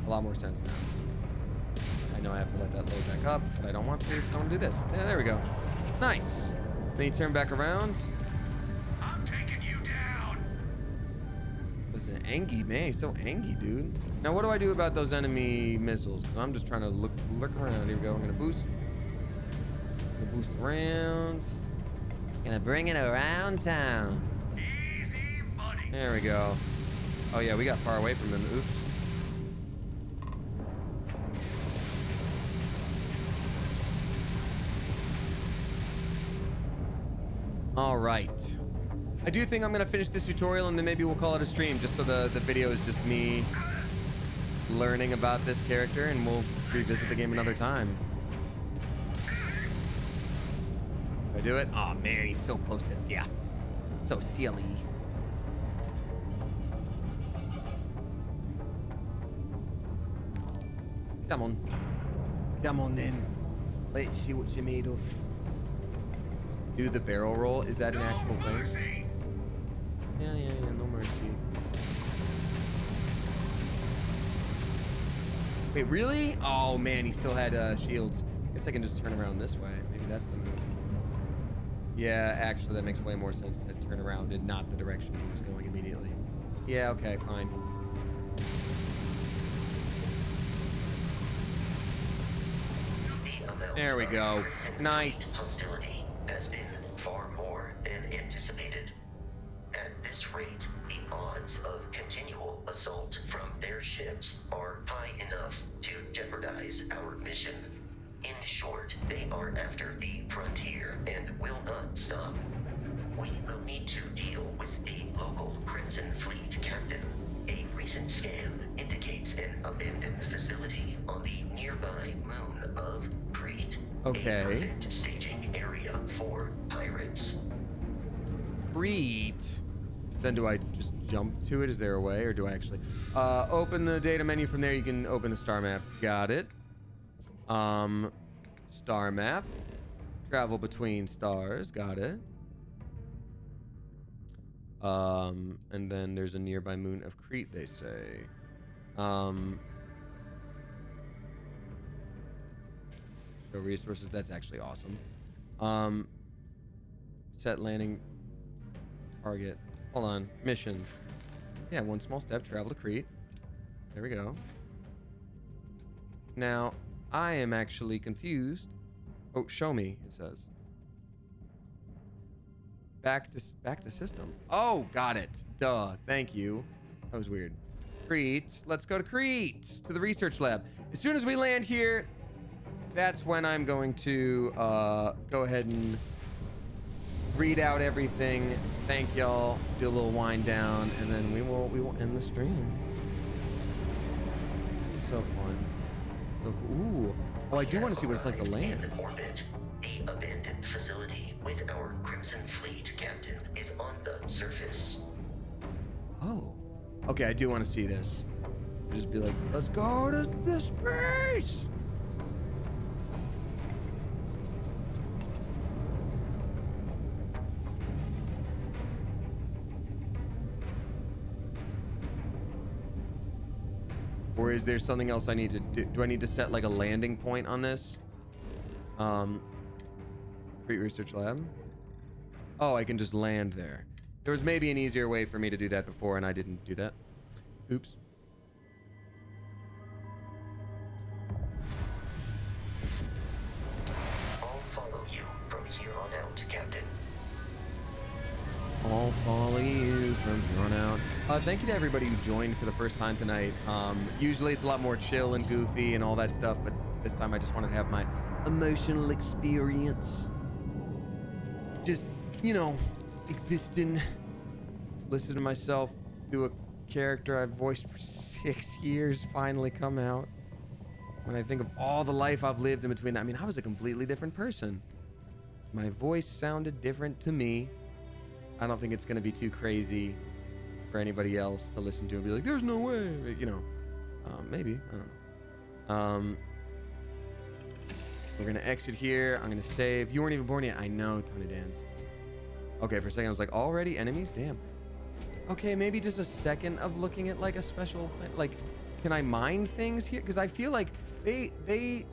a lot more sense now. I know I have to let that load back up, but I don't want to. I want to do this. Yeah, there we go. Nice. Then you turn back around.
I'm taking you down.
Listen, Angie, man, he's so Angie, dude. Now, what do I do about those enemy missiles? Because I'm just trying to look around. Here we go. I'm gonna boost. Gonna boost around. Gonna bring it around town.
Easy money.
There we go. Oh yeah, we got far away from him. Oops. All right. I do think I'm gonna finish this tutorial and then maybe we'll call it a stream, just so the video is just me learning about this character, and we'll revisit the game another time. If I do it? Oh man, he's so close to death. So silly. Come on. Come on then. Let's see what you're made of. Do the barrel roll? Is that an actual thing? Yeah, no mercy. Wait, really? Oh man, he still had shields. Guess I can just turn around this way. Maybe that's the move. Yeah, actually that makes way more sense to turn around and not the direction he was going immediately. Yeah, okay, fine. There we go. Nice.
Hostility has been far more than anticipated. At this rate, the odds of continual assault from their ships are high enough to jeopardize our mission. In short, they are after the frontier and will not stop. We will need to deal with the local Crimson Fleet captain. A recent scan indicates an abandoned facility on the nearby moon of Crete.
Okay.
A perfect staging area for pirates.
Crete. Then do I just jump to it? Is there a way, or do I actually open the data menu? From there you can open the star map. Got it. Star map. Travel between stars. Got it. And then there's a nearby moon of Crete, they say. Show resources. That's actually awesome. Set landing target. Hold on. Missions. Yeah, one small step. Travel to Crete. There we go. Now, I am actually confused. Oh, show me, it says. Back to system. Oh, got it. Duh. Thank you. That was weird. Crete. Let's go to Crete. To the research lab. As soon as we land here, that's when I'm going to go ahead and read out everything. Thank y'all. Do a little wind down, and then we will end the stream. This is so fun. So cool. Ooh. Oh, I do want to see what it's like to land.
Orbit. The abandoned facility with our Crimson Fleet captain is on the surface.
Oh. Okay, I do want to see this. Just be like, let's go to the space. Or is there something else I need to do? Do I need to set like a landing point on this? Create research lab. Oh, I can just land there. There was maybe an easier way for me to do that before, and I didn't do that. Oops.
I'll follow you from here on out, Captain.
I'll follow you from here on out. Thank you to everybody who joined for the first time tonight. Usually it's a lot more chill and goofy and all that stuff, but this time I just wanted to have my emotional experience. Just, you know, existing. Listen to myself do a character I've voiced for 6 years finally come out. When I think of all the life I've lived in between that, I mean, I was a completely different person. My voice sounded different to me. I don't think it's going to be too crazy for anybody else to listen to and be like, there's no way, you know. Maybe, I don't know. We're going to exit here. I'm going to save. You weren't even born yet. I know, Tony Dance. Okay, for a second I was like, already enemies? Damn. Okay, maybe just a second of looking at like a special plan. Like, can I mine things here? Because I feel like they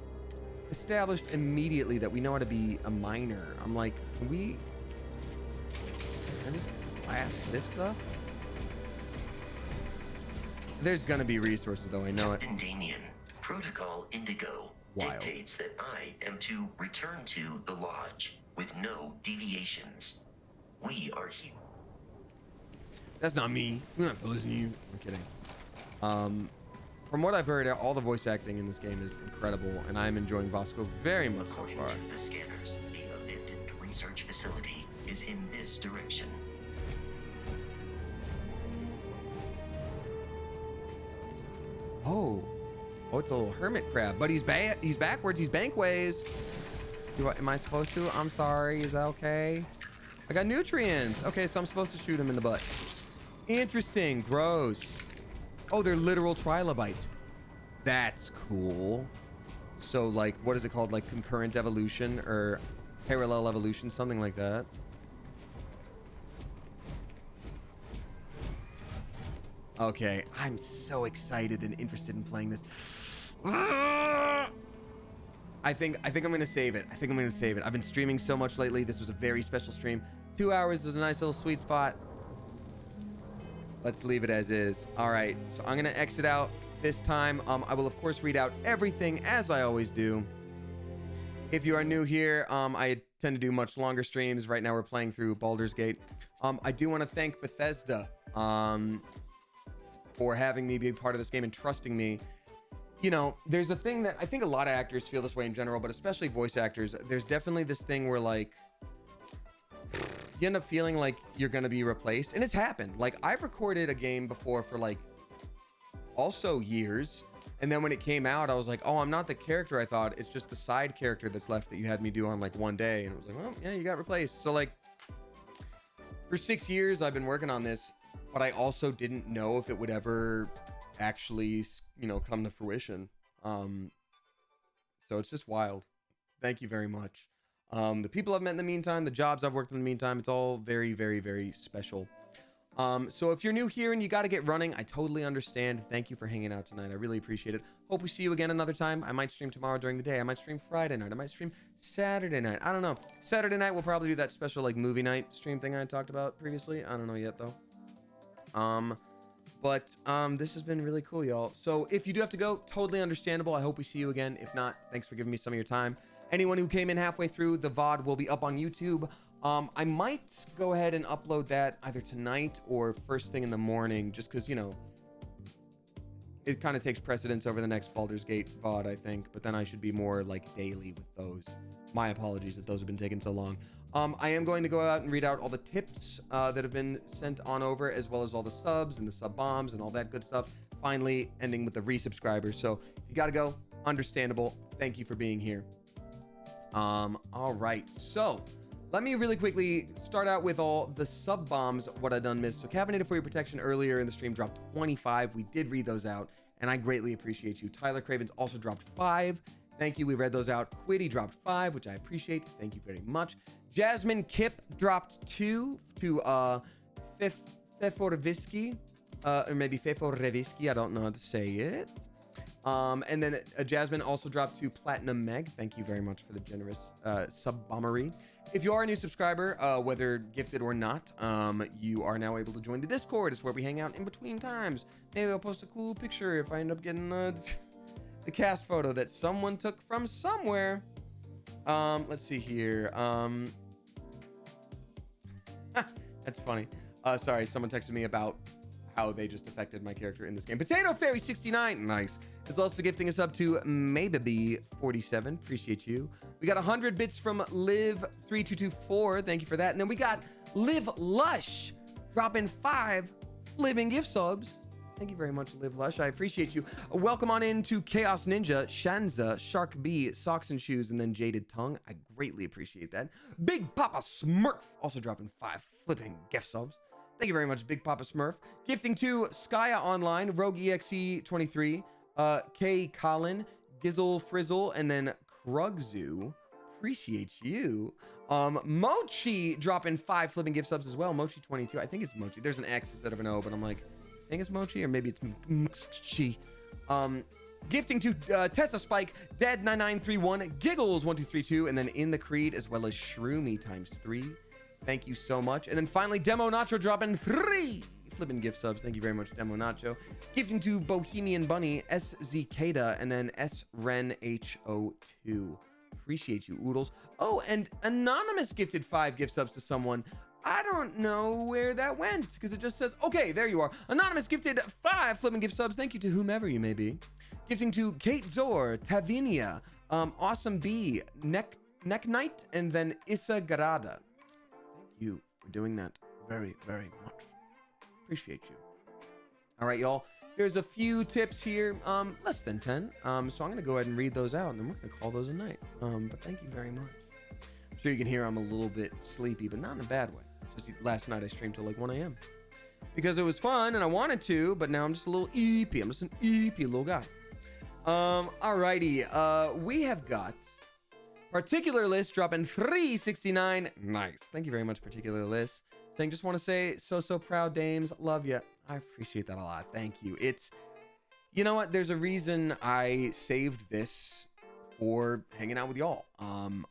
established immediately that we know how to be a miner. I'm like, can I just blast this stuff? There's gonna be resources though, I know it.
Captain Damien, Protocol Indigo
Wild.
dictates that I am to return to the lodge with no deviations. We are here.
That's not me. We don't have to listen to you. I'm kidding. From what I've heard, all the voice acting in this game is incredible, and I'm enjoying Vasco very much so
According
far.
to the scanners, the abandoned research facility is in this direction.
Oh, it's a little hermit crab, but he's backwards. He's bankways. Am I supposed to? I'm sorry. Is that okay? I got nutrients. Okay, so I'm supposed to shoot him in the butt. Interesting. Gross. Oh, they're literal trilobites. That's cool. So, like, what is it called? Like concurrent evolution or parallel evolution, something like that. Okay, I'm so excited and interested in playing this. I think I'm gonna save it. I've been streaming so much lately. This was a very special stream. 2 hours is a nice little sweet spot. Let's leave it as is. All right, so I'm gonna exit out this time. I will of course read out everything as I always do. If you are new here, I tend to do much longer streams. Right now we're playing through Baldur's Gate. I do want to thank Bethesda for having me be a part of this game and trusting me. You know, there's a thing that I think a lot of actors feel this way in general, but especially voice actors. There's definitely this thing where like you end up feeling like you're gonna be replaced, and it's happened. Like I've recorded a game before for like also years, and then when it came out I was like, oh, I'm not the character I thought, it's just the side character that's left that you had me do on like one day, and it was like, well, yeah, you got replaced. So like for 6 years I've been working on this, but I also didn't know if it would ever actually, you know, come to fruition. So it's just wild. Thank you very much. The people I've met in the meantime, the jobs I've worked in the meantime, it's all very, very, very special. So if you're new here and you got to get running, I totally understand. Thank you for hanging out tonight. I really appreciate it. Hope we see you again another time. I might stream tomorrow during the day. I might stream Friday night. I might stream Saturday night. I don't know. Saturday night we'll probably do that special like movie night stream thing I talked about previously. I don't know yet though. This has been really cool, y'all. So if you do have to go, totally understandable. I hope we see you again. If not, thanks for giving me some of your time. Anyone who came in halfway through, the VOD will be up on YouTube. I might go ahead and upload that either tonight or first thing in the morning, just because, you know, it kind of takes precedence over the next Baldur's Gate VOD, I think. But then I should be more like daily with those. My apologies that those have been taking so long. I am going to go out and read out all the tips that have been sent on over, as well as all the subs and the sub bombs and all that good stuff. Finally, ending with the resubscribers. So if you got to go, understandable. Thank you for being here. All right. So let me really quickly start out with all the sub bombs, what I done missed. So Caffeinated for Your Protection earlier in the stream dropped 25. We did read those out. and I greatly appreciate you. Tyler Cravens also dropped 5. Thank you. We read those out. Quiddy dropped 5, which I appreciate. Thank you very much. Jasmine Kip dropped 2 to Feforvisky, or maybe Feforevisky. I don't know how to say it. And then Jasmine also dropped to Platinum Meg. Thank you very much for the generous sub-bombery. If you are a new subscriber, whether gifted or not, you are now able to join the Discord. It's where we hang out in between times. Maybe I'll post a cool picture if I end up getting the cast photo that someone took from somewhere. Let's see here. That's funny. Sorry, someone texted me about how they just affected my character in this game. Potato Fairy 69, nice, is also gifting us up to maybe 47. Appreciate you. We got 100 bits from Liv 3224. Thank you for that. And then we got Liv Lush dropping 5 living gift subs. Thank you very much, Liv Lush. I appreciate you. Welcome on in to Chaos Ninja, Shanza, Shark B, Socks and Shoes, and then Jaded Tongue. I greatly appreciate that. Big Papa Smurf also dropping 5 flipping gift subs. Thank you very much, Big Papa Smurf. Gifting to Skya Online, Rogue EXE 23, K Colin, Gizzle Frizzle, and then Krugzu. Appreciate you. Mochi dropping 5 flipping gift subs as well. Mochi 22. I think it's Mochi. There's an X instead of an O, but I'm like, I think it's Mochi, or maybe it's Mochi. Gifting to Tessa Spike, Dead 9931, Giggles 1232, and then In the Creed, as well as Shroomy ×3. Thank you so much. And then finally, Demo Nacho dropping 3 flipping gift subs. Thank you very much, Demo Nacho. Gifting to Bohemian Bunny, SZ Kada, and then SRenHO2. Appreciate you, Oodles. Oh, and Anonymous gifted 5 gift subs to someone. I don't know where that went because it just says, okay, there you are. Anonymous gifted 5 flipping gift subs. Thank you to whomever you may be. Gifting to Kate Zor, Tavinia, Awesome B, Neck Knight, and then Issa Garada. Thank you for doing that very, very much. Appreciate you. All right, y'all. There's a few tips here, less than 10. So I'm going to go ahead and read those out, and then we're going to call those a night. But thank you very much. I'm sure you can hear I'm a little bit sleepy, but not in a bad way. Just last night I streamed till like 1 a.m. because it was fun and I wanted to, but now I'm just a little eepy. I'm just an eepy little guy. Alrighty. We have got Particular List dropping 369. Nice. Thank you very much, Particular List. Saying, just want to say, so proud, dames. Love ya. I appreciate that a lot. Thank you. It's, you know what? There's a reason I saved this for hanging out with y'all.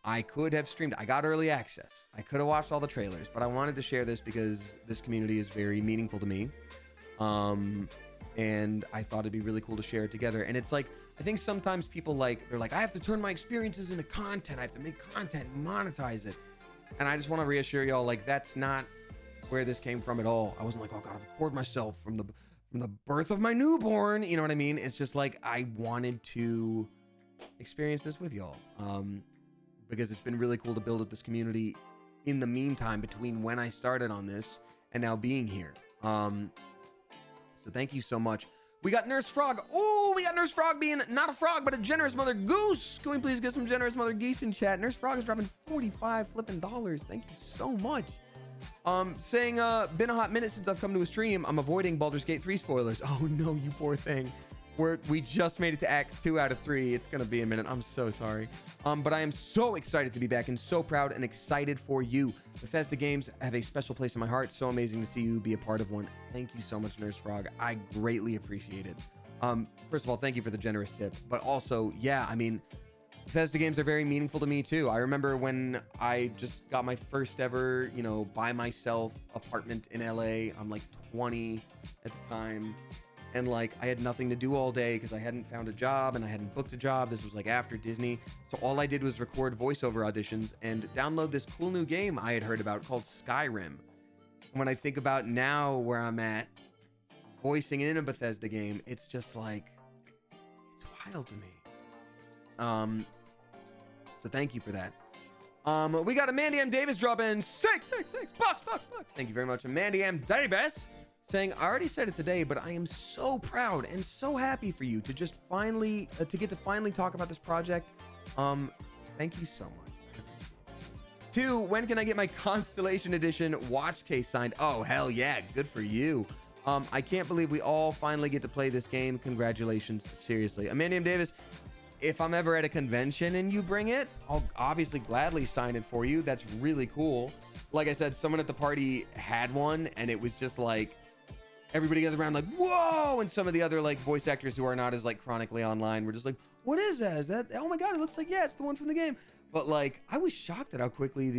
I could have streamed. I got early access. I could have watched all the trailers, but I wanted to share this because this community is very meaningful to me. And I thought it'd be really cool to share it together. And it's like, I think sometimes people they're like, I have to turn my experiences into content. I have to make content and monetize it. And I just want to reassure y'all, like, that's not where this came from at all. I wasn't like, oh God, I've recorded myself from the birth of my newborn. You know what I mean? It's just like, I wanted to experience this with y'all. Because it's been really cool to build up this community in the meantime between when I started on this and now being here. So thank you so much. We got Nurse Frog. Oh, we got Nurse Frog being not a frog, but a generous mother goose. Can we please get some generous mother geese in chat? Nurse Frog is dropping 45 flipping dollars. Thank you so much. Saying, been a hot minute since I've come to a stream. I'm avoiding Baldur's Gate 3 spoilers. Oh no, you poor thing. We just made it to Act 2 out of 3. It's gonna be a minute. I'm so sorry. But I am so excited to be back and so proud and excited for you. Bethesda games have a special place in my heart. So amazing to see you be a part of one. Thank you so much, Nurse Frog. I greatly appreciate it. First of all, thank you for the generous tip. But also, yeah, I mean, Bethesda games are very meaningful to me too. I remember when I just got my first ever, by myself apartment in LA. I'm like 20 at the time. And like, I had nothing to do all day because I hadn't found a job and I hadn't booked a job. This was like after Disney. So all I did was record voiceover auditions and download this cool new game I had heard about called Skyrim. And when I think about now where I'm at, voicing in a Bethesda game, it's just like, it's wild to me. So thank you for that. We got Amanda M. Davis dropping $666. Thank you very much, Amanda M. Davis. Saying, I already said it today, but I am so proud and so happy for you to just finally, to finally talk about this project. Thank you so much. 2, when can I get my Constellation Edition watch case signed? Oh, hell yeah. Good for you. I can't believe we all finally get to play this game. Congratulations. Seriously. Amandium Davis, if I'm ever at a convention and you bring it, I'll obviously gladly sign it for you. That's really cool. Like I said, someone at the party had one, and it was just like everybody gathered around like, whoa! And some of the other like voice actors who are not as like chronically online were just like, what is that? Is that, oh my God, it looks like, yeah, it's the one from the game. But like, I was shocked at how quickly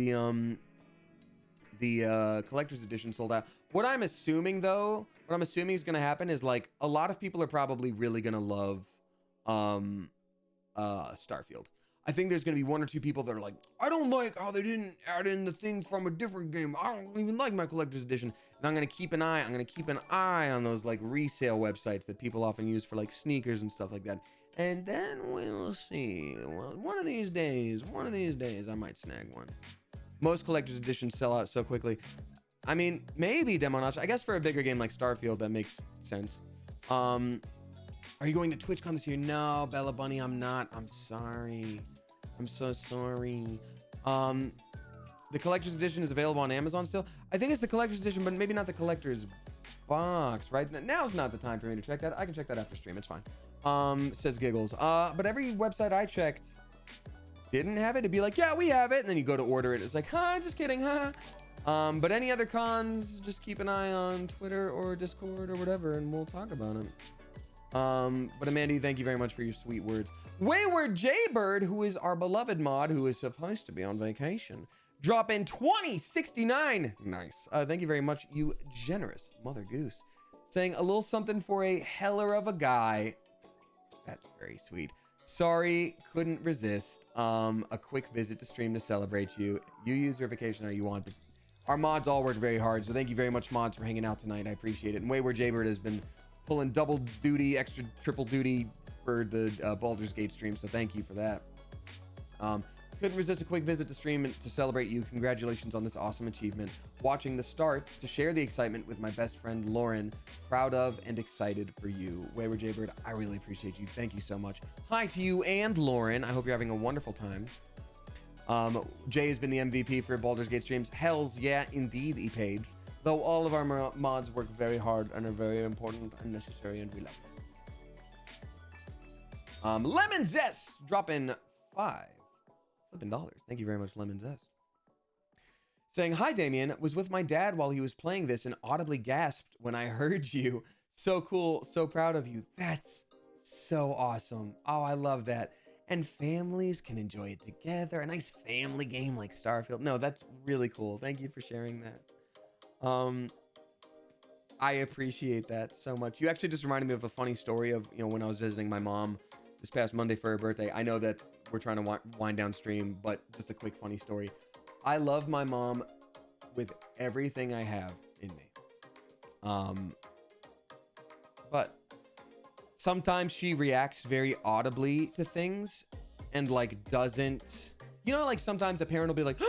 the collector's edition sold out. What I'm assuming though, what I'm assuming is going to happen is like a lot of people are probably really going to love Starfield. I think there's going to be one or two people that are like, I don't like how they didn't add in the thing from a different game. I don't even like my collector's edition. And I'm going to keep an eye on those like resale websites that people often use for like sneakers and stuff like that. And then we'll see. Well, one of these days, I might snag one. Most collector's editions sell out so quickly. I mean, maybe Demonash. I guess for a bigger game like Starfield, that makes sense. Are you going to TwitchCon this year? No, Bella Bunny, I'm not. I'm sorry. I'm so sorry. The collector's edition is available on Amazon still. I think it's the collector's edition, but maybe not the collector's box, right? Now's not the time for me to check that. I can check that after stream. It's fine. Says Giggles. But every website I checked didn't have it. It'd be like, yeah, we have it. And then you go to order it. It's like, just kidding, but any other cons, just keep an eye on Twitter or Discord or whatever, and we'll talk about it. But Amanda, thank you very much for your sweet words. Wayward Jaybird, who is our beloved mod, who is supposed to be on vacation, drop in 2069. Nice. Thank you very much, you generous mother goose. Saying a little something for a heller of a guy. That's very sweet. Sorry, couldn't resist. A quick visit to stream to celebrate you. You use your vacation how you want, but our mods all worked very hard, so thank you very much, mods, for hanging out tonight. I appreciate it. And Wayward Jaybird has been pulling double duty, extra triple duty for the Baldur's Gate stream, so thank you for that. Couldn't resist a quick visit to stream and to celebrate you. Congratulations on this awesome achievement. Watching the start to share the excitement with my best friend Lauren. Proud of and excited for you. Wayward Jaybird, I really appreciate you. Thank you so much. Hi to you and Lauren. I hope you're having a wonderful time. Jay has been the MVP for Baldur's Gate streams. Hells yeah, indeed, ePage. Though all of our mods work very hard and are very important and necessary, and we love them. Lemon Zest, drop in $5 flipping dollars. Thank you very much, Lemon Zest. Saying, hi, Damien. Was with my dad while he was playing this and audibly gasped when I heard you. So cool. So proud of you. That's so awesome. Oh, I love that. And families can enjoy it together. A nice family game like Starfield. No, that's really cool. Thank you for sharing that. I appreciate that so much. You actually just reminded me of a funny story of, when I was visiting my mom this past Monday for her birthday. I know that we're trying to wind down stream, but just a quick funny story. I love my mom with everything I have in me. But sometimes she reacts very audibly to things and like doesn't, like sometimes a parent will be like,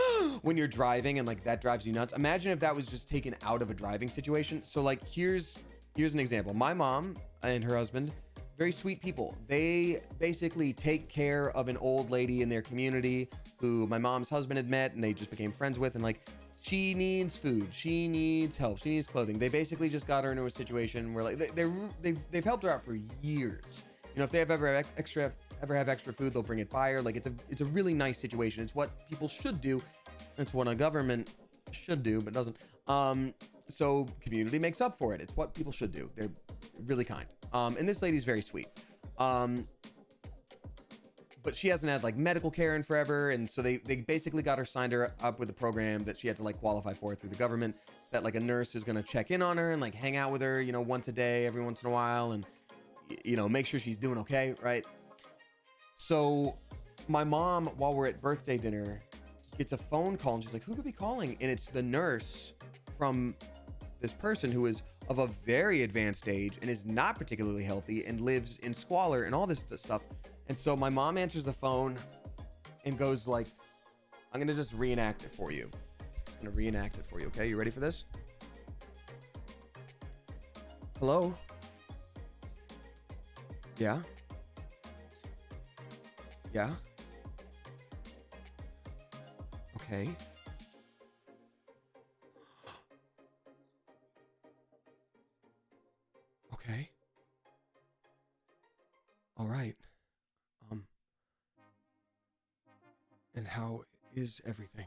when you're driving and like that drives you nuts. Imagine if that was just taken out of a driving situation. So like, here's an example. My mom and her husband, very sweet people. They basically take care of an old lady in their community who my mom's husband had met and they just became friends with. And like, she needs food, she needs help, she needs clothing. They basically just got her into a situation where like they've helped her out for years. If they ever have extra food, they'll bring it by her. Like it's a really nice situation. It's what people should do. It's what a government should do, but doesn't. So community makes up for it. It's what people should do. They're really kind. And this lady's very sweet. But she hasn't had like medical care in forever. And so they basically got her signed her up with a program that she had to like qualify for through the government, that like a nurse is going to check in on her and like hang out with her, once a day, every once in a while. And, make sure she's doing okay. Right. So my mom, while we're at birthday dinner, gets a phone call and she's like, who could be calling? And it's the nurse from this person who is of a very advanced age and is not particularly healthy and lives in squalor and all this stuff. And so my mom answers the phone and goes like, I'm going to just reenact it for you. I'm going to reenact it for you. Okay. You ready for this? Hello? Yeah? Yeah? Okay. All right. And how is everything?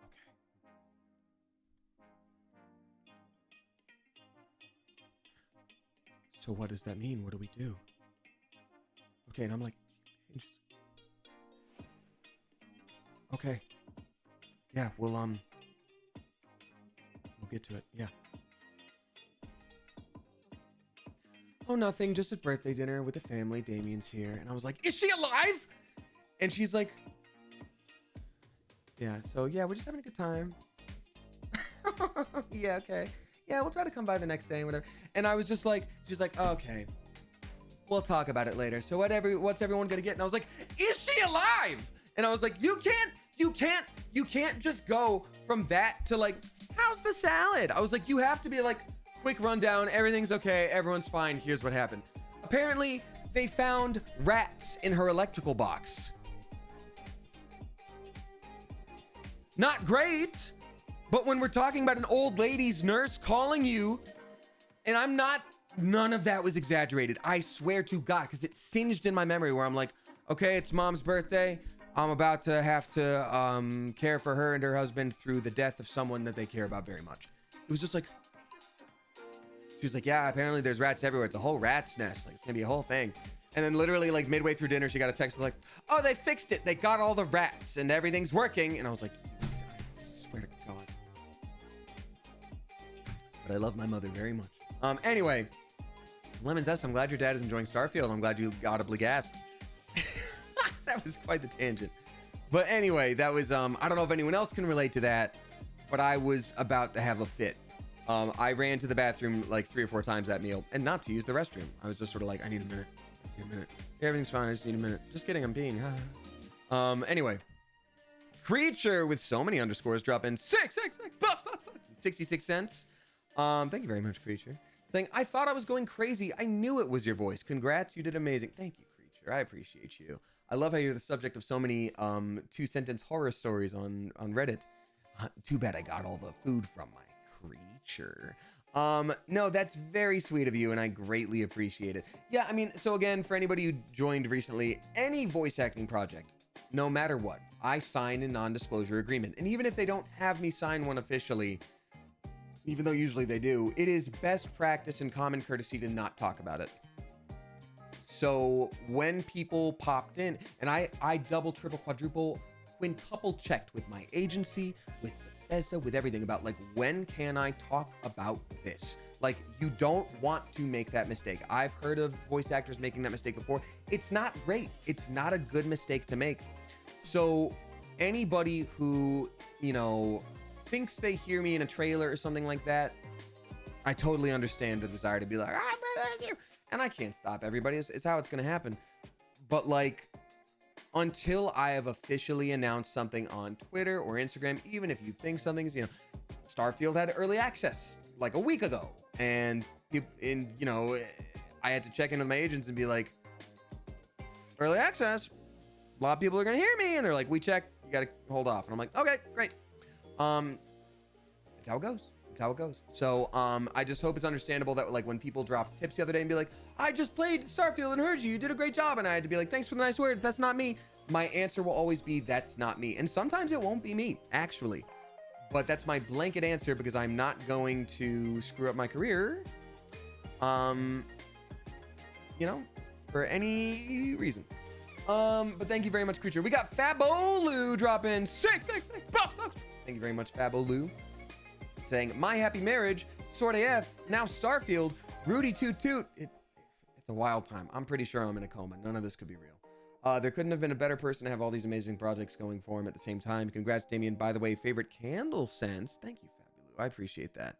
Okay. So what does that mean? What do we do? Okay, and I'm like, okay. Yeah, we'll get to it. Yeah. Oh, nothing. Just a birthday dinner with the family. Damien's here. And I was like, is she alive? And she's like, yeah. So yeah, we're just having a good time. Yeah, okay. Yeah, we'll try to come by the next day and whatever. And I was just like, she's like, okay, we'll talk about it later. So what's everyone gonna get? And I was like, is she alive? And I was like, you can't just go from that to like, how's the salad? I was like, you have to be like, quick rundown, everything's okay, everyone's fine, here's what happened. Apparently, they found rats in her electrical box. Not great, but when we're talking about an old lady's nurse calling you, and none of that was exaggerated. I swear to God, because it singed in my memory where I'm like, okay, it's mom's birthday. I'm about to have to care for her and her husband through the death of someone that they care about very much. It was just like, she was like, yeah, apparently there's rats everywhere. It's a whole rat's nest. Like, it's gonna be a whole thing. And then literally like midway through dinner, she got a text like, oh, they fixed it. They got all the rats and everything's working. And I was like, I swear to God. But I love my mother very much. Anyway, Lemon Zest, I'm glad your dad is enjoying Starfield. I'm glad you audibly gasped. That was quite the tangent. But anyway, that was, I don't know if anyone else can relate to that, but I was about to have a fit. I ran to the bathroom like 3 or 4 times that meal, and not to use the restroom. I was just sort of like, I need a minute. Yeah, everything's fine. I just need a minute. Just kidding. I'm being. Anyway, Creature with so many underscores drop in 66 cents. Thank you very much, Creature. Saying, I thought I was going crazy. I knew it was your voice. Congrats, you did amazing. Thank you, Creature. I appreciate you. I love how you're the subject of so many 2-sentence horror stories on Reddit. Too bad I got all the food from my Creature. No, that's very sweet of you, and I greatly appreciate it. Yeah, I mean, so again, for anybody who joined recently, any voice acting project, no matter what, I sign a non-disclosure agreement. And even if they don't have me sign one officially, even though usually they do, it is best practice and common courtesy to not talk about it. So when people popped in, and I double, triple, quadruple, quintuple checked with my agency, with Bethesda, with everything about like, when can I talk about this? Like, you don't want to make that mistake. I've heard of voice actors making that mistake before. It's not great. It's not a good mistake to make. So anybody who, you know, thinks they hear me in a trailer or something like that, I totally understand the desire to be like, and I can't stop everybody. It's how it's going to happen. But like, until I have officially announced something on Twitter or Instagram, even if you think something's, you know, Starfield had early access like a week ago, and you know, I had to check in with my agents and be like, early access, a lot of people are gonna hear me, and they're like, we checked, you gotta hold off, and I'm like, okay, great. It's how it goes. It's how it goes. So I just hope it's understandable that like when people dropped tips the other day and be like, I just played Starfield and heard you did a great job, and I had to be like, thanks for the nice words, that's not me. My answer will always be, that's not me. And sometimes it won't be me, actually. But that's my blanket answer because I'm not going to screw up my career, you know, for any reason. But thank you very much, Creature. We got Fabolu drop in 666 bucks. Thank you very much, Fabolu. Saying, my happy marriage, Sword AF, now Starfield, Rudy Toot Toot. It's a wild time. I'm pretty sure I'm in a coma. None of this could be real. There couldn't have been a better person to have all these amazing projects going for him at the same time. Congrats, Damien. By the way, favorite candle scents. Thank you, Fabulu. I appreciate that.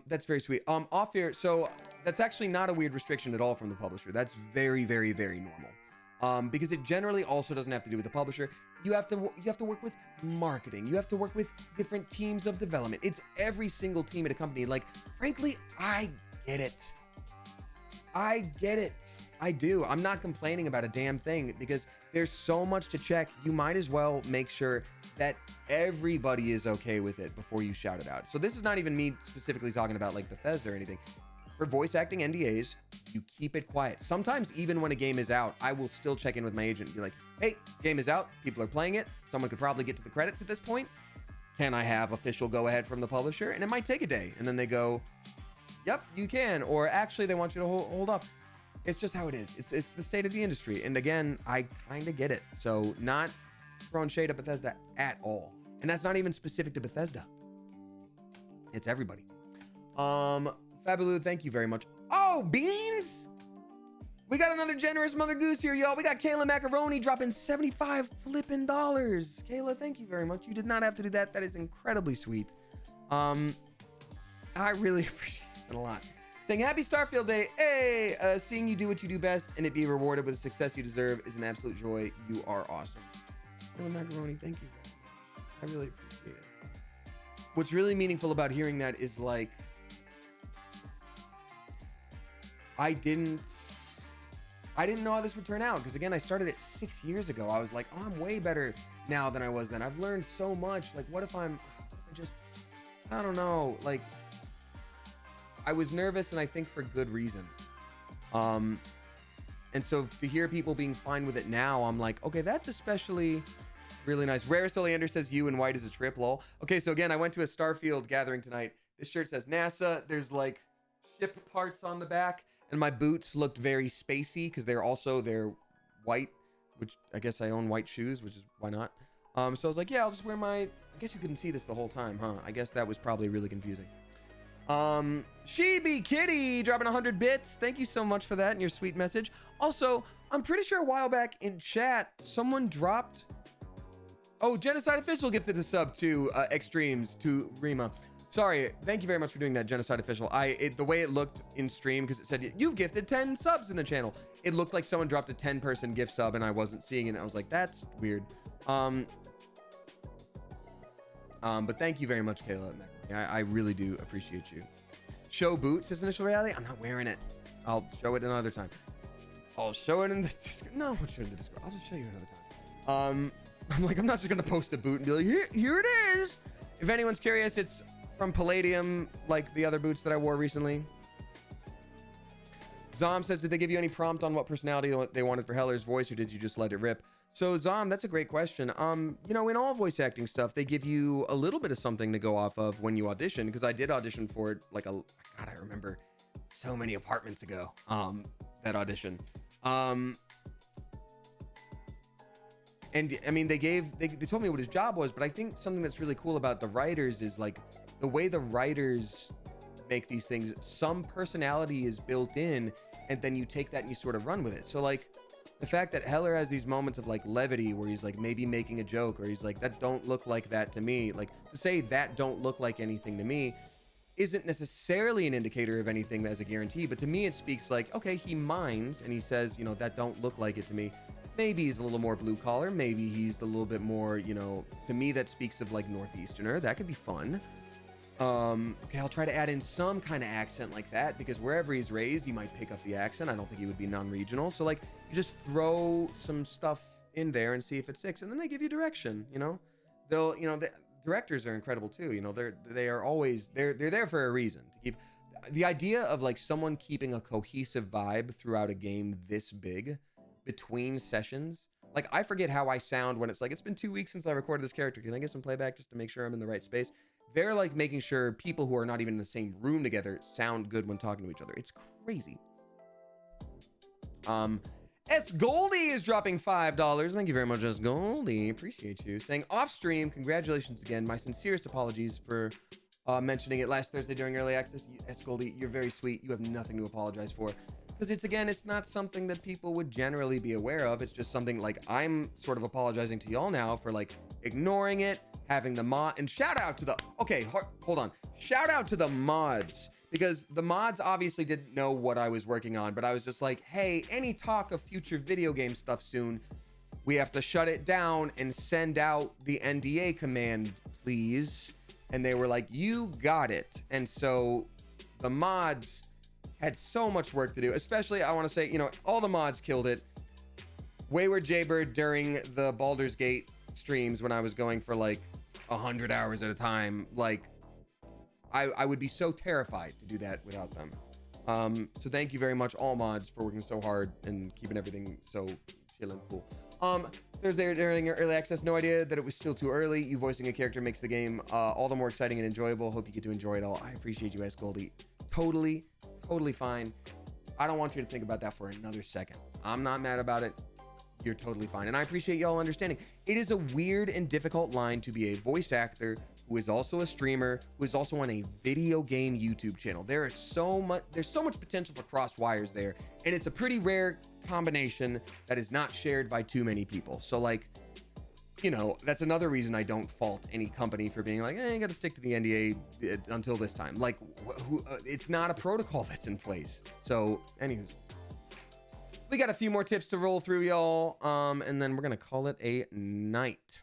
That's very sweet. Off here, so that's actually not a weird restriction at all from the publisher. That's very, very, very normal. Because it generally also doesn't have to do with the publisher. You have to work with marketing. You have to work with different teams of development. It's every single team at a company. Like, frankly, I get it. I get it. I do. I'm not complaining about a damn thing because there's so much to check. You might as well make sure that everybody is okay with it before you shout it out. So this is not even me specifically talking about like Bethesda or anything. for voice acting NDAs, you keep it quiet. Sometimes even when a game is out, I will still check in with my agent and be like, hey, game is out, people are playing it, someone could probably get to the credits at this point. Can I have official go ahead from the publisher? And it might take a day. And then they go, yep, you can. Or actually they want you to hold off. It's just how it is. It's the state of the industry. And again, I kind of get it. So not throwing shade at Bethesda at all. And that's not even specific to Bethesda. It's everybody. Fabulou, thank you very much. Oh, beans! We got another generous Mother Goose here, y'all. We got Kayla Macaroni dropping $75 flippin'. Kayla, thank you very much. You did not have to do that. That is incredibly sweet. I really appreciate it a lot. Saying happy Starfield Day. Hey, seeing you do what you do best and it be rewarded with the success you deserve is an absolute joy. You are awesome. Kayla Macaroni, thank you very much. I really appreciate it. What's really meaningful about hearing that is like, I didn't know how this would turn out, because again, I started it 6 years ago. I was like, oh, I'm way better now than I was then. I've learned so much. Like, what if I don't know. Like, I was nervous, and I think for good reason. And so to hear people being fine with it now, I'm like, okay, that's especially really nice. Rarest Oleander says you and white is a trip, lol. Okay, so again, I went to a Starfield gathering tonight. This shirt says NASA. There's like ship parts on the back. And my boots looked very spacey because they're white, which I guess I own white shoes, which is why not. So I was like, yeah, I'll just wear I guess you couldn't see this the whole time, huh? I guess that was probably really confusing. She Be Kitty dropping 100 bits. Thank you so much for that and your sweet message. Also, I'm pretty sure a while back in chat, someone dropped. Oh, Genocide Official gifted a sub to Extremes to Rima. Sorry, thank you very much for doing that, Genocide Official. The way it looked in stream, because it said, you've gifted 10 subs in the channel. It looked like someone dropped a 10-person gift sub and I wasn't seeing it. And I was like, that's weird. But thank you very much, Kayla. I really do appreciate you. Show boots is initial reality? I'm not wearing it. I'll show it another time. I'll show it in the Discord. No, I won't show it in the Discord. I'll just show you another time. I'm like, I'm not just going to post a boot and be like, here it is. If anyone's curious, it's from Palladium, like the other boots that I wore recently. Zom says, did they give you any prompt on what personality they wanted for Heller's voice, or did you just let it rip? So Zom, that's a great question. You know, in all voice acting stuff, they give you a little bit of something to go off of when you audition, because I did audition for it like God, I remember so many apartments ago, that audition. And I mean, they told me what his job was, but I think something that's really cool about the writers is like the way the writers make these things, some personality is built in, and then you take that and you sort of run with it. So like the fact that Heller has these moments of like levity where he's like maybe making a joke, or he's like, that don't look like that to me. Like to say that don't look like anything to me isn't necessarily an indicator of anything as a guarantee, but to me it speaks like, okay, he minds and he says, you know, that don't look like it to me. Maybe he's a little more blue collar. Maybe he's a little bit more, you know, to me that speaks of like Northeasterner. That could be fun. Okay, I'll try to add in some kind of accent like that, because wherever he's raised, he might pick up the accent. I don't think he would be non-regional. So like you just throw some stuff in there and see if it sticks, and then they give you direction, you know. They'll, you know, the directors are incredible too. You know, they are always, they're there for a reason to keep the idea of like someone keeping a cohesive vibe throughout a game this big between sessions. Like I forget how I sound when it's like, it's been 2 weeks since I recorded this character. Can I get some playback just to make sure I'm in the right space? They're like making sure people who are not even in the same room together sound good when talking to each other. It's crazy. S Goldie is dropping $5. Thank you very much, S Goldie. Appreciate you. Saying off stream, congratulations again. My sincerest apologies for mentioning it last Thursday during early access. S Goldie, you're very sweet. You have nothing to apologize for. Because it's not something that people would generally be aware of. It's just something like I'm sort of apologizing to y'all now for like ignoring it, having the mod, and shout out to the, okay, hold on. Shout out to the mods, because the mods obviously didn't know what I was working on, but I was just like, hey, any talk of future video game stuff soon, we have to shut it down and send out the NDA command, please. And they were like, you got it. And so the mods had so much work to do, especially, I want to say, you know, all the mods killed it. Wayward Jaybird during the Baldur's Gate streams when I was going for like 100 hours at a time, like I would be so terrified to do that without them. So thank you very much, all mods, for working so hard and keeping everything so chill and cool. Thursday during early access, no idea that it was still too early. You voicing a character makes the game all the more exciting and enjoyable. Hope you get to enjoy it all. I appreciate you, S. Goldie. Totally fine. I don't want you to think about that for another second. I'm not mad about it. You're totally fine. And I appreciate y'all understanding. It is a weird and difficult line to be a voice actor who is also a streamer, who is also on a video game YouTube channel. There's so much potential for cross wires there, and it's a pretty rare combination that is not shared by too many people. So like, you know, that's another reason I don't fault any company for being like, you got to stick to the NDA until this time. Like, it's not a protocol that's in place. So, anywho, we got a few more tips to roll through, y'all, and then we're gonna call it a night.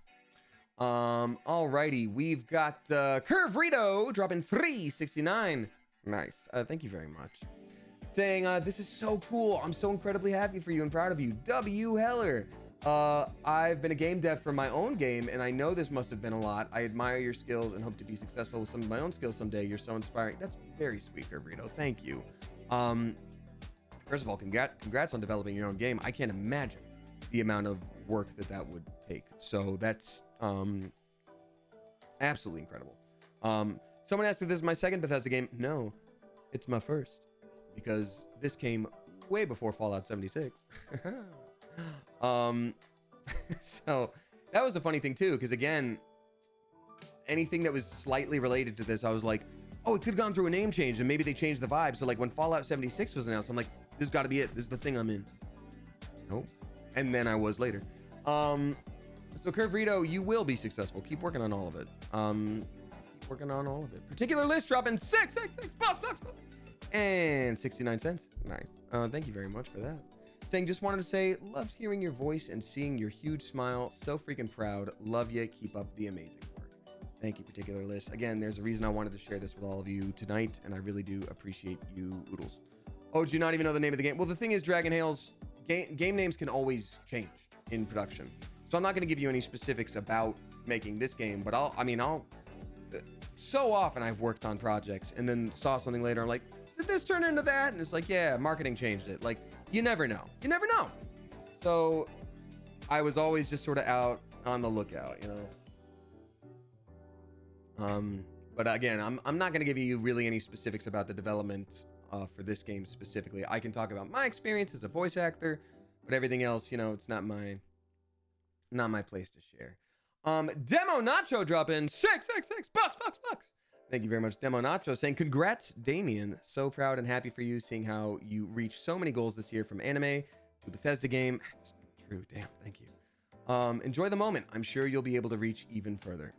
Alrighty, we've got Curve Rito dropping 369. Nice. Thank you very much. Saying, this is so cool. I'm so incredibly happy for you and proud of you. W. Heller. I've been a game dev for my own game, and I know this must have been a lot. I admire your skills and hope to be successful with some of my own skills someday. You're so inspiring. That's very sweet, Curve Rito. Thank you. First of all, congrats on developing your own game. I can't imagine the amount of work that would take. So that's absolutely incredible. Someone asked if this is my second Bethesda game. No, it's my first, because this came way before Fallout 76. So that was a funny thing too, because again, anything that was slightly related to this, I was like, oh, it could have gone through a name change and maybe they changed the vibe. So like when Fallout 76 was announced, I'm like, this has got to be it. This is the thing I'm in. Nope. And then I was later. So Curve Rito, you will be successful. Keep working on all of it. Keep working on all of it. Particular list dropping 666 bucks. And 69 cents. Nice. Thank you very much for that. Saying, just wanted to say, loved hearing your voice and seeing your huge smile. So freaking proud. Love you. Keep up the amazing work. Thank you, Particular List. Again, there's a reason I wanted to share this with all of you tonight, and I really do appreciate you, Oodles. Oh, do you not even know the name of the game? Well, the thing is, Dragon Hail's game names can always change in production. So I'm not going to give you any specifics about making this game, but I'll so often I've worked on projects and then saw something later. I'm like, did this turn into that? And it's like, yeah, marketing changed it. Like, you never know. You never know. So I was always just sort of out on the lookout, you know? But again, I'm not going to give you really any specifics about the development for this game specifically. I can talk about my experience as a voice actor, but everything else, you know, it's not my place to share. Demo Nacho dropping 666 bucks. Thank you very much, Demo Nacho, saying, congrats, Damien. So proud and happy for you, seeing how you reached so many goals this year, from anime to Bethesda game. That's true. Damn. Thank you. Enjoy the moment. I'm sure you'll be able to reach even further.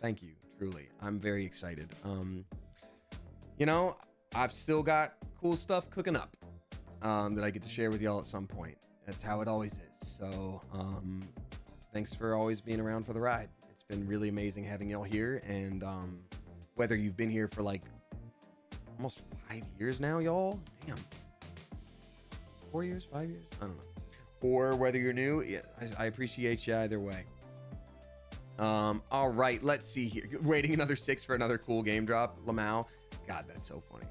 Thank you. Truly. I'm very excited. You know, I've still got cool stuff cooking up that I get to share with y'all at some point. That's how it always is. So, thanks for always being around for the ride. It's been really amazing having y'all here, and whether you've been here for like almost 5 years now, y'all, damn, 4 years, 5 years, I don't know, or whether you're new, yeah, I appreciate you either way. All right, let's see here. Waiting another 6 for another cool game drop. Lamau, God, that's so funny.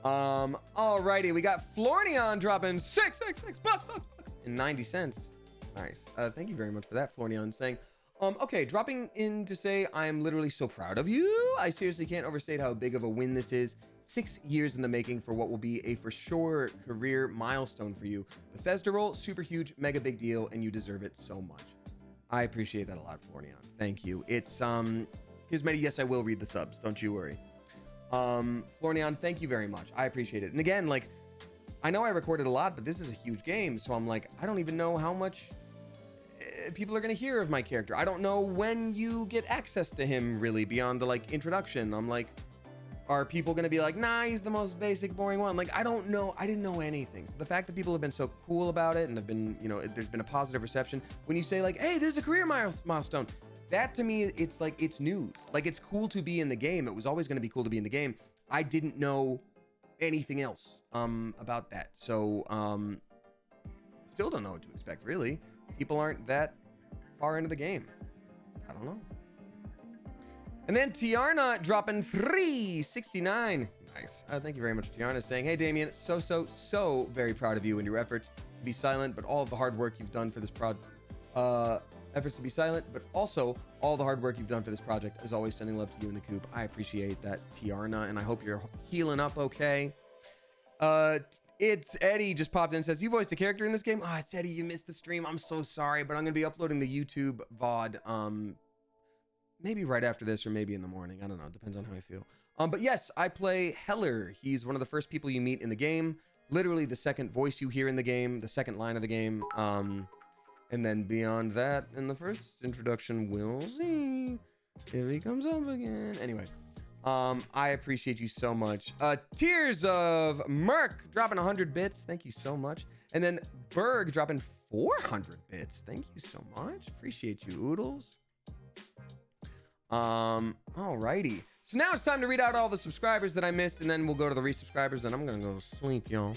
Alrighty, we got Florneon dropping 666 bucks and 90 cents. Nice. Thank you very much for that, Florneon, saying, okay, dropping in to say I am literally so proud of you. I seriously can't overstate how big of a win this is. 6 years in the making for what will be a for sure career milestone for you. Bethesda roll, super huge, mega big deal, and you deserve it so much. I appreciate that a lot, Florneon. Thank you. It's Kismeti, yes, I will read the subs. Don't you worry. Florneon, thank you very much. I appreciate it. And again, like, I know I recorded a lot, but this is a huge game, so I'm like, I don't even know how much people are going to hear of my character. I don't know when you get access to him, really, beyond the, like, introduction. I'm like, are people going to be like, nah, he's the most basic, boring one? Like, I don't know. I didn't know anything. So the fact that people have been so cool about it and have been, you know, there's been a positive reception. When you say, like, hey, there's a career milestone, that to me, it's like, it's news. Like, it's cool to be in the game. It was always going to be cool to be in the game. I didn't know anything else about that. So, still don't know what to expect, really. People aren't that far into the game. I don't know. And then Tiarna dropping 369. Nice. Thank you very much. Tiana saying, hey, Damien, so very proud of you and your efforts to be silent, but all of the hard work you've done for this efforts to be silent, but also all the hard work you've done for this project. As always, sending love to you and the coop. I appreciate that, Tiarna, and I hope you're healing up okay. It's Eddie just popped in and says, you voiced a character in this game? Oh, it's Eddie, you missed the stream. I'm so sorry, but I'm going to be uploading the YouTube VOD, maybe right after this or maybe in the morning. I don't know. Depends on how I feel. But yes, I play Heller. He's one of the first people you meet in the game. Literally the second voice you hear in the game, the second line of the game. And then beyond that, in the first introduction, we'll see if he comes up again. Anyway, I appreciate you so much. Tears of Merc dropping 100 bits. Thank you so much. And then Berg dropping 400 bits. Thank you so much. Appreciate you, Oodles. Alrighty. So now it's time to read out all the subscribers that I missed, and then we'll go to the resubscribers, and I'm gonna go to sleep, y'all.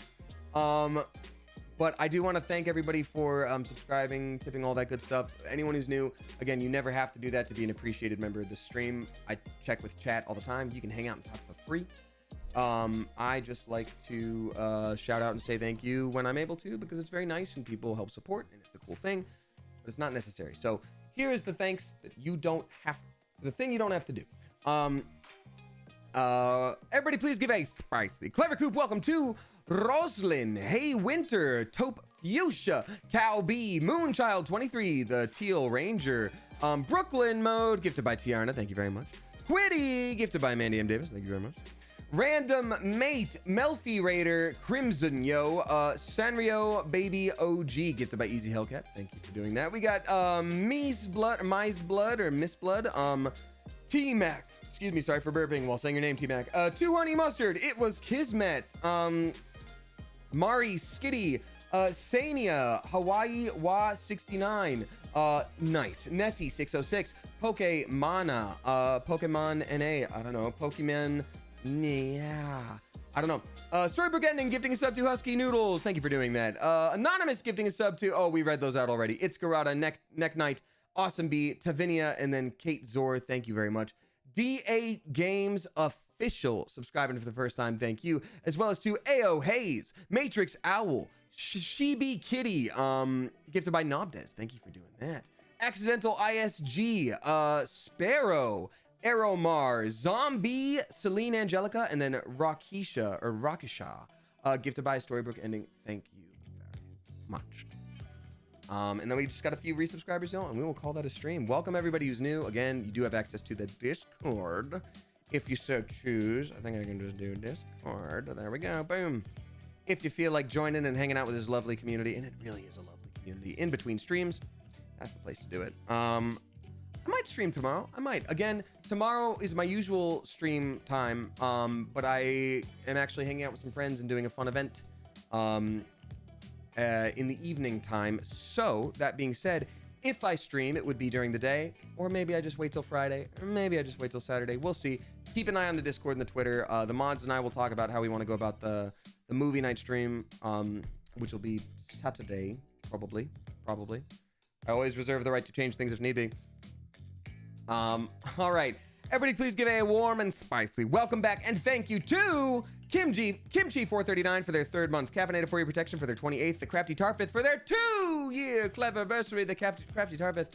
But I do want to thank everybody for subscribing, tipping, all that good stuff. Anyone who's new, again, you never have to do that to be an appreciated member of the stream. I check with chat all the time. You can hang out and talk for free. I just like to shout out and say thank you when I'm able to, because it's very nice and people help support, and it's a cool thing, but it's not necessary. So here is the thanks that you don't have, the thing you don't have to do. Everybody please give a spicy Clever Coop welcome to Roslyn, Hey Winter, Taupe Fuchsia, Cal B, Moonchild 23, the Teal Ranger, Brooklyn Mode, gifted by Tiarna, thank you very much. Quiddy, gifted by Mandy M. Davis, thank you very much. Random Mate, Melfi Raider, Crimson Yo, Sanrio Baby OG, gifted by Easy Hellcat, thank you for doing that. We got Miss Blood, T-Mac, excuse me, sorry for burping while saying your name, T-Mac. 2 Honey Mustard, it was Kismet, Mari Skitty, Sania, Hawaii Wa 69, nice, Nessie 606, Pokemana, Pokemon NA, I don't know, Pokemon, yeah, I don't know. Storybook Ending gifting a sub to Husky Noodles, thank you for doing that. Anonymous gifting a sub to, oh, we read those out already. It's Garada, Neck Knight, Awesome Bee, Tavinia, and then Kate Zor, thank you very much. D8 Games Official, subscribing for the first time, thank you. As well as to AO Hayes, Matrix Owl, Shibi Kitty, gifted by Nobdes, thank you for doing that. Accidental ISG, Sparrow, Aeromar, Zombie, Celine Angelica, and then Rakisha, gifted by Storybook Ending, thank you very much. And then we just got a few resubscribers now, and we will call that a stream. Welcome everybody who's new. Again, you do have access to the Discord if you so choose. I think I can just do Discord. There we go. Boom. If you feel like joining and hanging out with this lovely community, and it really is a lovely community in between streams, that's the place to do it. I might stream tomorrow. I might. Again, tomorrow is my usual stream time, but I am actually hanging out with some friends and doing a fun event in the evening time. So that being said, if I stream, it would be during the day, or maybe I just wait till Friday, or maybe I just wait till Saturday. We'll see. Keep an eye on the Discord and the Twitter. The mods and I will talk about how we want to go about the movie night stream, which will be Saturday, probably. I always reserve the right to change things if need be. All right. Everybody please give a warm and spicy welcome back and thank you to Kimchi439 for their 3rd month, Caffeinated for your protection for their 28th, the Crafty Tarfith for their 2-year Cleverversary, the Crafty Tarfith.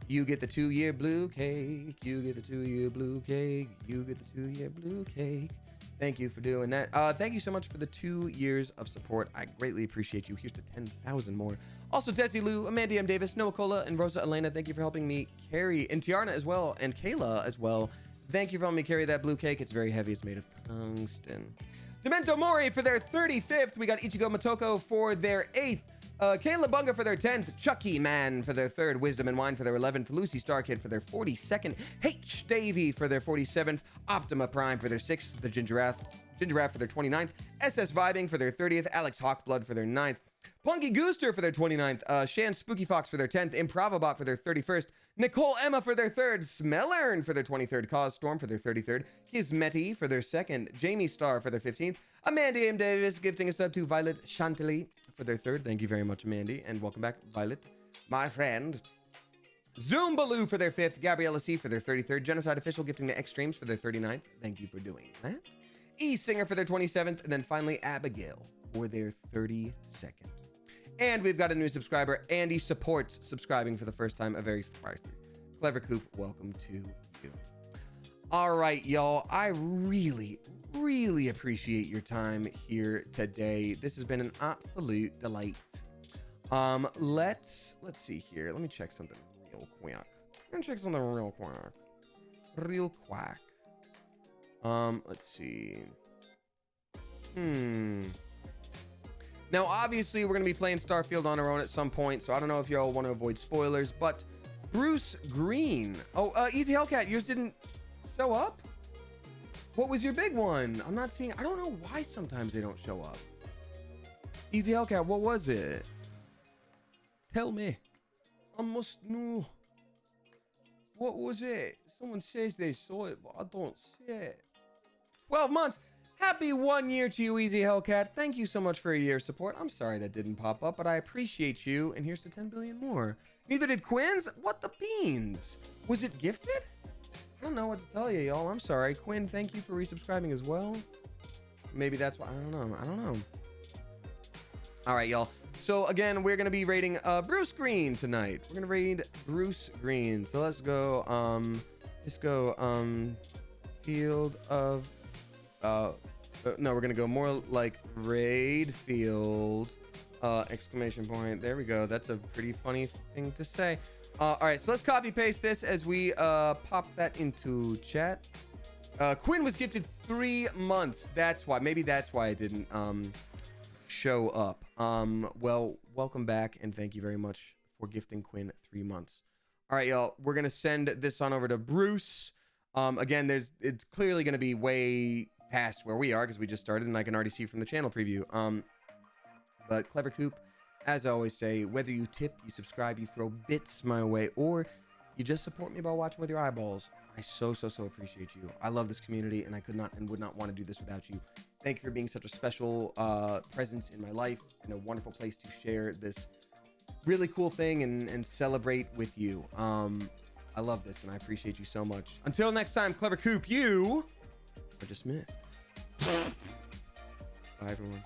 You get the 2-year blue cake. You get the 2-year blue cake. You get the 2-year blue cake. Thank you for doing that. Thank you so much for the 2 years of support. I greatly appreciate you. Here's to 10,000 more. Also, Tessie Lou, Amanda M. Davis, Noah Cola, and Rosa Elena, thank you for helping me carry, and Tiarna as well, and Kayla as well. Thank you for helping me carry that blue cake. It's very heavy. It's made of tungsten. Demento Mori for their 35th. We got Ichigo Motoko for their 8th. Kayla Bunga for their 10th. Chucky Man for their 3rd. Wisdom and Wine for their 11th. Lucy Starkid for their 42nd. H. Davy for their 47th. Optima Prime for their 6th. The Gingeraf for their 29th. SS Vibing for their 30th. Alex Hawkblood for their 9th. Punky Gooster for their 29th. Shan Spooky Fox for their 10th. Improvabot for their 31st. Nicole Emma for their 3rd. Smellern for their 23rd. Cause Storm for their 33rd. Kismeti for their 2nd. Jamie Star for their 15th. Amanda M. Davis gifting a sub to Violet Chantilly for their 3rd. Thank you very much, Mandy, and welcome back, Violet, my friend. Zoombaloo for their 5th. Gabriella C. for their 33rd. Genocide Official gifting to Extremes for their 39th. Thank you for doing that. E Singer for their 27th, and then finally Abigail for their 32nd. And we've got a new subscriber, Andy Supports, subscribing for the first time. A very surprised. Clever Coop, welcome to you. All right, y'all. I really appreciate your time here today. This has been an absolute delight. Let's see here. Let me check something real quick. Real quick. Let's see. Now, obviously, we're going to be playing Starfield on our own at some point, so I don't know if y'all want to avoid spoilers, but Bruce Green. Oh, Easy Hellcat, yours didn't show up? What was your big one? I'm not seeing. I don't know why sometimes they don't show up. Easy Hellcat, what was it? Tell me. I must know. What was it? Someone says they saw it, but I don't see it. 12 months. Happy 1 year to you, Easy Hellcat. Thank you so much for a year's support. I'm sorry that didn't pop up, but I appreciate you. And here's to 10 billion more. Neither did Quinn's. What the beans? Was it gifted? I don't know what to tell you, y'all. I'm sorry. Quinn, thank you for resubscribing as well. Maybe that's why. I don't know. All right, y'all. So again, we're gonna be raiding Bruce Green tonight. We're gonna raid Bruce Green. So let's go. Field of. No, we're gonna go more like raid field. Exclamation point. There we go. That's a pretty funny thing to say. All right, so let's copy paste this as we pop that into chat. Quinn was gifted 3 months. That's why. Maybe that's why it didn't show up. Well, welcome back and thank you very much for gifting Quinn 3 months. All right, y'all. We're gonna send this on over to Bruce. Again, it's clearly gonna be way past where we are because we just started, and I can already see from the channel preview. But Clever Coop, as I always say, whether you tip, you subscribe, you throw bits my way, or you just support me by watching with your eyeballs, I so appreciate you. I love this community, and I could not and would not want to do this without you. Thank you for being such a special presence in my life and a wonderful place to share this really cool thing and celebrate with you. I love this, and I appreciate you so much. Until next time, Clever Coop, you are dismissed. Bye, everyone.